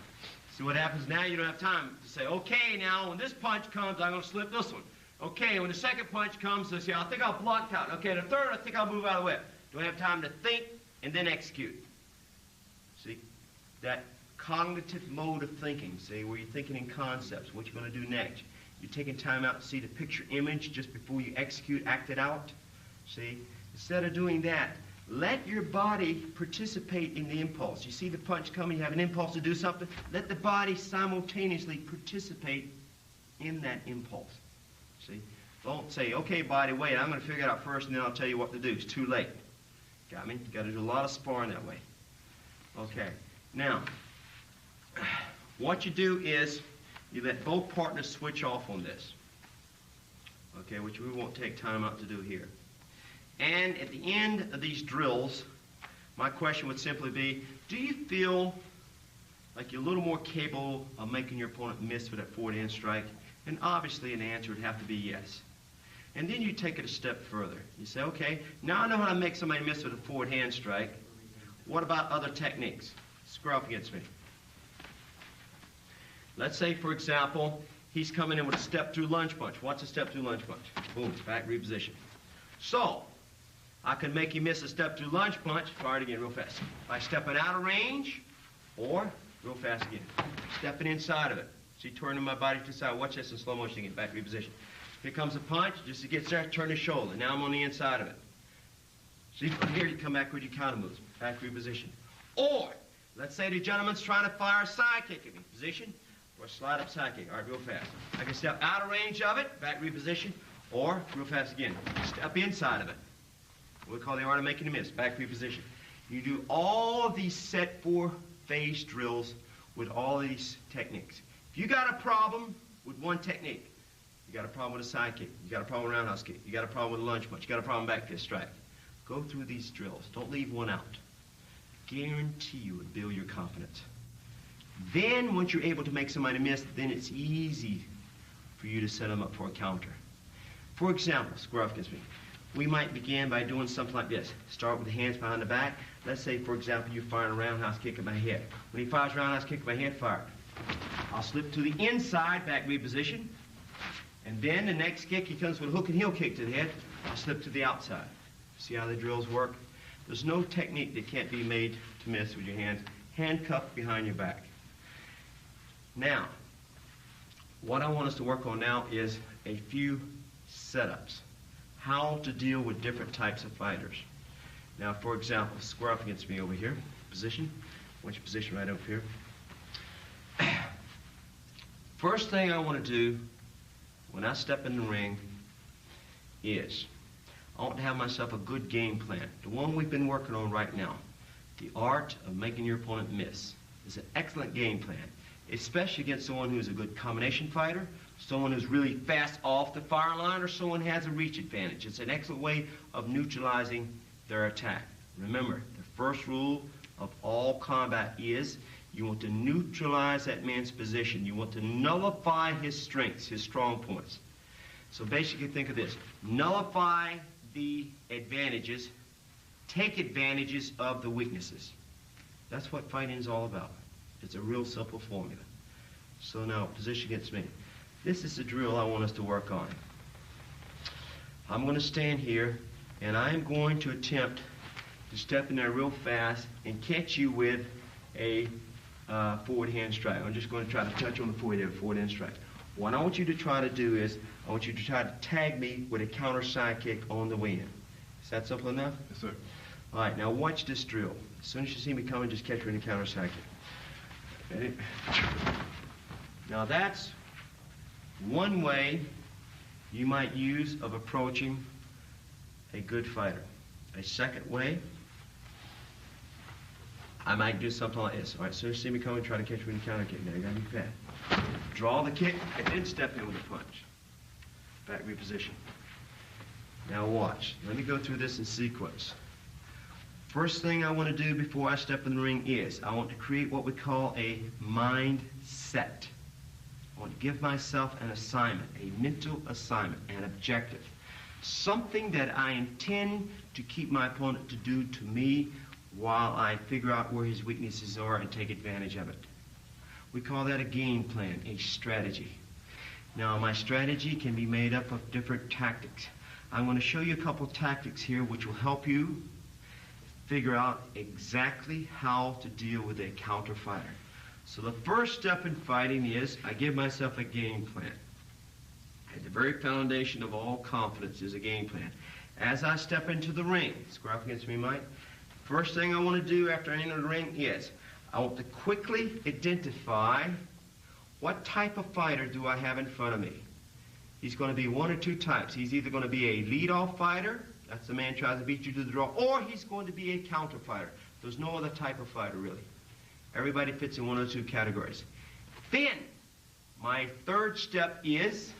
See what happens now? You don't have time to say, okay, now when this punch comes, I'm going to slip this one. Okay, when the second punch comes, I say, I think I'll block out. Okay, the third, I think I'll move out of the way. Don't have time to think and then execute. See? That cognitive mode of thinking, see, where you're thinking in concepts, what you're going to do next. You're taking time out to see the picture image just before you execute, act it out. See? Instead of doing that, let your body participate in the impulse. You see the punch coming, you have an impulse to do something. Let the body simultaneously participate in that impulse. See? Don't say, okay, body, wait, I'm going to figure it out first and then I'll tell you what to do. It's too late. Got me? You got to do a lot of sparring that way. Okay. Now, what you do is you let both partners switch off on this. Okay, which we won't take time out to do here. And at the end of these drills, my question would simply be, do you feel like you're a little more capable of making your opponent miss with that forward hand strike? And obviously an answer would have to be yes. And then you take it a step further. You say, okay, now I know how to make somebody miss with a forward hand strike. What about other techniques? Square up against me. Let's say, for example, he's coming in with a step-through lunge punch. What's a step-through lunge punch? Boom, back reposition. So, I can make you miss a step-through lunge punch, fire it again real fast. By stepping out of range, or real fast again. Stepping inside of it. See, turning my body to the side. Watch this in slow motion again, back reposition. Here comes a punch, just to get there, turn the shoulder. Now I'm on the inside of it. See, from here you come back with your counter moves, back reposition. Or, let's say the gentleman's trying to fire a side kick at me. Position, or slide up side kick. All right, real fast. I can step out of range of it, back reposition, or real fast again. Step inside of it. We call the art of making a miss, back reposition. You do all of these set 4-phase drills with all of these techniques. If you got a problem with one technique, you got a problem with a side kick, you got a problem with a roundhouse kick, you got a problem with a lunge punch, you got a problem with back fist strike. Go through these drills. Don't leave one out. Guarantee you it build your confidence. Then, once you're able to make somebody miss, then it's easy for you to set them up for a counter. For example, square off against me. We might begin by doing something like this. Start with the hands behind the back. Let's say, for example, you're firing a roundhouse kick at my head. When he fires a roundhouse kick at my head, fire. I'll slip to the inside, back reposition. And then the next kick, he comes with a hook and heel kick to the head. I'll slip to the outside. See how the drills work? There's no technique that can't be made to miss with your hands handcuffed behind your back. Now, what I want us to work on now is a few setups. How to deal with different types of fighters. Now, for example, square up against me over here. Position. I want your position right over here. First thing I want to do when I step in the ring is I want to have myself a good game plan. The one we've been working on right now. The art of making your opponent miss. It's an excellent game plan, especially against someone who's a good combination fighter, someone who's really fast off the fire line, or someone who has a reach advantage. It's an excellent way of neutralizing their attack. Remember, the first rule of all combat is you want to neutralize that man's position. You want to nullify his strengths, his strong points. So basically think of this. Nullify the advantages, take advantages of the weaknesses. That's what fighting is all about. It's a real simple formula. So now, position against me. This is the drill I want us to work on. I'm going to stand here, and I'm going to attempt to step in there real fast and catch you with a forward hand strike. I'm just going to try to touch on the forward hand strike. What I want you to try to do is, I want you to try to tag me with a counter side kick on the way in. Is that simple enough? Yes, sir. All right, now watch this drill. As soon as you see me coming, just catch me in a counter side kick. Ready? Now that's one way you might use of approaching a good fighter. A second way, I might do something like this. All right, so you see me coming, try to catch me in a counter kick. Now you gotta be fast. Draw the kick and then step in with a punch. Back reposition. Now watch. Let me go through this in sequence. First thing I want to do before I step in the ring is I want to create what we call a mindset. I want to give myself an assignment, a mental assignment, an objective. Something that I intend to keep my opponent to do to me while I figure out where his weaknesses are and take advantage of it. We call that a game plan, a strategy. Now, my strategy can be made up of different tactics. I'm going to show you a couple tactics here which will help you figure out exactly how to deal with a counter fighter. So the first step in fighting is I give myself a game plan. At the very foundation of all confidence is a game plan. As I step into the ring, square up against me, Mike, first thing I want to do after I enter the ring is I want to quickly identify what type of fighter do I have in front of me. He's going to be one or two types. He's either going to be a lead-off fighter, that's the man who tries to beat you to the draw, or he's going to be a counter fighter. There's no other type of fighter, really. Everybody fits in one or two categories. Then, my third step is,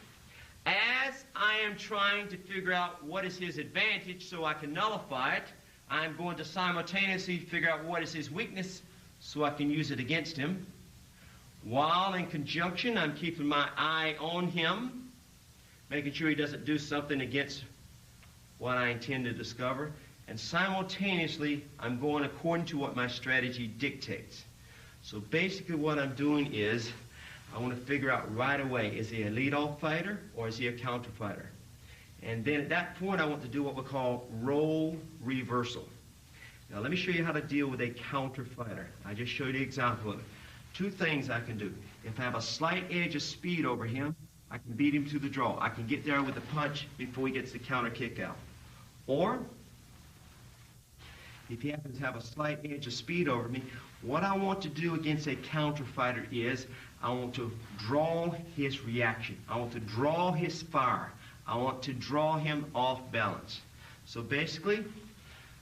as I am trying to figure out what is his advantage so I can nullify it, I'm going to simultaneously figure out what is his weakness so I can use it against him. While in conjunction, I'm keeping my eye on him, making sure he doesn't do something against what I intend to discover. And simultaneously, I'm going according to what my strategy dictates. So basically what I'm doing is, I want to figure out right away, is he a lead-off fighter or is he a counter fighter? And then at that point, I want to do what we call role reversal. Now let me show you how to deal with a counter fighter. I just showed you an example of it. Two things I can do. If I have a slight edge of speed over him, I can beat him to the draw. I can get there with a punch before he gets the counter kick out. Or, if he happens to have a slight edge of speed over me, what I want to do against a counter fighter is I want to draw his reaction. I want to draw his fire. I want to draw him off balance. So basically,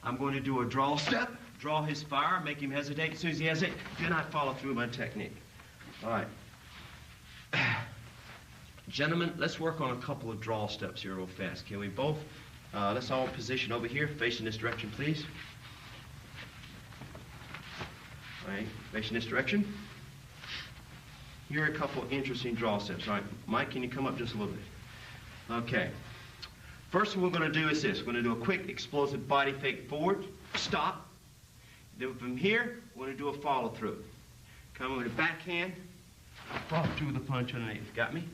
I'm going to do a draw step, draw his fire, make him hesitate. As soon as he hesitates, then I follow through my technique. All right. Gentlemen, let's work on a couple of draw steps here real fast. Can we both? Let's all position over here, facing this direction, please. All right, facing this direction. Here are a couple of interesting draw steps. All right, Mike, can you come up just a little bit? Okay. First one we're going to do is this. We're going to do a quick explosive body fake forward, stop. Then from here, we're going to do a follow through. Come with a backhand, follow through with a punch underneath. Got me?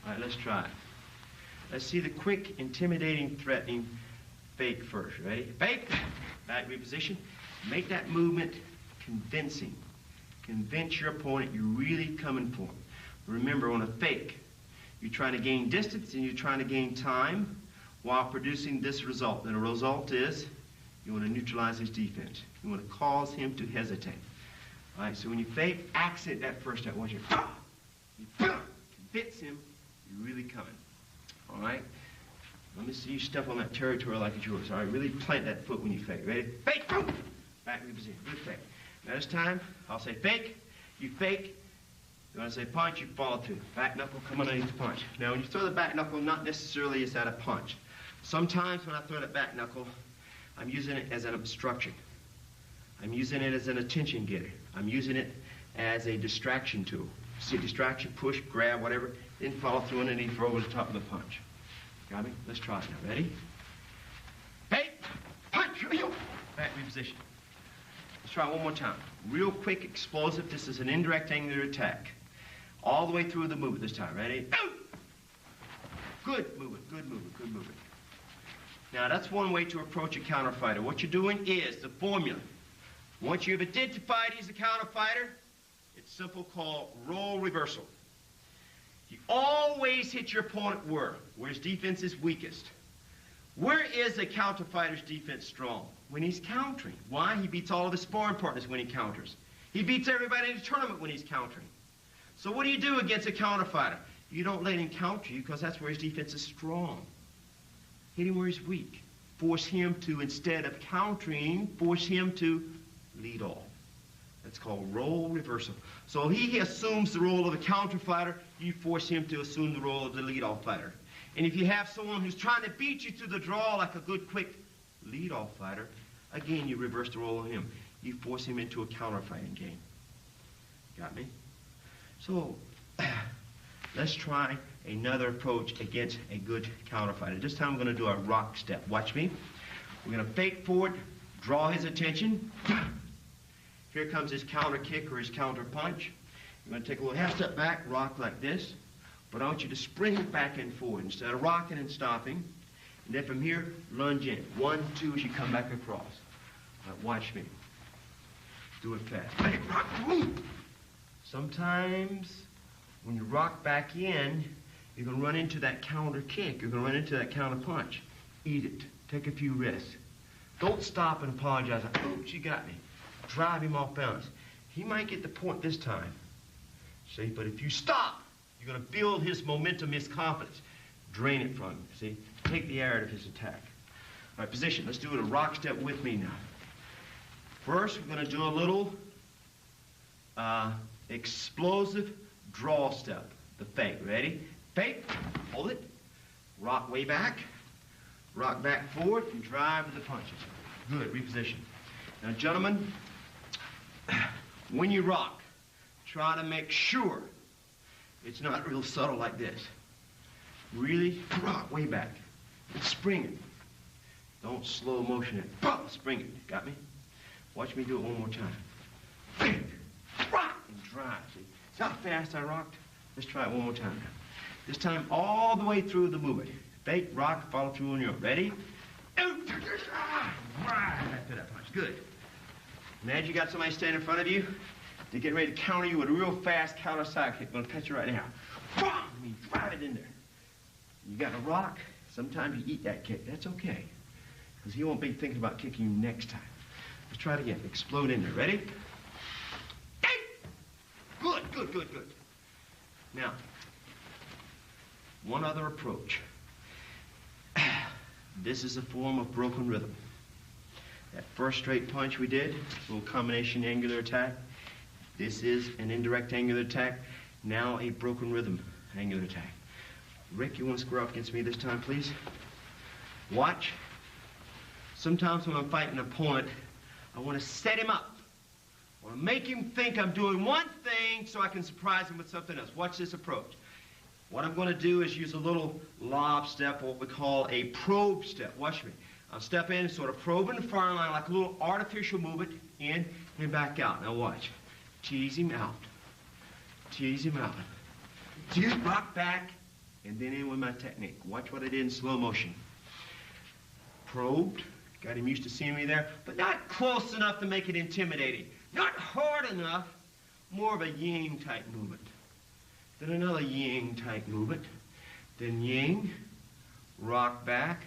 All right, let's try it. Let's see the quick, intimidating, threatening fake first. Ready? Fake, back reposition. Make that movement convincing. Convince your opponent you're really coming for him. Remember, on a fake, you're trying to gain distance and you're trying to gain time while producing this result. And the result is you want to neutralize his defense. You want to cause him to hesitate. All right, so when you fake, accent that first step. Once you convince him, you're really coming. All right? Let me see you step on that territory like it's yours. All right, really plant that foot when you fake. Ready? Fake, boom! Back reposition, good fake. Now this time, I'll say fake, you fake. You want to say punch, you follow through. Back knuckle, come underneath the punch. Now when you throw the back knuckle, not necessarily is that a punch. Sometimes when I throw that back knuckle, I'm using it as an obstruction. I'm using it as an attention getter. I'm using it as a distraction tool. See, distraction, push, grab, whatever, then follow through underneath for over the top of the punch. Got me? Let's try it now. Ready? Hey! Punch! Back reposition. Let's try it one more time. Real quick, explosive. This is an indirect angular attack. All the way through the movement this time. Ready? Good movement, good movement, good movement. Now, that's one way to approach a counterfighter. What you're doing is the formula. Once you've identified he's a counterfighter, it's simple, called role reversal. You always hit your opponent where his defense is weakest. Where is a counterfighter's defense strong? When he's countering. Why? He beats all of his sparring partners when he counters. He beats everybody in the tournament when he's countering. So what do you do against a counterfighter? You don't let him counter you because that's where his defense is strong. Hit him where he's weak. Force him to, instead of countering, force him to lead off. That's called role reversal. So he assumes the role of a counterfighter, you force him to assume the role of the lead-off fighter. And if you have someone who's trying to beat you to the draw like a good, quick lead-off fighter, again, you reverse the role of him. You force him into a counter-fighting game. Got me? So, let's try another approach against a good counterfighter. This time we're going to do a rock step. Watch me. We're going to fake forward, draw his attention. Here comes his counter kick or his counter punch. You're going to take a little half step back, rock like this. But I want you to spring back and forward instead of rocking and stopping. And then from here, lunge in. 1, 2 as you come back across. All right, watch me. Do it fast. Hey, rock, boom. Sometimes when you rock back in, you're going to run into that counter kick. You're going to run into that counter punch. Eat it. Take a few risks. Don't stop and apologize. Oops, you got me. Drive him off balance. He might get the point this time. See, but if you stop, you're going to build his momentum, his confidence. Drain it from him, see? Take the air out of his attack. All right, position. Let's do it a rock step with me now. First, we're going to do a little explosive draw step. The fake. Ready? Fake. Hold it. Rock way back. Rock back forward and drive with the punches. Good. Reposition. Now, gentlemen, when you rock, try to make sure it's not real subtle like this. Really rock way back. And spring it. Don't slow motion it. Spring it. Got me? Watch me do it one more time. Fake. Rock and drive. See how fast I rocked? Let's try it one more time now. This time all the way through the movement. Fake, rock, follow through on your own. Ready? Right after that punch. Good. Imagine you got somebody standing in front of you. They're getting ready to counter you with a real fast counter side kick. I'm going to catch you right now. I mean, drive it in there. You got a rock. Sometimes you eat that kick. That's okay. Because he won't be thinking about kicking you next time. Let's try it again. Explode in there. Ready? Good, good, good, good. Now, one other approach. This is a form of broken rhythm. That first straight punch we did, a little combination angular attack. This is an indirect angular attack. Now a broken rhythm angular attack. Rick, you want to square up against me this time, please? Watch. Sometimes when I'm fighting an opponent, I want to set him up. I want to make him think I'm doing one thing so I can surprise him with something else. Watch this approach. What I'm going to do is use a little lob step, what we call a probe step. Watch me. I'll step in and sort of probe in the firing line like a little artificial movement, in and back out. Now watch. Tease him out. Tease him out. Tease, rock back, and then in with my technique. Watch what I did in slow motion. Probed. Got him used to seeing me there, but not close enough to make it intimidating. Not hard enough. More of a yin-type movement. Then another yin-type movement. Then yin. Rock back.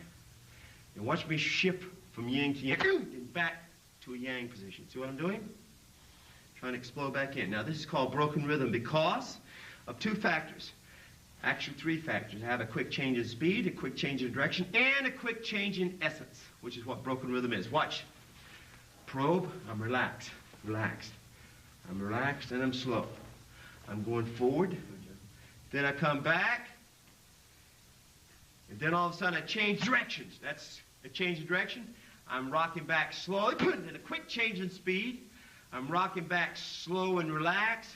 And watch me shift from yin to yang, and back to a yang position. See what I'm doing? Trying to explode back in. Now, this is called broken rhythm because of two factors. Actually, 3 factors. I have a quick change in speed, a quick change in direction, and a quick change in essence, which is what broken rhythm is. Watch. Probe, I'm relaxed, relaxed. I'm relaxed and I'm slow. I'm going forward, then I come back, and then all of a sudden I change directions. That's a change in direction. I'm rocking back slowly, then a quick change in speed. I'm rocking back slow and relaxed.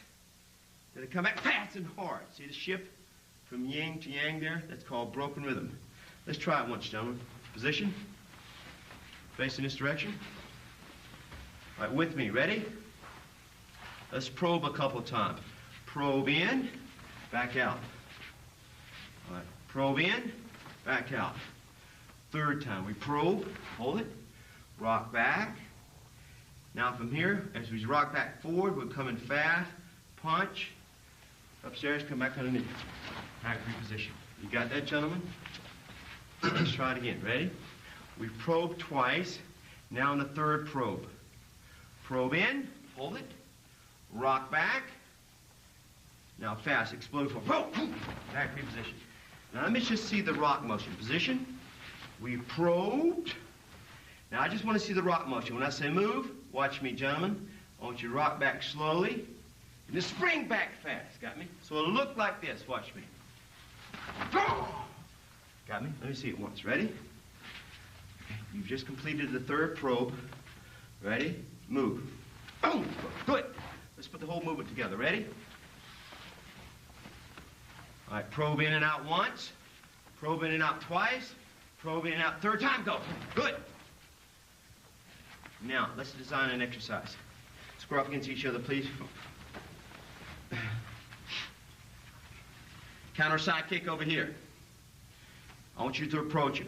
Then I come back fast and hard. See the shift from yin to yang there? That's called broken rhythm. Let's try it once, gentlemen. Position. Facing this direction. All right, with me. Ready? Let's probe a couple times. Probe in, back out. All right, probe in, back out. 3rd time, we probe, hold it, rock back. Now from here, as we rock back forward, we're coming fast, punch, upstairs, come back underneath. Back reposition. You got that, gentlemen? Let's try it again. Ready? We probe twice. Now in the 3rd probe. Probe in, hold it, rock back. Now fast, explode forward. Back reposition. Now let me just see the rock motion. Position. We probed. Now I just want to see the rock motion. When I say move, watch me, gentlemen. I want you to rock back slowly and then spring back fast. Got me? So it'll look like this. Watch me. Got me? Let me see it once. Ready? You've just completed the 3rd probe. Ready? Move. Boom. Good. Let's put the whole movement together. Ready? All right, probe in and out once, probe in and out twice, probe in and out 3rd time, go. Good. Now, let's design an exercise. Square up against each other, please. Counter side kick over here. I want you to approach it.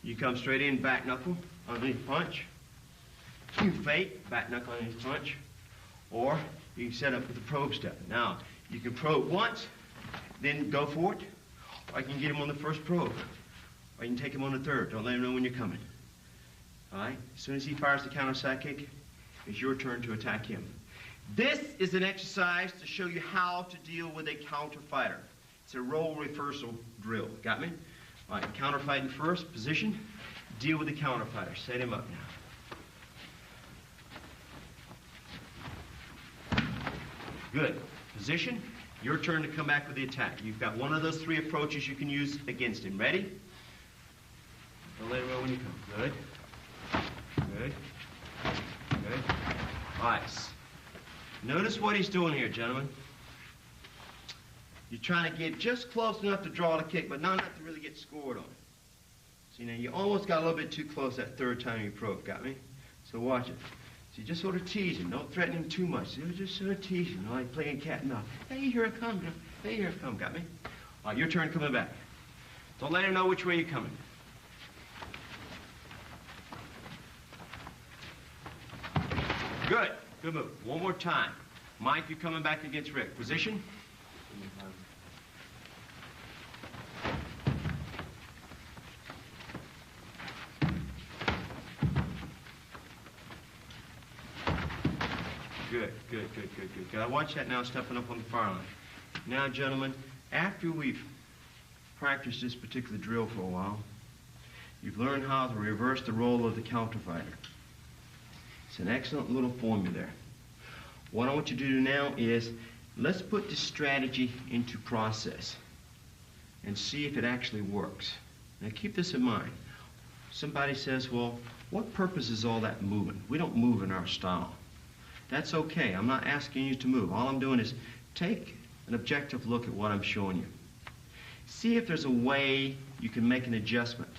You come straight in, back knuckle, underneath punch. You fake, back knuckle, underneath punch. Or you can set up with the probe step. Now, you can probe once, then go for it, or I can get him on the 1st probe, or you can take him on the 3rd. Don't let him know when you're coming. All right? As soon as he fires the counter side kick, it's your turn to attack him. This is an exercise to show you how to deal with a counter fighter. It's a role reversal drill. Got me? All right, counter fighting first, position, deal with the counter fighter. Set him up now. Good. Position. Your turn to come back with the attack. You've got one of those 3 approaches you can use against him. Ready? Don't let him know when you come. Good. Good. Good. All right. Notice what he's doing here, gentlemen. You're trying to get just close enough to draw the kick, but not enough to really get scored on. See, now you almost got a little bit too close that 3rd time you probe. Got me? So watch it. So you just sort of tease him. Don't threaten him too much. You just sort of tease him, like playing cat and mouse. Hey, here it comes. Hey, here it comes. Got me? All right, your turn coming back. Don't let him know which way you're coming. Good. Good move. One more time. Mike, you're coming back against Rick. Position. Good, good, good, good, good. Good. I watch that now stepping up on the far line. Now, gentlemen, after we've practiced this particular drill for a while, you've learned how to reverse the role of the counter fighter. It's an excellent little formula there. What I want you to do now is, let's put this strategy into process and see if it actually works. Now, keep this in mind. Somebody says, well, what purpose is all that moving? We don't move in our style. That's okay. I'm not asking you to move. All I'm doing is take an objective look at what I'm showing you. See if there's a way you can make an adjustment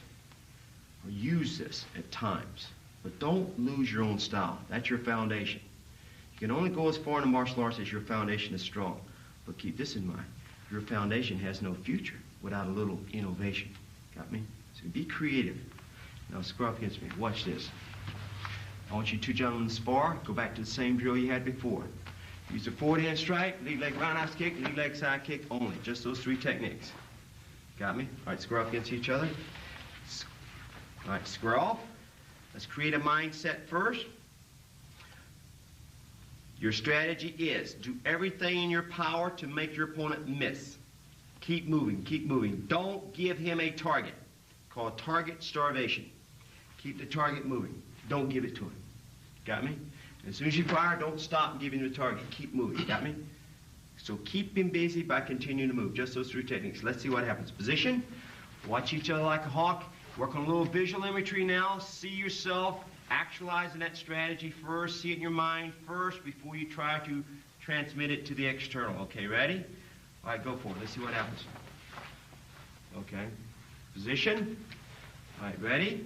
or use this at times. But don't lose your own style. That's your foundation. You can only go as far in the martial arts as your foundation is strong. But keep this in mind. Your foundation has no future without a little innovation. Got me? So be creative. Now square up against me. Watch this. I want you 2 gentlemen to spar. Go back to the same drill you had before. Use the forward hand strike, lead leg roundhouse kick, lead leg side kick only. Just those 3 techniques. Got me? All right, square up against each other. All right, square off. Let's create a mindset first. Your strategy is do everything in your power to make your opponent miss. Keep moving, keep moving. Don't give him a target. Called target starvation. Keep the target moving. Don't give it to him. Got me? As soon as you fire, don't stop giving him the target. Keep moving. Got me? So keep him busy by continuing to move. Just those three techniques. Let's see what happens. Position. Watch each other like a hawk. Work on a little visual imagery now. See yourself actualizing that strategy first. See it in your mind first before you try to transmit it to the external. Okay, ready? All right, go for it. Let's see what happens. Okay. Position. All right, ready?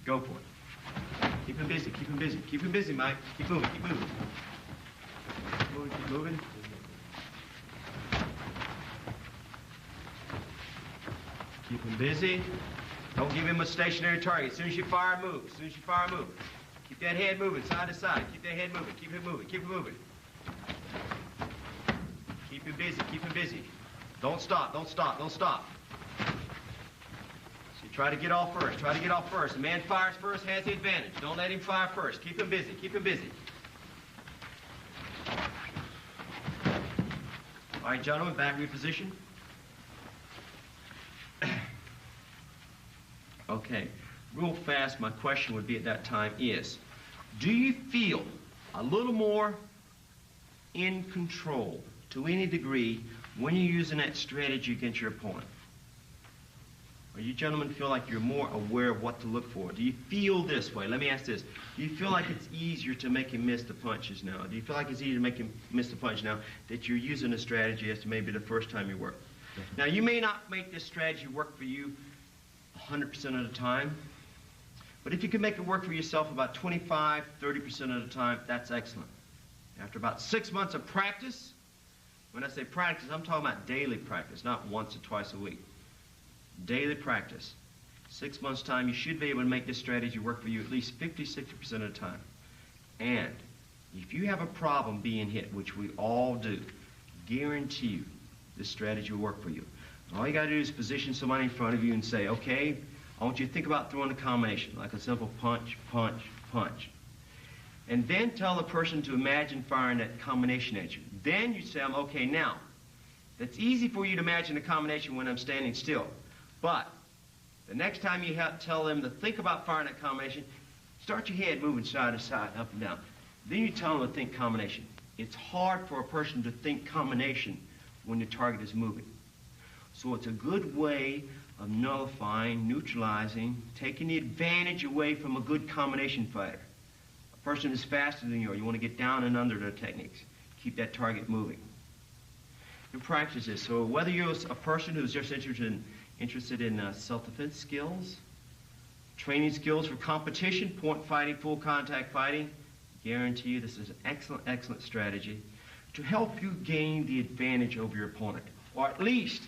Go for it. Keep him busy, keep him busy. Keep him busy, Mike. Keep moving, keep moving. Keep moving, keep moving. Keep him busy. Don't give him a stationary target. As soon as you fire, move. As soon as you fire, move. Keep that head moving side to side. Keep that head moving. Keep it moving. Keep it moving. Keep him busy. Keep him busy. Don't stop. Don't stop. Don't stop. So you try to get off first. Try to get off first. The man fires first has the advantage. Don't let him fire first. Keep him busy. Keep him busy. All right, gentlemen, back reposition. Okay, real fast, my question would be at that time is, do you feel a little more in control to any degree when you're using that strategy against your opponent? Or you gentlemen feel like you're more aware of what to look for? Do you feel this way? Let me ask this. Do you feel like it's easier to make him miss the punches now? Do you feel like it's easier to make him miss the punch now that you're using a strategy as to maybe the first time you work? Now, you may not make this strategy work for you 100% of the time, but if you can make it work for yourself about 25, 30% of the time, that's excellent. After about 6 months of practice, when I say practice, I'm talking about daily practice, not once or twice a week. Daily practice. 6 months' time, you should be able to make this strategy work for you at least 50, 60% of the time. And if you have a problem being hit, which we all do, guarantee you this strategy will work for you. All you got to do is position somebody in front of you and say, okay, I want you to think about throwing a combination, like a simple punch, punch, punch. And then tell the person to imagine firing that combination at you. Then you say, okay, now, that's easy for you to imagine a combination when I'm standing still. But the next time you tell them to think about firing that combination, start your head moving side to side, up and down. Then you tell them to think combination. It's hard for a person to think combination when the target is moving. So it's a good way of nullifying, neutralizing, taking the advantage away from a good combination fighter. A person who's faster than you want to get down and under their techniques. Keep that target moving. And practice this. So whether you're a person who's just interested in self-defense skills, training skills for competition, point fighting, full contact fighting, guarantee you this is an excellent, excellent strategy to help you gain the advantage over your opponent, or at least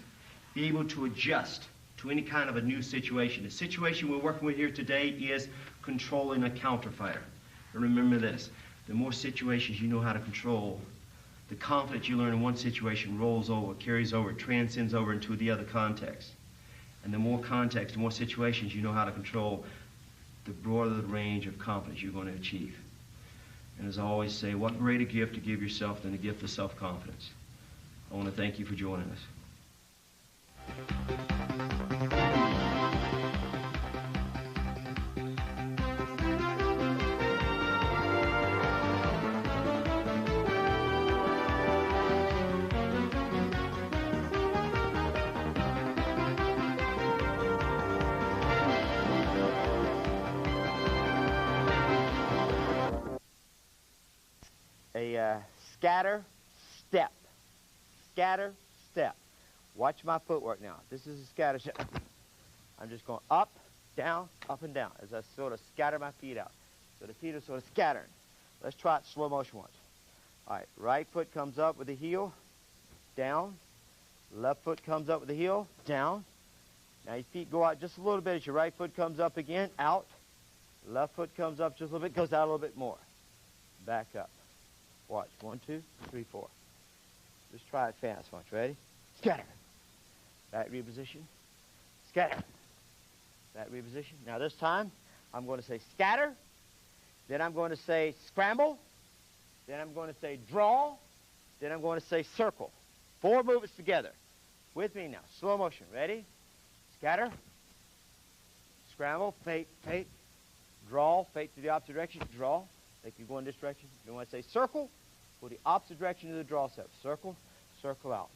be able to adjust to any kind of a new situation. The situation we're working with here today is controlling a counterfighter. And remember this, the more situations you know how to control, the confidence you learn in one situation rolls over, carries over, transcends over into the other context. And the more context, the more situations you know how to control, the broader the range of confidence you're going to achieve. And as I always say, what greater gift to give yourself than the gift of self-confidence. I want to thank you for joining us. A scatter, step. Scatter, step. Watch my footwork now. This is a scatter step. I'm just going up, down, up and down as I sort of scatter my feet out. So the feet are sort of scattering. Let's try it slow motion once. All right, right foot comes up with the heel, down. Left foot comes up with the heel, down. Now your feet go out just a little bit as your right foot comes up again, out. Left foot comes up just a little bit, goes out a little bit more. Back up. Watch, 1, 2, 3, 4. Just try it fast once, ready? Scatter. Back reposition. Scatter. Back reposition. Now this time, I'm going to say scatter. Then I'm going to say scramble. Then I'm going to say draw. Then I'm going to say circle. 4 movements together. With me now. Slow motion. Ready? Scatter. Scramble. Fake. Fake. Draw. Fake to the opposite direction. Draw. Fake you go in this direction. You want to say circle. Go the opposite direction to the draw step. Circle. Circle out.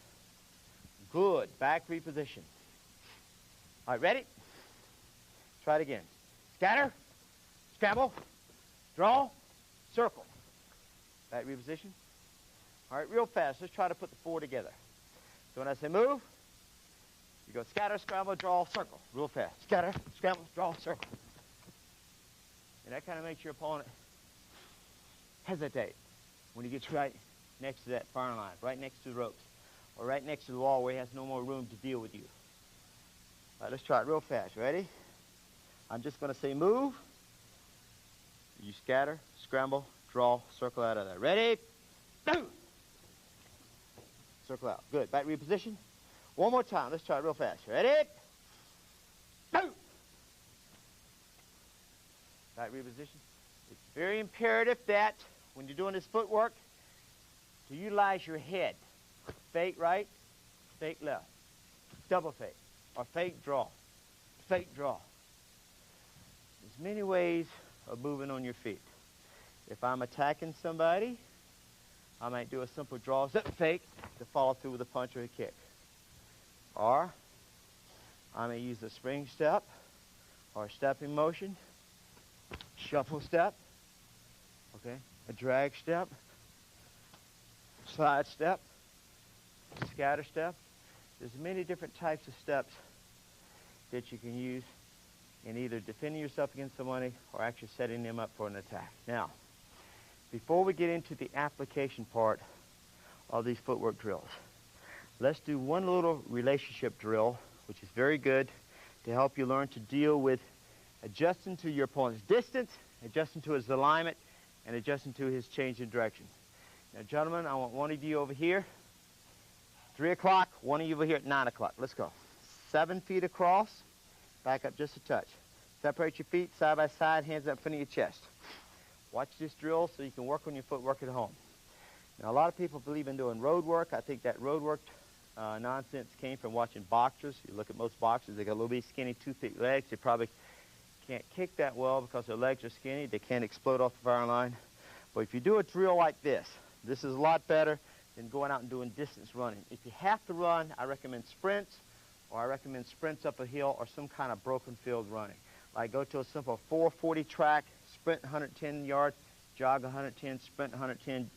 Good. Back reposition. All right, ready? Try it again. Scatter. Scramble. Draw. Circle. Back reposition. All right, real fast. Let's try to put the 4 together. So when I say move, you go scatter, scramble, draw, circle. Real fast. Scatter, scramble, draw, circle. And that kind of makes your opponent hesitate when he gets right next to that firing line, right next to the ropes, or right next to the wall where he has no more room to deal with you. All right, let's try it real fast. Ready? I'm just going to say move. You scatter, scramble, draw, circle out of there. Ready? Boom! Circle out. Good. Back reposition. One more time. Let's try it real fast. Ready? Boom! Back reposition. It's very imperative that when you're doing this footwork, to utilize your head. Fake right, fake left. Double fake. Or fake draw. Fake draw. There's many ways of moving on your feet. If I'm attacking somebody, I might do a simple draw, zip, fake, to follow through with a punch or a kick. Or I may use a spring step or a stepping motion, shuffle step, okay, a drag step, slide step, scatter step. There's many different types of steps that you can use in either defending yourself against somebody or actually setting them up for an attack. Now, before we get into the application part of these footwork drills, let's do one little relationship drill, which is very good to help you learn to deal with adjusting to your opponent's distance, adjusting to his alignment, and adjusting to his change in direction. Now, gentlemen, I want one of you over here, 3 o'clock, one of you over here at 9 o'clock. Let's go. 7 feet across, back up just a touch. Separate your feet side by side, hands up in front of your chest. Watch this drill so you can work on your footwork at home. Now, a lot of people believe in doing road work. I think that road work nonsense came from watching boxers. You look at most boxers, they got little bitty skinny 2-feet legs. They probably can't kick that well because their legs are skinny. They can't explode off the firing line. But if you do a drill like this, this is a lot better than going out and doing distance running. If you have to run, I recommend sprints, or I recommend sprints up a hill or some kind of broken field running. Like go to a simple 440 track, sprint 110 yards, jog 110, sprint 110,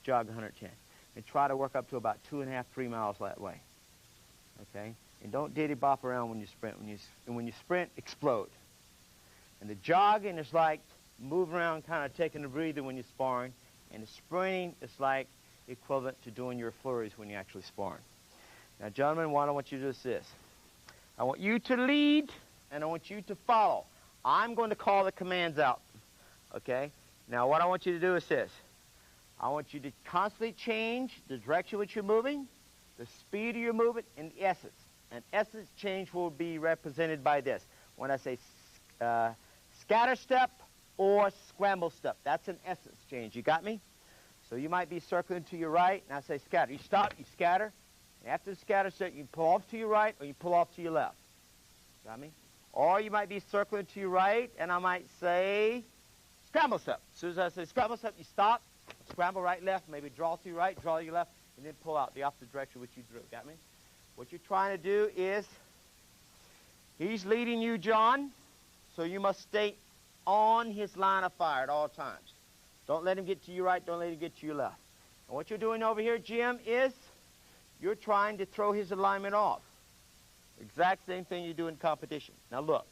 jog 110. And try to work up to about 2.5, 3 miles that way. Okay? And don't diddy bop around when you sprint. When you sprint, explode. And the jogging is like moving around, kind of taking a breather when you're sparring. And the sprinting is like equivalent to doing your flurries when you're actually sparring. Now, gentlemen, what I want you to do is this. I want you to lead, and I want you to follow. I'm going to call the commands out. Okay? Now, what I want you to do is this. I want you to constantly change the direction which you're moving, the speed of your movement, and the essence. And essence change will be represented by this. When I say scatter step or scramble step, that's an essence change. You got me? So you might be circling to your right, and I say scatter. You stop, you scatter. After the scatter step, you pull off to your right or you pull off to your left. Got me? Or you might be circling to your right, and I might say scramble step. As soon as I say scramble step, you stop, scramble right, left, maybe draw to your right, draw to your left, and then pull out the opposite direction which you drew. Got me? What you're trying to do is, he's leading you, John, so you must stay on his line of fire at all times. Don't let him get to your right, don't let him get to your left. And what you're doing over here, Jim, is you're trying to throw his alignment off. Exact same thing you do in competition. Now look,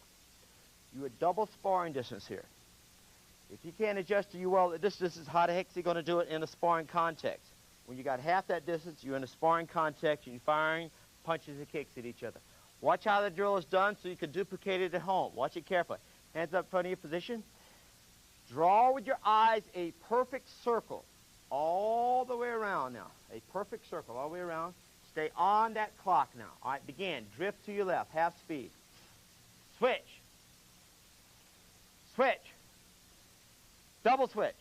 you're at double sparring distance here. If he can't adjust to you well at this distance, how the heck is he going to do it in a sparring context? When you got half that distance, you're in a sparring context, and you're firing punches and kicks at each other. Watch how the drill is done so you can duplicate it at home. Watch it carefully. Hands up in front of your position. Draw with your eyes a perfect circle all the way around now. A perfect circle all the way around. Stay on that clock now. All right, begin. Drift to your left, half speed. Switch. Switch. Double switch.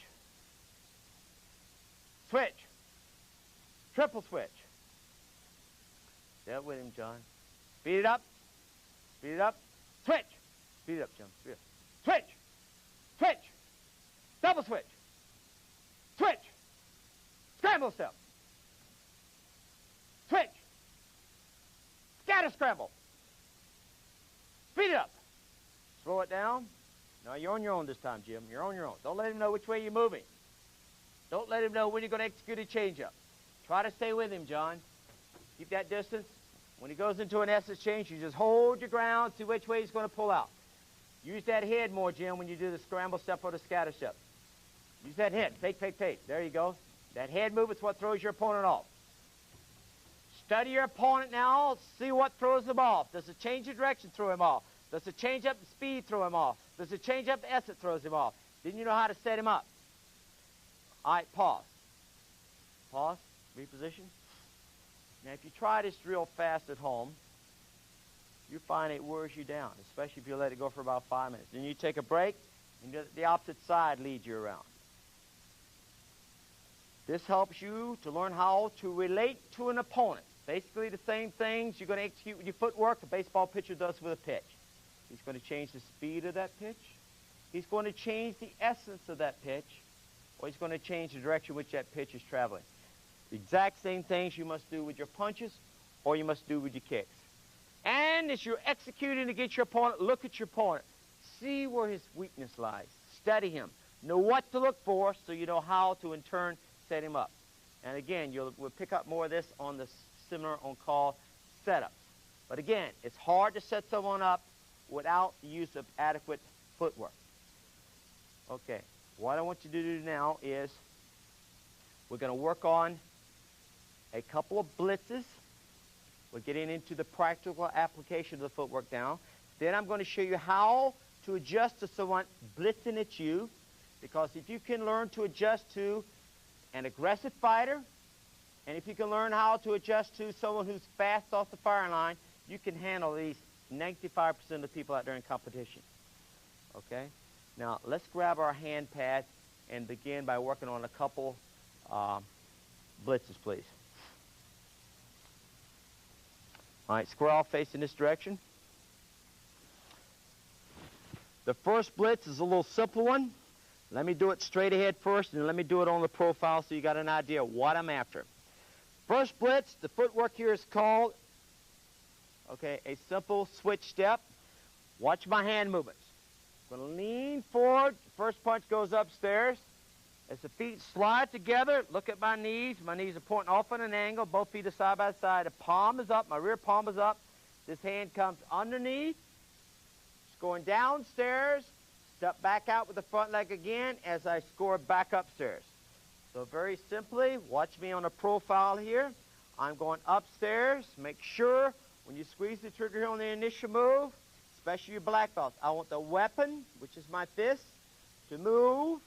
Switch. Triple switch. Stay up with him, John. Speed it up. Speed it up. Switch. Speed it up, John. Speed it up. Switch. Switch. Double switch. Switch. Scramble step. Switch. Scatter scramble. Speed it up. Slow it down. Now you're on your own this time, Jim. You're on your own. Don't let him know which way you're moving. Don't let him know when you're going to execute a changeup. Try to stay with him, John. Keep that distance. When he goes into an essence change, you just hold your ground, see which way he's going to pull out. Use that head more, Jim, when you do the scramble step or the scatter step. Use that head. Fake, fake, fake. There you go. That head movement's what throws your opponent off. Study your opponent now. See what throws him off. Does a change of direction throw him off? Does a change up the speed throw him off? Does a change up the essence throws him off? Didn't you know how to set him up? All right, pause. Pause. Reposition. Now, if you try this real fast at home, you find it wears you down, especially if you let it go for about 5 minutes. Then you take a break, and the opposite side leads you around. This helps you to learn how to relate to an opponent. Basically the same things you're going to execute with your footwork a baseball pitcher does with a pitch. He's going to change the speed of that pitch. He's going to change the essence of that pitch, or he's going to change the direction which that pitch is traveling. The exact same things you must do with your punches, or you must do with your kicks. And as you're executing against your opponent, look at your opponent. See where his weakness lies. Study him. Know what to look for so you know how to, in turn, set him up. And again, we'll pick up more of this on the seminar on call setups. But again, it's hard to set someone up without the use of adequate footwork. Okay, what I want you to do now is we're going to work on a couple of blitzes. We're getting into the practical application of the footwork now. Then I'm going to show you how to adjust to someone blitzing at you, because if you can learn to adjust to an aggressive fighter, and if you can learn how to adjust to someone who's fast off the firing line, you can handle these 95% of the people out there in competition. Okay? Now, let's grab our hand pads and begin by working on a couple blitzes, please. All right, square off facing this direction. The first blitz is a little simple one. Let me do it straight ahead first, and let me do it on the profile so you got an idea of what I'm after. First blitz, the footwork here is called, okay, a simple switch step. Watch my hand movements. I'm going to lean forward. First punch goes upstairs. As the feet slide together, look at my knees. My knees are pointing off at an angle. Both feet are side by side. The palm is up. My rear palm is up. This hand comes underneath. It's going downstairs. Step back out with the front leg again as I score back upstairs. So very simply, watch me on a profile here. I'm going upstairs. Make sure when you squeeze the trigger here on the initial move, especially your black belts, I want the weapon, which is my fist, to move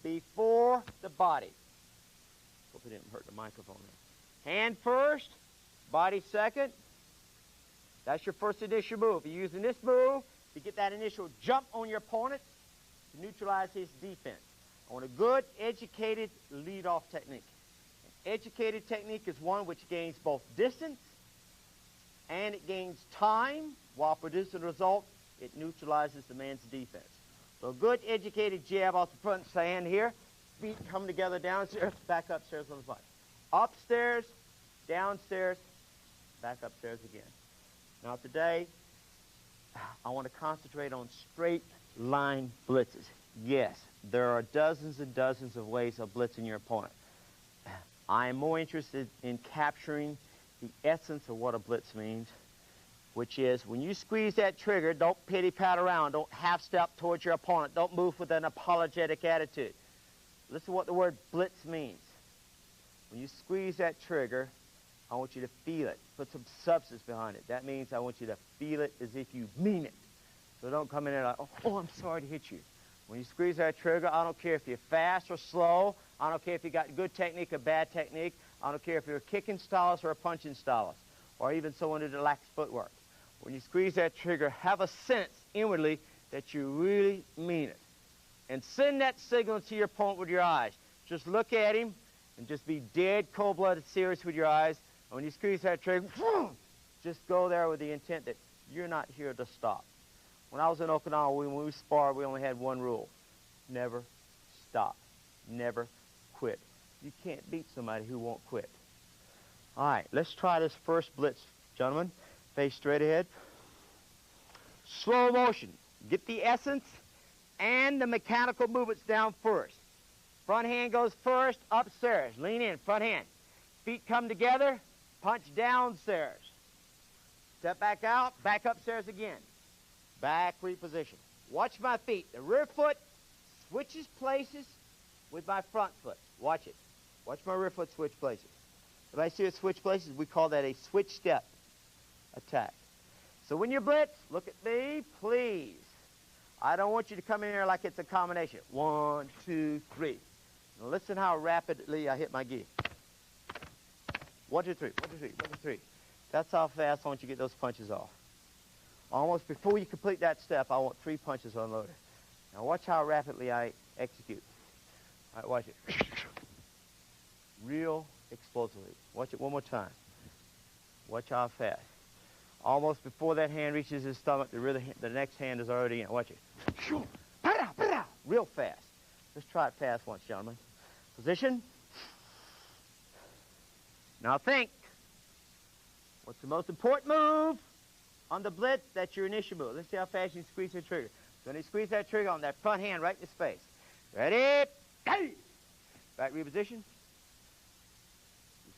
before the body. Hope it didn't hurt the microphone there. Hand first, body second. That's your first initial move. You're using this move to get that initial jump on your opponent to neutralize his defense. I want a good, educated lead-off technique. An educated technique is one which gains both distance and it gains time while producing a result. It neutralizes the man's defense. So a good, educated jab off the front stand here. Feet come together downstairs, back upstairs on the body. Upstairs, downstairs, back upstairs again. Now today, I want to concentrate on straight line blitzes. Yes, there are dozens and dozens of ways of blitzing your opponent. I am more interested in capturing the essence of what a blitz means, which is when you squeeze that trigger, don't pity-pat around, don't half-step towards your opponent, don't move with an apologetic attitude. Listen to what the word blitz means. When you squeeze that trigger, I want you to feel it. Put some substance behind it. That means I want you to feel it as if you mean it. So don't come in there like, oh, I'm sorry to hit you. When you squeeze that trigger, I don't care if you're fast or slow. I don't care if you got good technique or bad technique. I don't care if you're a kicking stylist or a punching stylist, or even someone who lacks footwork. When you squeeze that trigger, have a sense inwardly that you really mean it. And send that signal to your opponent with your eyes. Just look at him and just be dead, cold-blooded serious with your eyes. And when you squeeze that trigger, Just go there with the intent that you're not here to stop. When I was in Okinawa, when we sparred, we only had one rule. Never stop. Never quit. You can't beat somebody who won't quit. All right, let's try this first blitz, gentlemen. Face straight ahead. Slow motion. Get the essence and the mechanical movements down first. Front hand goes first, upstairs. Lean in, front hand. Feet come together, punch downstairs. Step back out, back upstairs again. Back reposition. Watch my feet. The rear foot switches places with my front foot. Watch it. Watch my rear foot switch places. If I see it switch places, we call that a switch step attack. So when you blitz, look at me, please. I don't want you to come in here like it's a combination. 1, 2, 3. Now listen how rapidly I hit my gi. 1, 2, 3, 1, 2, 3, 1, 2, 3. That's how fast I want you to get those punches off. Almost before you complete that step, I want 3 punches unloaded. Now watch how rapidly I execute. All right, watch it. Real explosively. Watch it one more time. Watch how fast. Almost before that hand reaches his stomach, the next hand is already in. Watch it. Real fast. Let's try it fast once, gentlemen. Position. Now think. What's the most important move on the blitz? That's your initial move. Let's see how fast you squeeze the trigger. So when you squeeze that trigger on that front hand right in his face. Ready? Back reposition.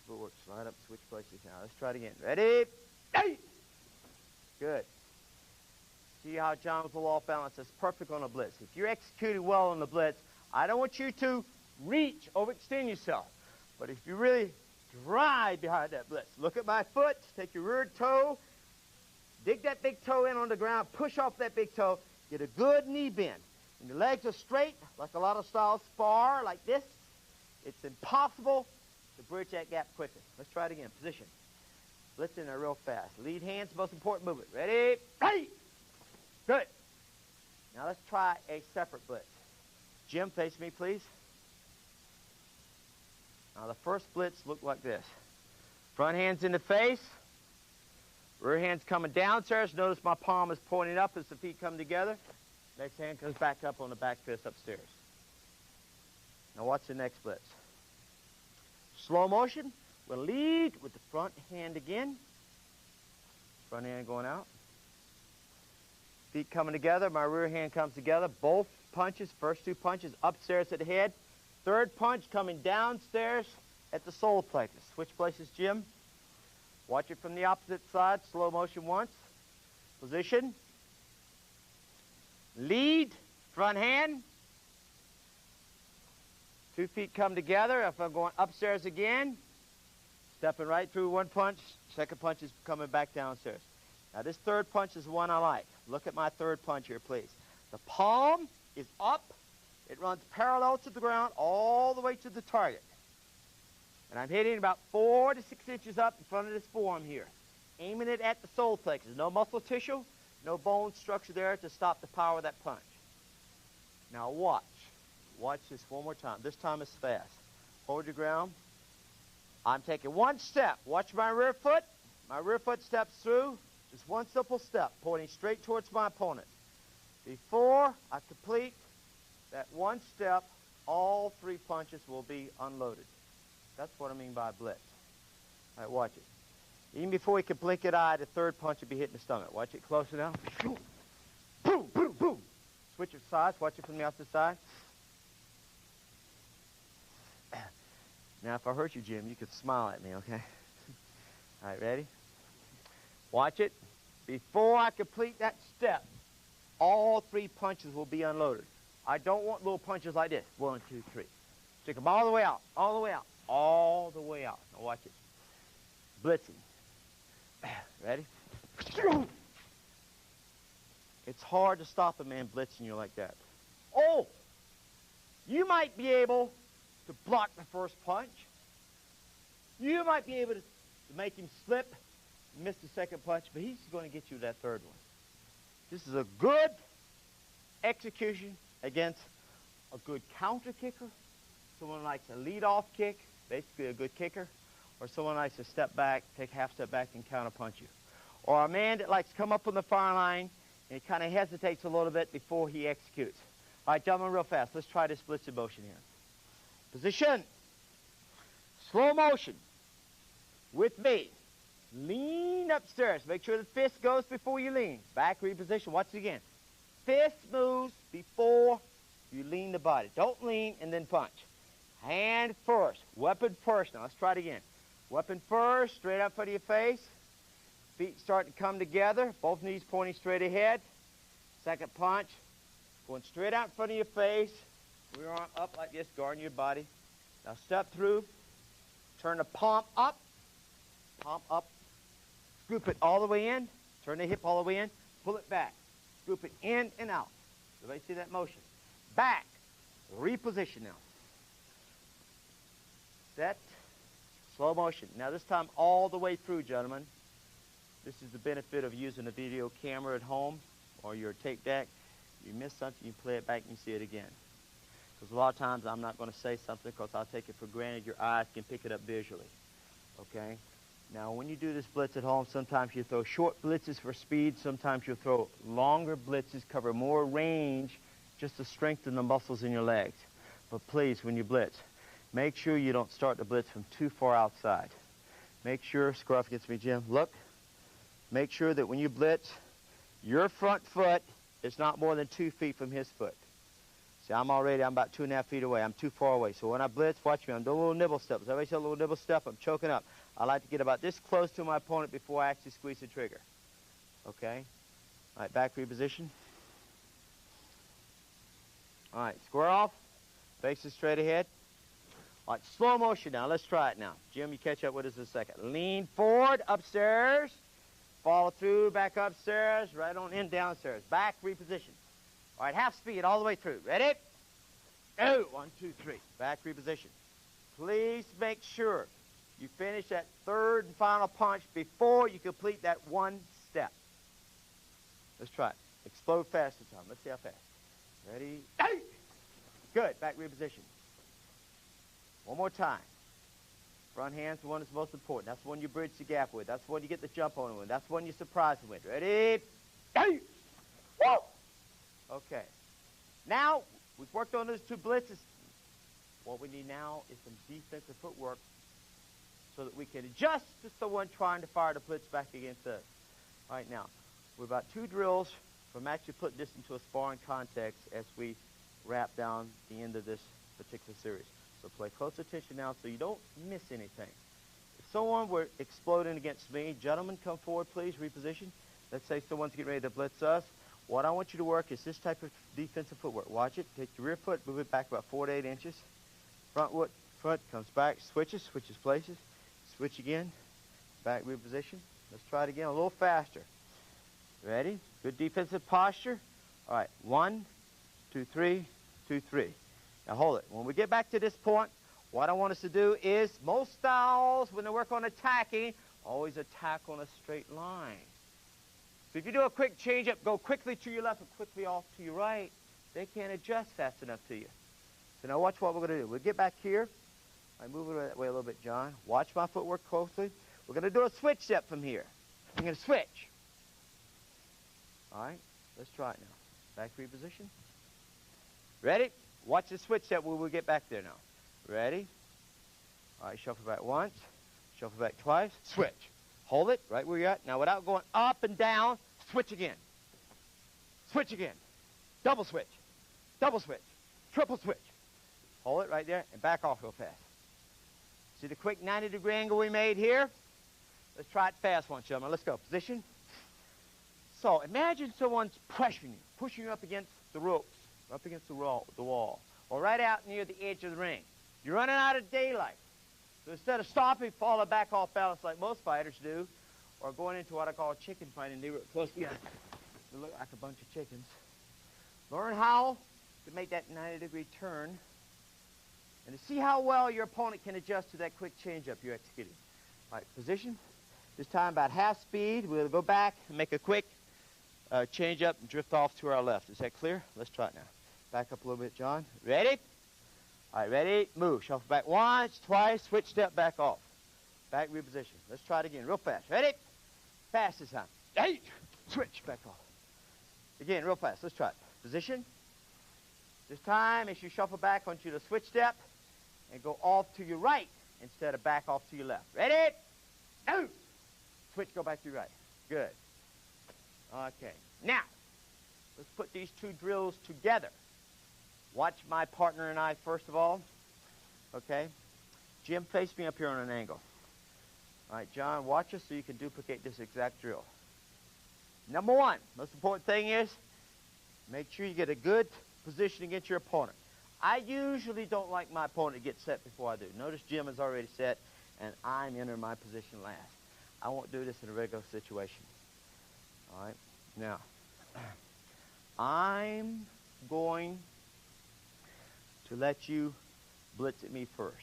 Forward, slide up, switch places now. Let's try it again. Ready? Good. See how John was a little off balance. That's perfect on a blitz. If you're executing well on the blitz, I don't want you to reach, overextend yourself. But if you really drive behind that blitz, look at my foot, take your rear toe, dig that big toe in on the ground, push off that big toe, get a good knee bend. When your legs are straight, like a lot of styles spar, like this, it's impossible to bridge that gap quicker. Let's try it again. Position. Blitz in there real fast. Lead hand's the most important movement. Ready? Hey! Good. Now let's try a separate blitz. Jim, face me, please. Now the first blitz looked like this. Front hand's in the face. Rear hand's coming downstairs. Notice my palm is pointing up as the feet come together. Next hand comes back up on the back fist upstairs. Now watch the next blitz. Slow motion. We'll lead with the front hand again. Front hand going out. Feet coming together. My rear hand comes together. Both punches, first 2 punches, upstairs at the head. Third punch coming downstairs at the solar plexus. Switch places, Jim. Watch it from the opposite side. Slow motion once. Position. Lead. Front hand. 2 feet come together. If I'm going upstairs again, stepping right through 1 punch, second punch is coming back downstairs. Now this third punch is the one I like. Look at my third punch here, please. The palm is up. It runs parallel to the ground all the way to the target. And I'm hitting about 4 to 6 inches up in front of this forearm here. Aiming it at the solar plexus. No muscle tissue, no bone structure there to stop the power of that punch. Now watch. Watch this one more time. This time it's fast. Hold your ground. I'm taking 1 step. Watch my rear foot. My rear foot steps through. Just 1 simple step, pointing straight towards my opponent. Before I complete that 1 step, all 3 punches will be unloaded. That's what I mean by blitz. All right, watch it. Even before we can blink an eye, the third punch will be hitting the stomach. Watch it closer now. Boom, boom, boom. Switch your sides. Watch it from the opposite side. Now, if I hurt you, Jim, you can smile at me, okay? All right, ready? Watch it. Before I complete that step, all 3 punches will be unloaded. I don't want little punches like this. 1, 2, 3. Stick them all the way out, all the way out, all the way out. Now watch it. Blitzing. Ready? It's hard to stop a man blitzing you like that. Oh! You might be able to block the first punch. You might be able to make him slip, miss the second punch, but he's going to get you that third one. This is a good execution against a good counter kicker, someone likes a lead-off kick, basically a good kicker, or someone likes to step back, take half step back and counter punch you. or a man that likes to come up on the fire line and he kind of hesitates a little bit before he executes. All right, gentlemen, real fast. Let's try this blitzed motion here. Position. Slow motion. With me. Lean upstairs. Make sure the fist goes before you lean. Back reposition. Watch it again. Fist moves before you lean the body. Don't lean and then punch. Hand first. Weapon first. Now let's try it again. Weapon first. Straight up in front of your face. Feet start to come together. Both knees pointing straight ahead. Second punch. Going straight out in front of your face. Rear arm up like this, guarding your body. Now step through. Turn the palm up. Palm up. Scoop it all the way in. Turn the hip all the way in. Pull it back. Scoop it in and out. Everybody see that motion? Back. Reposition now. Set. Slow motion. Now this time all the way through, gentlemen. This is the benefit of using a video camera at home or your tape deck. You miss something, you play it back and you see it again. Because a lot of times I'm not going to say something because I'll take it for granted your eyes can pick it up visually. Okay? Now when you do this blitz at home, sometimes you throw short blitzes for speed, sometimes you'll throw longer blitzes, cover more range just to strengthen the muscles in your legs. But please, when you blitz, make sure you don't start the blitz from too far outside. Make sure, square off against me, Jim, look. Make sure that when you blitz, your front foot is not more than 2 feet from his foot. See, I'm about 2.5 feet away. I'm too far away. So when I blitz, watch me. I'm doing little nibble steps. Everybody see a little nibble step? I'm choking up. I like to get about this close to my opponent before I actually squeeze the trigger. Okay? All right, back reposition. All right, square off. Faces straight ahead. All right, slow motion now. Let's try it now. Jim, you catch up with us in a second. Lean forward, upstairs. Follow through, back upstairs, right on in, downstairs. Back, reposition. All right, half speed all the way through. Ready? Go. 1, 2, 3. Back, reposition. Please make sure you finish that third and final punch before you complete that one step. Let's try it. Explode fast this time. Let's see how fast. Ready? Good. Back, reposition. One more time. Front hand's the one that's most important. That's the one you bridge the gap with. That's the one you get the jump on with. That's the one you surprise them with. Ready? Woo! Okay. Now, we've worked on those 2 blitzes. What we need now is some defensive footwork so that we can adjust to someone trying to fire the blitz back against us. All right, now, we're about 2 drills from actually putting this into a sparring context as we wrap down the end of this particular series. So pay close attention now so you don't miss anything. If someone were exploding against me, gentlemen, come forward, please, reposition. Let's say someone's getting ready to blitz us. What I want you to work is this type of defensive footwork. Watch it. Take your rear foot, move it back about 4 to 8 inches. Front foot comes back, switches places. Switch again. Back reposition. Let's try it again a little faster. Ready? Good defensive posture. All right, 1, 2, 3, 2, 3. Now hold it. When we get back to this point, what I want us to do is, most styles, when they work on attacking, always attack on a straight line. So if you do a quick change-up, go quickly to your left and quickly off to your right, they can't adjust fast enough to you. So now watch what we're going to do. We'll get back here. I move it that way a little bit, John. Watch my footwork closely. We're going to do a switch step from here. I'm going to switch. All right, let's try it now. Back reposition. Ready? Watch the switch step when we get back there now. Ready? All right, shuffle back once. Shuffle back twice. Switch. Hold it right where you're at. Now, without going up and down, switch again. Switch again. Double switch. Double switch. Triple switch. Hold it right there and back off real fast. See the quick 90-degree angle we made here? Let's try it fast once, gentlemen. Let's go. Position. So imagine someone's pressuring you, pushing you up against the ropes, up against the wall, or right out near the edge of the ring. You're running out of daylight. So instead of stopping, falling back off balance like most fighters do, or going into what I call a chicken fight, and they were close together, they look like a bunch of chickens. Learn how to make that 90-degree turn, and to see how well your opponent can adjust to that quick change-up you're executing. All right, position. This time about half speed. We'll go back and make a quick change-up and drift off to our left. Is that clear? Let's try it now. Back up a little bit, John. Ready? All right, ready? Move. Shuffle back once, twice, switch step back off. Back reposition. Let's try it again real fast. Ready? Fast this time. Hey, switch, back off. Again, real fast. Let's try it. Position. This time, as you shuffle back, I want you to switch step and go off to your right instead of back off to your left. Ready? Go. Switch, go back to your right. Good. Okay. Now, let's put these two drills together. Watch my partner and I first of all. Okay? Jim, face me up here on an angle. All right, John, watch us so you can duplicate this exact drill. Number one, most important thing is make sure you get a good position against your opponent. I usually don't like my opponent to get set before I do. Notice Jim is already set, and I'm entering my position last. I won't do this in a regular situation. All right? Now, I'm going to let you blitz at me first.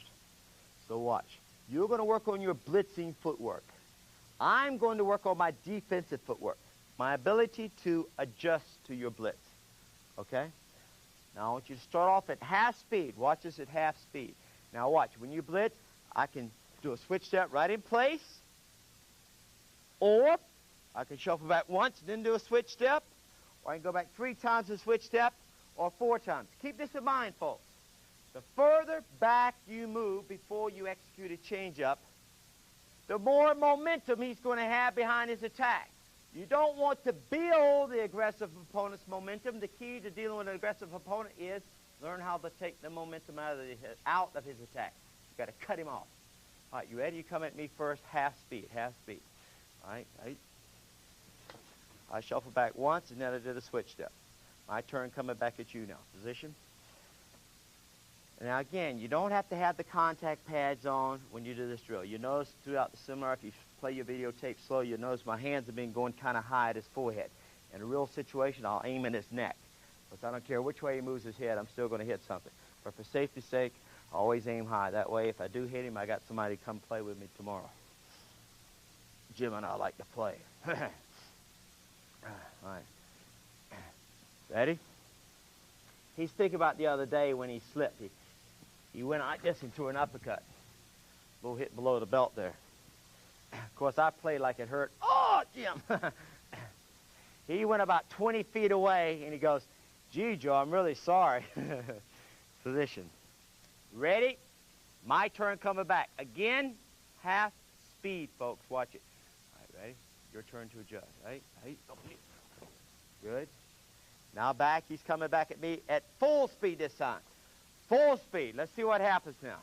So watch. You're going to work on your blitzing footwork. I'm going to work on my defensive footwork, my ability to adjust to your blitz. Okay? Now I want you to start off at half speed. Watch this at half speed. Now watch. When you blitz, I can do a switch step right in place, or I can shuffle back once and then do a switch step, or I can go back 3 times and switch step, or 4 times. Keep this in mind, folks. The further back you move before you execute a changeup, the more momentum he's going to have behind his attack. You don't want to build the aggressive opponent's momentum. The key to dealing with an aggressive opponent is learn how to take the momentum out of his attack. You've got to cut him off. All right, you ready? You come at me first, half speed, half speed. All right, I shuffle back once, and then I did a switch step. My turn coming back at you now. Position. Now again, you don't have to have the contact pads on when you do this drill. You notice throughout the seminar, if you play your videotape slow, you notice my hands have been going kind of high at his forehead. In a real situation, I'll aim at his neck. Because I don't care which way he moves his head, I'm still going to hit something. But for safety's sake, I always aim high. That way, if I do hit him, I got somebody to come play with me tomorrow. Jim and I like to play. All right. Ready? He's thinking about the other day when he slipped. He went like this and threw an uppercut. A little hit below the belt there. Of course, I played like it hurt. Oh, Jim! He went about 20 feet away, and he goes, gee, Joe, I'm really sorry. Position. Ready? My turn coming back. Again, half speed, folks. Watch it. All right, ready? Your turn to adjust. Right? Good. Now back. He's coming back at me at full speed this time. Full speed. Let's see what happens now.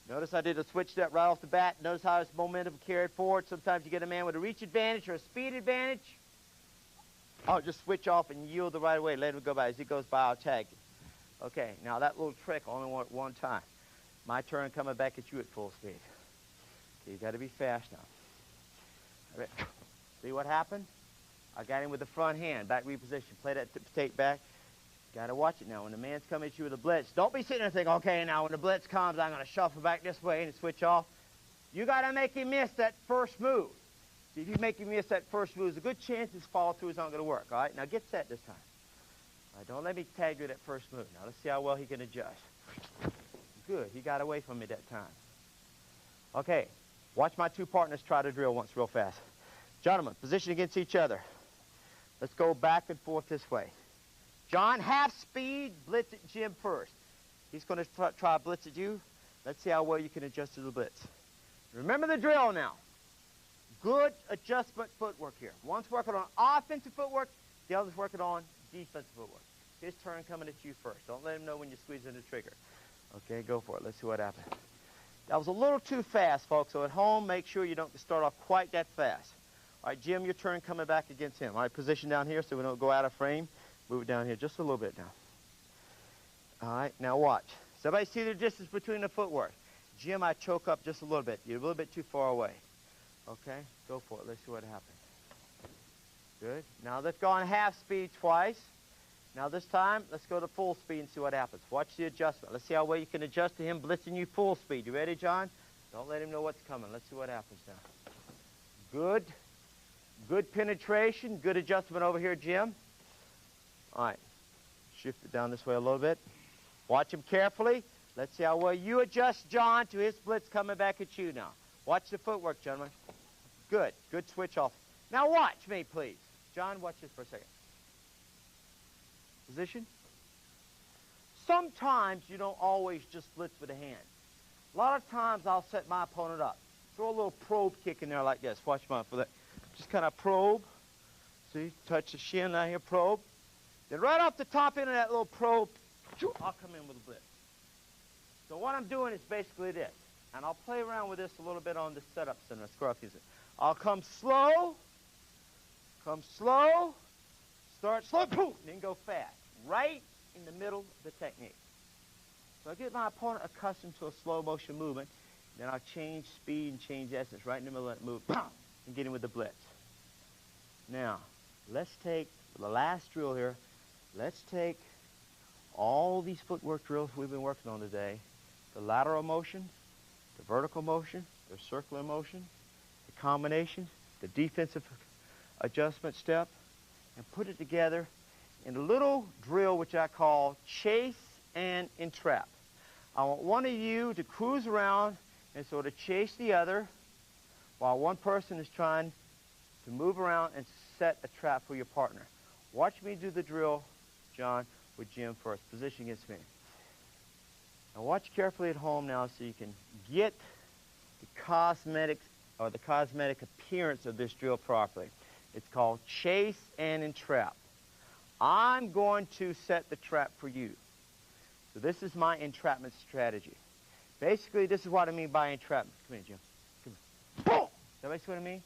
Notice I did a switch step right off the bat. Notice how his momentum carried forward. Sometimes you get a man with a reach advantage or a speed advantage. Oh, just switch off and yield the right way. Let him go by. As he goes by, I'll tag him. Okay, now that little trick only one time. My turn coming back at you at full speed. Okay, you got to be fast now. All right. See what happened? I got him with the front hand. Back reposition. Play that tape back. Got to watch it now. When the man's coming at you with a blitz, don't be sitting there thinking, okay, now when the blitz comes, I'm going to shuffle back this way and switch off. You got to make him miss that first move. See, if you make him miss that first move, there's a good chance his follow-through is not going to work, all right? Now get set this time. All right, don't let me tag you that first move. Now let's see how well he can adjust. Good. He got away from me that time. Okay. Watch my two partners try to drill once real fast. Gentlemen, position against each other. Let's go back and forth this way. John, half speed, blitz at Jim first. He's going to try to blitz at you. Let's see how well you can adjust to the blitz. Remember the drill now. Good adjustment footwork here. One's working on offensive footwork, the other's working on defensive footwork. His turn coming at you first. Don't let him know when you're squeezing the trigger. Okay, go for it. Let's see what happens. That was a little too fast, folks, so at home, make sure you don't start off quite that fast. All right, Jim, your turn coming back against him. All right, position down here so we don't go out of frame. Move it down here just a little bit now. All right, now watch. Does everybody see the distance between the footwork? Jim, I choke up just a little bit. You're a little bit too far away. Okay, go for it. Let's see what happens. Good. Now let's go on half speed twice. Now this time, let's go to full speed and see what happens. Watch the adjustment. Let's see how well you can adjust to him blitzing you full speed. You ready, John? Don't let him know what's coming. Let's see what happens now. Good. Good penetration. Good adjustment over here, Jim. All right. Shift it down this way a little bit. Watch him carefully. Let's see how well you adjust, John, to his blitz coming back at you now. Watch the footwork, gentlemen. Good. Good switch off. Now watch me, please. John, watch this for a second. Position. Sometimes you don't always just blitz with a hand. A lot of times I'll set my opponent up. Throw a little probe kick in there like this. Watch mine for that. Just kind of probe. See, touch the shin out here, probe. Then right off the top end of that little probe, I'll come in with a blitz. So what I'm doing is basically this. And I'll play around with this a little bit on the setups and the scruffy. I'll come slow, start slow, boom, then go fast. Right in the middle of the technique. So I get my opponent accustomed to a slow motion movement, then I'll change speed and change essence right in the middle of that move, and get him with the blitz. Now, let's take the last drill here. Let's take all these footwork drills we've been working on today, the lateral motion, the vertical motion, the circular motion, the combination, the defensive adjustment step, and put it together in a little drill which I call chase and entrap. I want one of you to cruise around and sort of chase the other while one person is trying to move around and set a trap for your partner. Watch me do the drill, John, with Jim first. Position against me. Now watch carefully at home now so you can get the cosmetic appearance of this drill properly. It's called chase and entrap. I'm going to set the trap for you. So this is my entrapment strategy. Basically, this is what I mean by entrapment. Come here, Jim. Come here. Boom! That makes what I mean?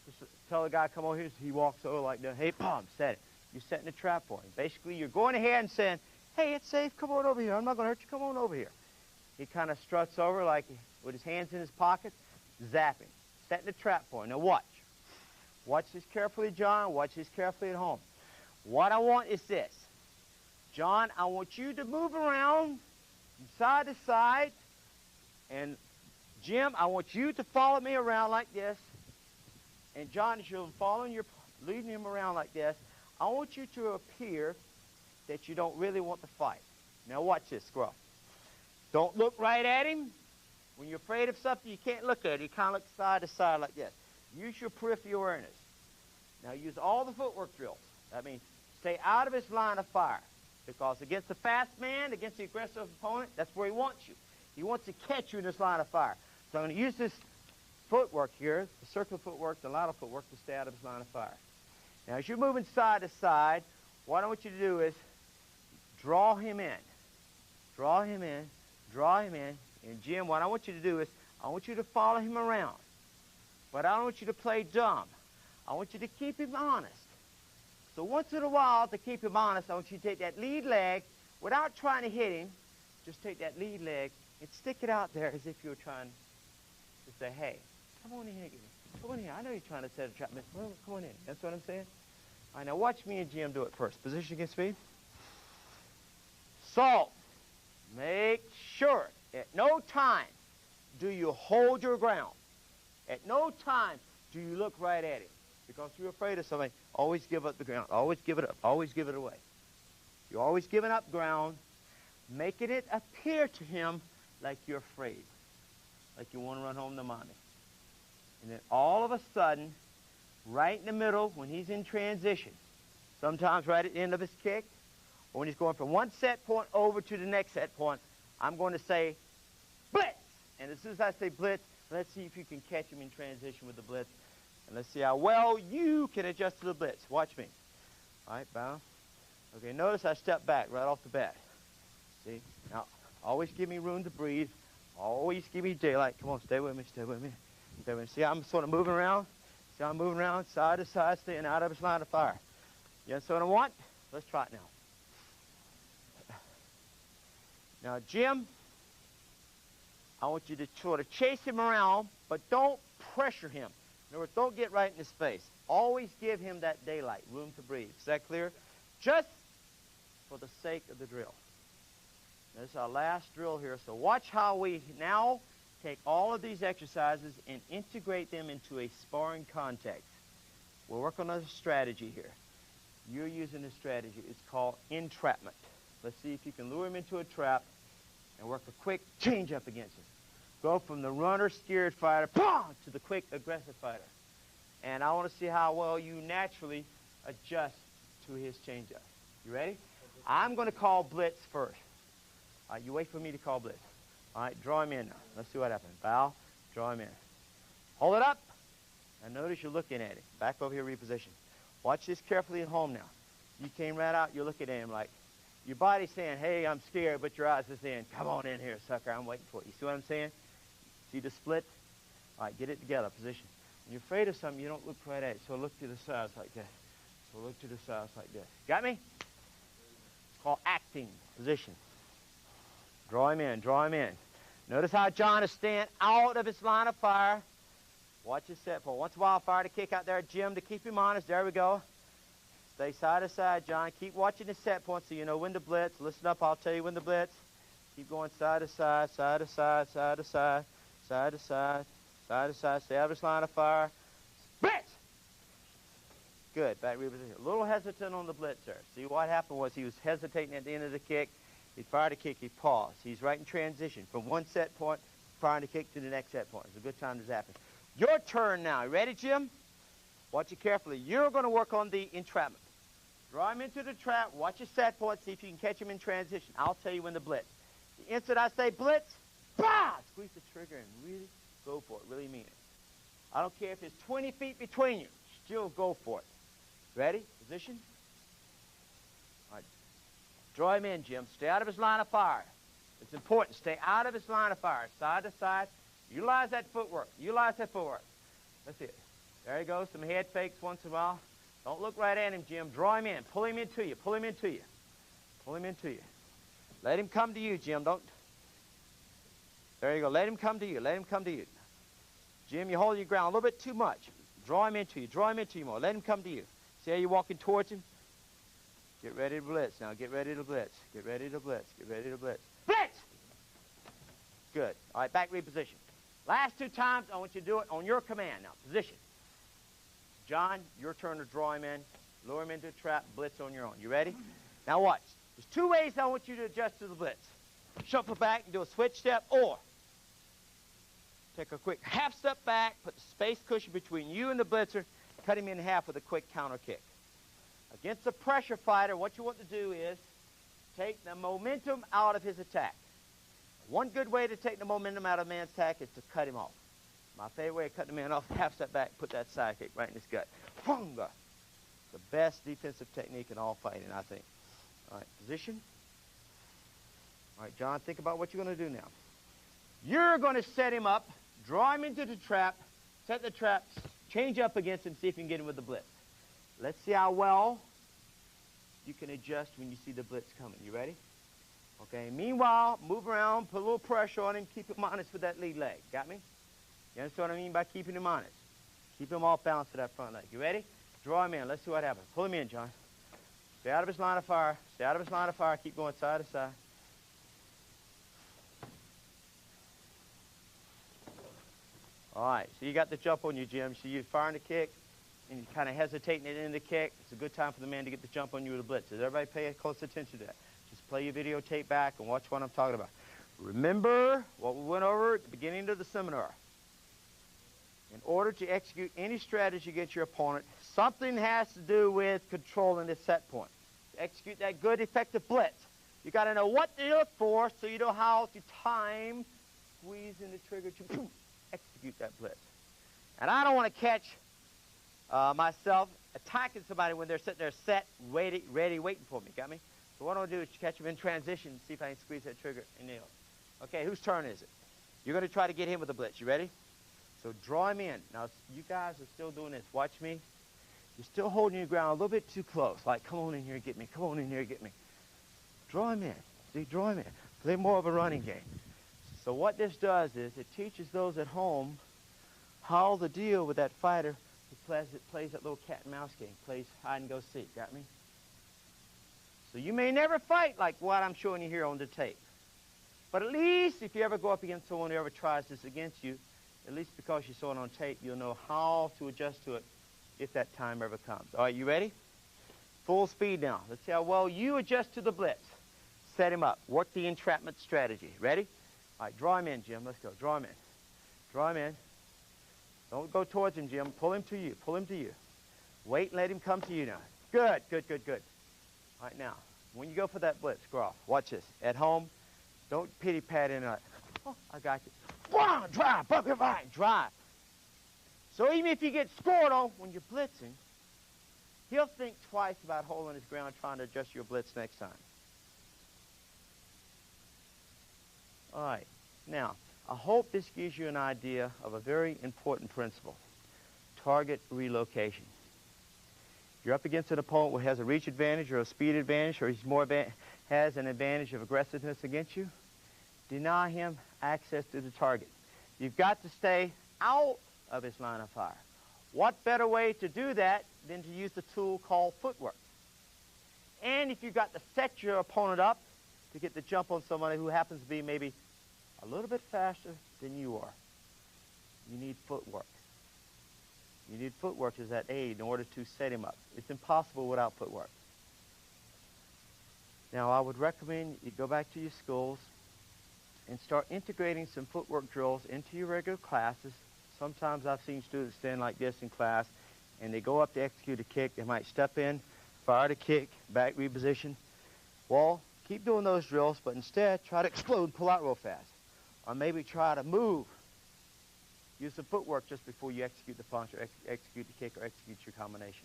Just tell the guy, come over here. So he walks over like that. Hey, boom, set it. You're setting a trap for him. Basically, you're going ahead and saying, hey, it's safe. Come on over here. I'm not going to hurt you. Come on over here. He kind of struts over like with his hands in his pockets, zapping, setting a trap for him. Now watch. Watch this carefully, John. Watch this carefully at home. What I want is this. John, I want you to move around from side to side. And Jim, I want you to follow me around like this. And John, as you're leading him around like this, I want you to appear that you don't really want to fight. Now watch this, scruff. Don't look right at him. When you're afraid of something, you can't look at it. You kind of look side to side like this. Use your peripheral awareness. Now use all the footwork drills. That means stay out of his line of fire. Because against the fast man, against the aggressive opponent, that's where he wants you. He wants to catch you in this line of fire. So I'm going to use this footwork here, the circular footwork, the lateral footwork, to stay out of his line of fire. Now, as you're moving side to side, what I want you to do is draw him in. Draw him in. Draw him in. And, Jim, what I want you to do is I want you to follow him around. But I don't want you to play dumb. I want you to keep him honest. So once in a while, to keep him honest, I want you to take that lead leg, without trying to hit him, just take that lead leg and stick it out there as if you were trying to say, hey, come on in here. Come on in here. I know you're trying to set a trap. Come on in. That's what I'm saying? All right, now watch me and Jim do it first. Position against me. So, make sure at no time do you hold your ground. At no time do you look right at him. Because you're afraid of something, always give up the ground. Always give it up. Always give it away. You're always giving up ground, making it appear to him like you're afraid, like you want to run home to mommy. And then all of a sudden, right in the middle, when he's in transition, sometimes right at the end of his kick, or when he's going from one set point over to the next set point, I'm going to say, blitz! And as soon as I say blitz, let's see if you can catch him in transition with the blitz. And let's see how well you can adjust to the blitz. Watch me. All right, bounce. Okay, notice I step back right off the bat. See? Now, always give me room to breathe. Always give me daylight. Come on, stay with me, stay with me. Stay with me. See how I'm sort of moving around? See how I'm moving around side to side, staying out of his line of fire. You understand what I want? Let's try it now. Now, Jim, I want you to sort of chase him around, but don't pressure him. In other words, don't get right in his face. Always give him that daylight, room to breathe. Is that clear? Just for the sake of the drill. This is our last drill here. So watch how we now take all of these exercises and integrate them into a sparring context. We're working on a strategy here. You're using a strategy. It's called entrapment. Let's see if you can lure him into a trap and work a quick change up against him. Go from the runner, scared fighter, to the quick, aggressive fighter. And I want to see how well you naturally adjust to his changeup. You ready? I'm going to call blitz first. All right, you wait for me to call blitz. All right, draw him in now. Let's see what happens. Bow, draw him in. Hold it up. And notice you're looking at it. Back over here, reposition. Watch this carefully at home now. You came right out, you're looking at him like, your body's saying, hey, I'm scared, but your eyes are saying, come on in here, sucker, I'm waiting for you. You see what I'm saying? See the split? All right, get it together, position. When you're afraid of something, you don't look right at it, so look to the sides like that. So look to the sides like this. Got me? It's called acting, position. Draw him in, draw him in. Notice how John is staying out of his line of fire. Watch his set point. Once in a while, fire to kick out there, Jim, to keep him honest. There we go. Stay side to side, John. Keep watching the set point so you know when to blitz. Listen up, I'll tell you when to blitz. Keep going side to side, side to side, side to side, side to side, side to side. Stay out of his line of fire. Blitz! Good. Back reposition. A little hesitant on the blitz there. See, what happened was he was hesitating at the end of the kick. He fired a kick, he paused. He's right in transition from one set point, firing a kick to the next set point. It's a good time this happens. Your turn now. You ready, Jim? Watch it carefully. You're going to work on the entrapment. Draw him into the trap. Watch his set point. See if you can catch him in transition. I'll tell you when to blitz. The instant I say blitz, bah! Squeeze the trigger and really go for it. Really mean it. I don't care if it's 20 feet between you. Still go for it. Ready? Position. All right. Draw him in, Jim. Stay out of his line of fire. It's important. Stay out of his line of fire. Side to side. Utilize that footwork. Utilize that footwork. That's it. There he goes. Some head fakes once in a while. Don't look right at him, Jim. Draw him in. Pull him into you. Pull him into you. Pull him into you. Let him come to you, Jim. Don't. There you go. Let him come to you. Let him come to you. Jim, you hold your ground a little bit too much. Draw him into you. Draw him into you more. Let him come to you. See how you're walking towards him? Get ready to blitz. Now get ready to blitz. Get ready to blitz. Get ready to blitz. Blitz! Good. All right, back reposition. Last two times, I want you to do it on your command. Now, position. John, your turn to draw him in. Lure him into a trap. Blitz on your own. You ready? Now watch. There's two ways I want you to adjust to the blitz. Shuffle back and do a switch step, or take a quick half step back, put the space cushion between you and the blitzer, cut him in half with a quick counter kick. Against a pressure fighter, what you want to do is take the momentum out of his attack. One good way to take the momentum out of a man's attack is to cut him off. My favorite way of cutting a man off, half step back, put that side kick right in his gut. Funga. The best defensive technique in all fighting, I think. All right, position. All right, John, think about what you're going to do now. You're going to set him up, draw him into the trap, set the trap, change up against him, see if you can get him with the blitz. Let's see how well you can adjust when you see the blitz coming. You ready? Okay, meanwhile, move around, put a little pressure on him, keep him honest with that lead leg. Got me? You understand what I mean by keeping him honest? Keep him off balance to that front leg. You ready? Draw him in. Let's see what happens. Pull him in, John. Stay out of his line of fire. Stay out of his line of fire. Keep going side to side. All right, so you got the jump on you, Jim. So you're firing the kick, and you're kind of hesitating at the end of the kick. It's a good time for the man to get the jump on you with a blitz. Does everybody pay close attention to that? Just play your videotape back and watch what I'm talking about. Remember what we went over at the beginning of the seminar. In order to execute any strategy against your opponent, something has to do with controlling the set point. To execute that good, effective blitz, you got to know what to look for so you know how to time, squeeze in the trigger to execute that blitz. And I don't want to catch myself attacking somebody when they're sitting there set, ready, waiting for me. Got me? So what I'm going to do is catch them in transition, see if I can squeeze that trigger and nail it. Okay, whose turn is it? You're going to try to get him with the blitz. You ready? So draw him in. Now, you guys are still doing this. Watch me. You're still holding your ground a little bit too close. Like, come on in here and get me. Come on in here and get me. Draw him in. See, draw him in. Play more of a running game. So what this does is it teaches those at home how to deal with that fighter who plays that little cat and mouse game, plays hide and go seek. Got me? So you may never fight like what I'm showing you here on the tape. But at least if you ever go up against someone who ever tries this against you, at least because you saw it on tape, you'll know how to adjust to it if that time ever comes. All right, you ready? Full speed now. Let's see how well you adjust to the blitz. Set him up. Work the entrapment strategy. Ready? All right, draw him in, Jim. Let's go. Draw him in. Draw him in. Don't go towards him, Jim. Pull him to you. Pull him to you. Wait and let him come to you now. Good, good, good, good. All right, now, when you go for that blitz, Groff, watch this. At home, don't pity-pat in it. Oh, I got you. Go on, drive, bucket right, drive. So even if you get scored on when you're blitzing, he'll think twice about holding his ground, trying to adjust your blitz next time. All right, now, I hope this gives you an idea of a very important principle, target relocation. You're up against an opponent who has a reach advantage or a speed advantage, or he's has an advantage of aggressiveness against you. Deny him access to the target. You've got to stay out of his line of fire. What better way to do that than to use the tool called footwork? And if you've got to set your opponent up to get the jump on somebody who happens to be maybe a little bit faster than you are, you need footwork. You need footwork as that aid in order to set him up. It's impossible without footwork. Now, I would recommend you go back to your schools and start integrating some footwork drills into your regular classes. Sometimes I've seen students stand like this in class, and they go up to execute a kick. They might step in, fire the kick, back reposition. Well, keep doing those drills, but instead try to explode and pull out real fast. Or maybe try to move. Use the footwork just before you execute the punch or execute the kick or execute your combination.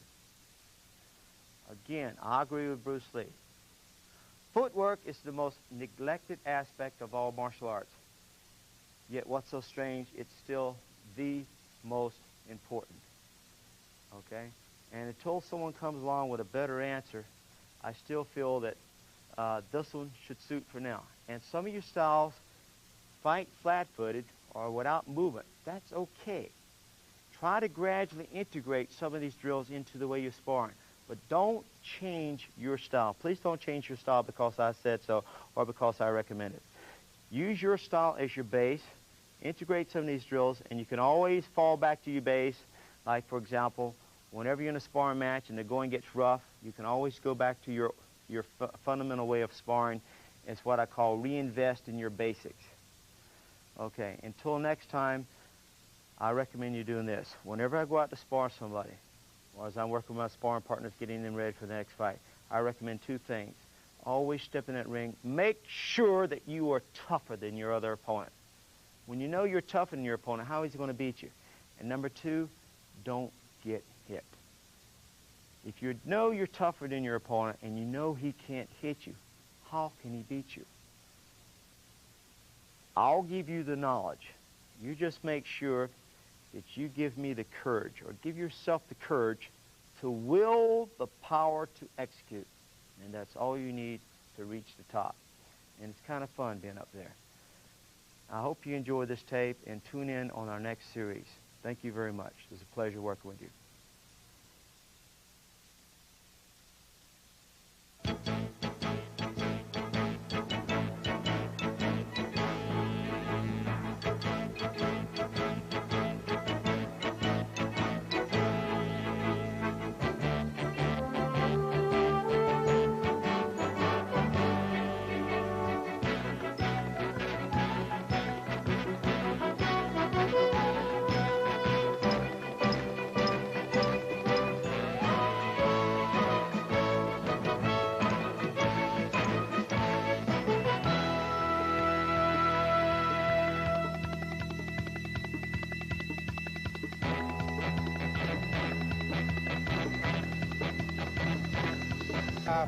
Again, I agree with Bruce Lee. Footwork is the most neglected aspect of all martial arts. Yet what's so strange, it's still the most important. Okay? And until someone comes along with a better answer, I still feel that this one should suit for now. And some of your styles, fight flat-footed or without movement, that's okay. Try to gradually integrate some of these drills into the way you're sparring. But don't change your style. Please don't change your style because I said so or because I recommend it. Use your style as your base. Integrate some of these drills, and you can always fall back to your base. Like, for example, whenever you're in a sparring match and the going gets rough, you can always go back to your fundamental way of sparring. It's what I call reinvest in your basics. Okay, until next time, I recommend you doing this. Whenever I go out to spar somebody, or as I'm working with my sparring partners getting them ready for the next fight, I recommend two things. Always step in that ring. Make sure that you are tougher than your other opponent. When you know you're tougher than your opponent, how is he going to beat you? And number two, don't get hit. If you know you're tougher than your opponent and you know he can't hit you, how can he beat you? I'll give you the knowledge. You just make sure that you give me the courage, or give yourself the courage to will the power to execute. And that's all you need to reach the top. And it's kind of fun being up there. I hope you enjoy this tape and tune in on our next series. Thank you very much. It was a pleasure working with you.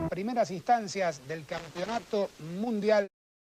Primeras instancias del Campeonato Mundial